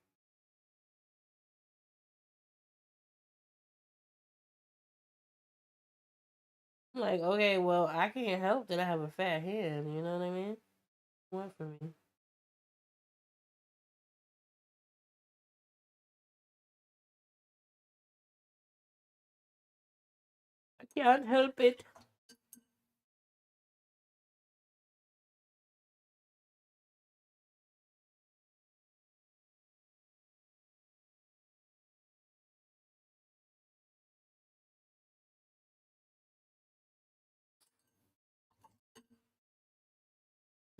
I'm like, okay, well, I can't help that I have a fat hand. You know what I mean? What for me? I can't help it.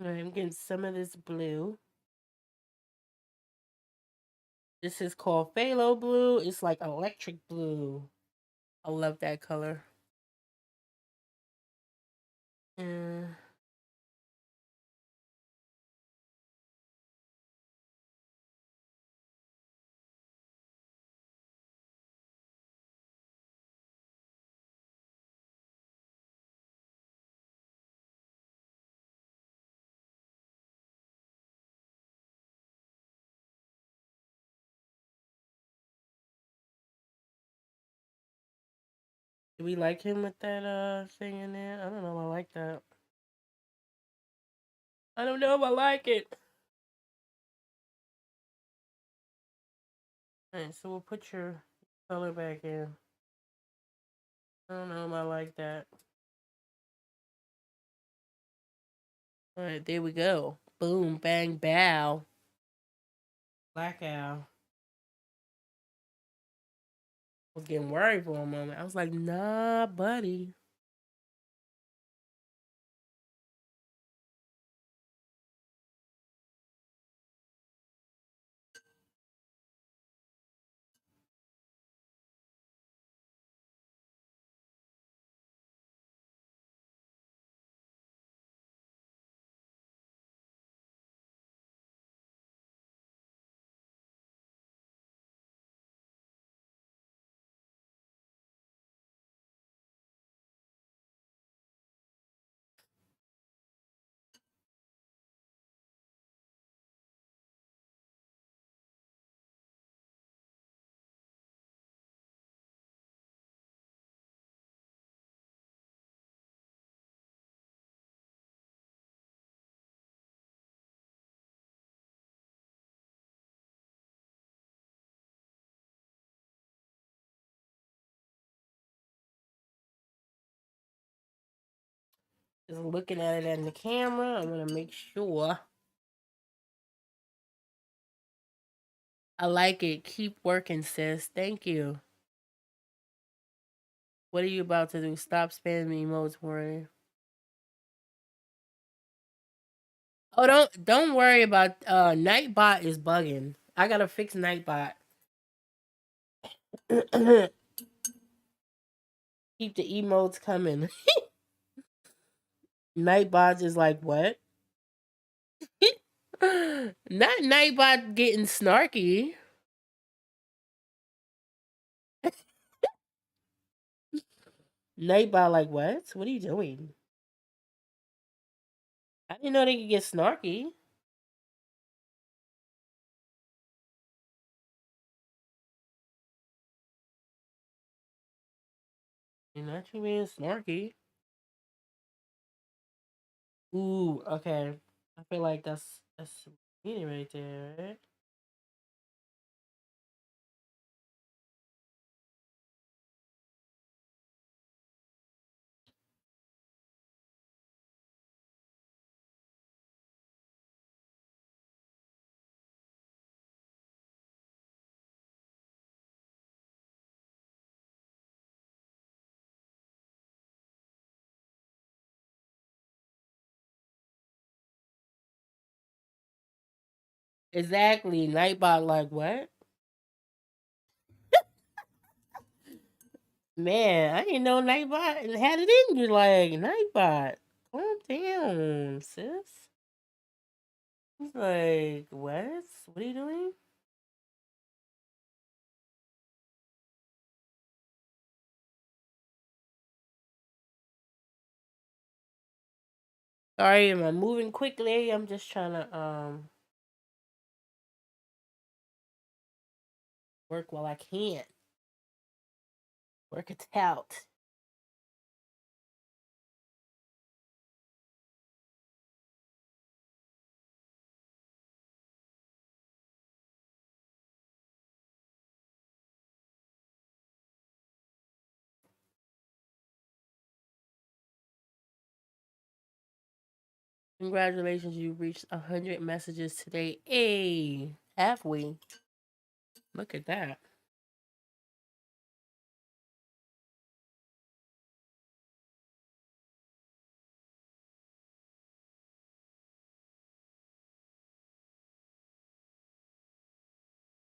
All right, I'm getting some of this blue. This is called phthalo blue. It's like electric blue. I love that color. Yeah. Do we like him with that thing in there? I don't know. I like that. I don't know if I like it. Alright, so we'll put your color back in. I don't know if I like that. Alright, there we go. Boom, bang, bow. Black owl. I was getting worried for a moment. I was like, nah, buddy. Just looking at it in the camera. I'm gonna make sure. I like it. Keep working, sis. Thank you. What are you about to do? Stop spamming emotes, Warren. Oh, don't worry about Nightbot is bugging. I gotta fix Nightbot. Keep the emotes coming. Nightbot is like what? Not Nightbot getting snarky. Nightbot like what? What are you doing? I didn't know they could get snarky. You're not you being snarky. Ooh, okay. I feel like that's meaning right there, right? Exactly. Nightbot like what? Man, I didn't know Nightbot had it in you like Nightbot. Calm down, sis. He's like, what? What are you doing? Sorry, am I moving quickly? I'm just trying to work while I can. Work it out. Congratulations, you reached 100 messages today. Hey, halfway. Look at that.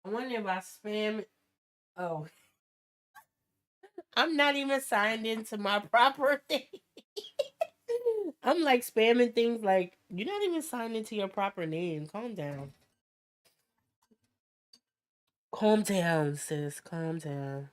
I wonder if I spam. Oh, I'm not even signed into my proper thing. I'm like spamming things like you're not even signed into your proper name. Calm down. Calm down, sis. Calm down.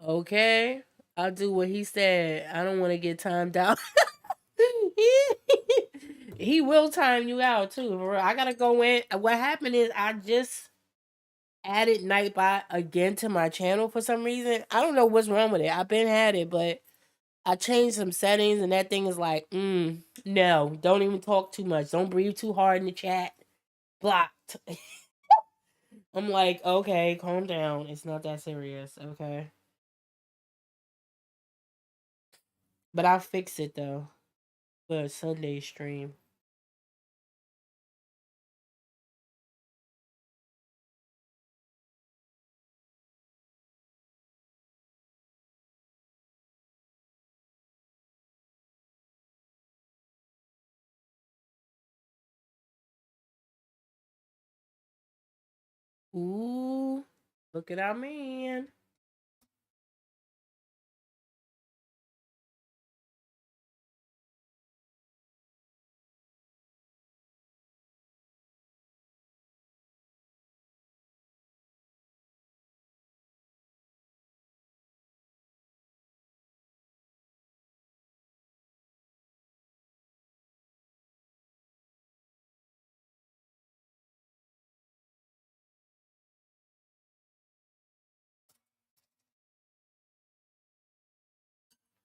Okay. I'll do what he said. I don't want to get timed out. He will time you out too. For real. I gotta go in. What happened is I just added Nightbot again to my channel for some reason. I don't know what's wrong with it. I've been had it, but I changed some settings and that thing is like, no, don't even talk too much. Don't breathe too hard in the chat. Blocked. I'm like, okay, calm down. It's not that serious, okay? But I'll fix it though for a Sunday stream. Ooh, look at our man.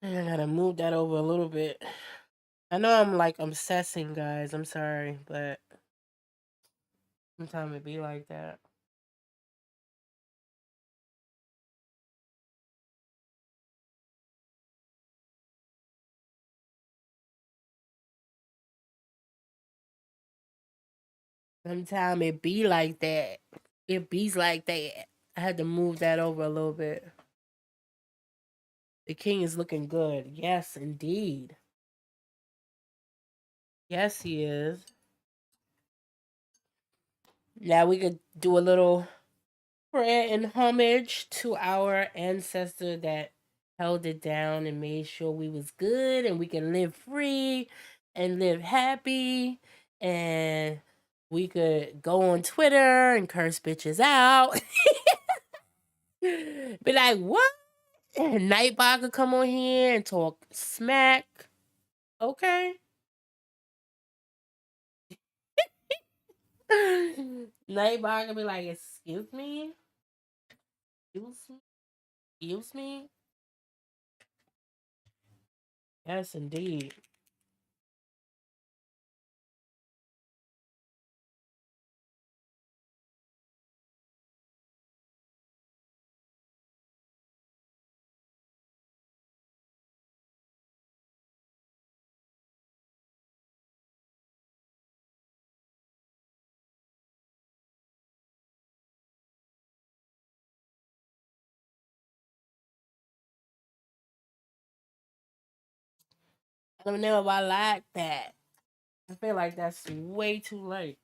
I gotta move that over a little bit. I know I'm like obsessing, guys. I'm sorry, but sometimes it be like that. Sometimes it be like that. It be's like that. I had to move that over a little bit. The king is looking good. Yes, indeed. Yes, he is. Now we could do a little prayer and homage to our ancestor that held it down and made sure we was good and we can live free and live happy, and we could go on Twitter and curse bitches out. Be like, what? And Nightbot could come on here and talk smack. Okay. Nightbot could be like, excuse me? Excuse me? Excuse me? Yes, indeed. I don't know if I like that. I feel like that's way too late.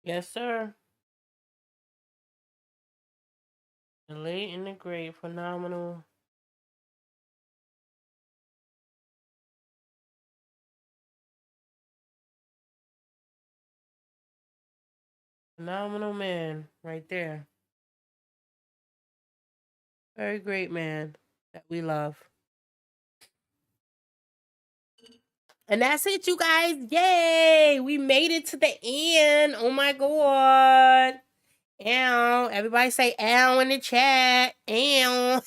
Yes, sir. The late and the great, phenomenal, phenomenal man, right there. Very great man that we love. And that's it, you guys. Yay! We made it to the end. Oh my god. Ow. Everybody say ow in the chat. Ow.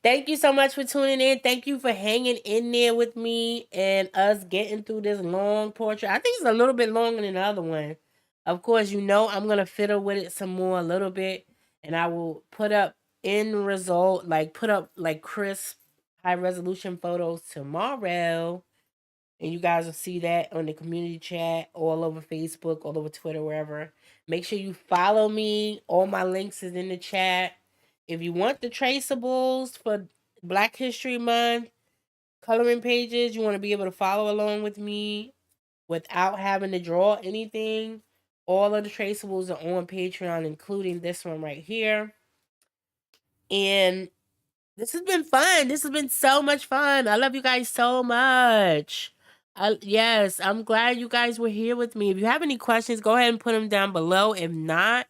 Thank you so much for tuning in. Thank you for hanging in there with me and us getting through this long portrait. I think it's a little bit longer than the other one. Of course, you know I'm gonna fiddle with it some more a little bit, and I will put up end result, like put up like crisp, high resolution photos tomorrow. And you guys will see that on the community chat, all over Facebook, all over Twitter, wherever. Make sure you follow me. All my links is in the chat. If you want the traceables for Black History Month, coloring pages, you want to be able to follow along with me without having to draw anything. All of the traceables are on Patreon, including this one right here. And this has been fun. This has been so much fun. I love you guys so much. Yes, I'm glad you guys were here with me. If you have any questions, go ahead and put them down below. If not,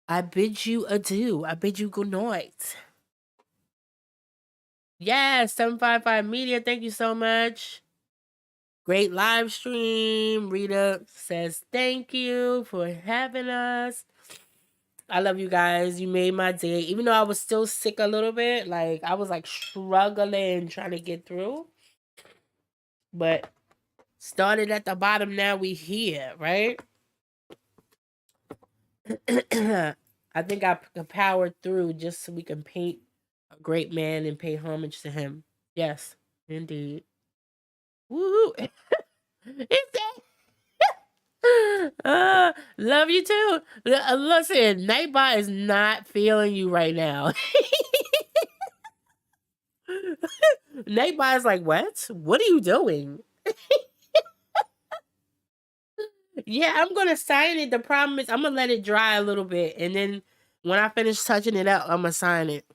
I bid you adieu. I bid you good night. Yes, 755 Media, thank you so much. Great live stream. Rita says thank you for having us. I love you guys. You made my day. Even though I was still sick a little bit, like I was like struggling trying to get through. But started at the bottom, now we here, right? I think I powered through just so we can paint a great man and pay homage to him. Yes, indeed. Woo! It's that. Love you too. Listen, Nightbot is not feeling you right now. Nightbot is like, what? What are you doing? Yeah, I'm gonna sign it. The problem is I'm gonna let it dry a little bit, and then when I finish touching it up, I'm gonna sign it.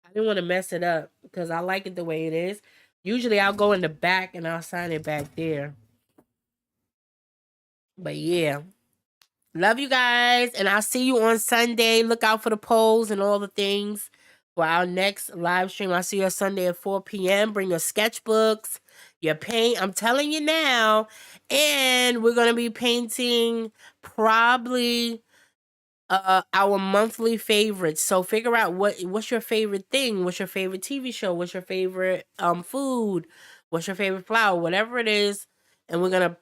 I didn't want to mess it up because I like it the way it is. Usually I'll go in the back and I'll sign it back there. But yeah. Love you guys, and I'll see you on Sunday. Look out for the polls and all the things for our next live stream. I'll see you on Sunday at 4 p.m. Bring your sketchbooks, your paint. I'm telling you now. And we're going to be painting probably our monthly favorites. So figure out what's your favorite thing, what's your favorite TV show, what's your favorite food, what's your favorite flower, whatever it is, and we're gonna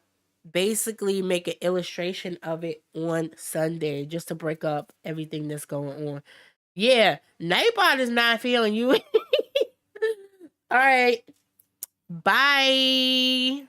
basically make an illustration of it on Sunday just to break up everything that's going on. Yeah, Nightbot is not feeling you. All right, bye.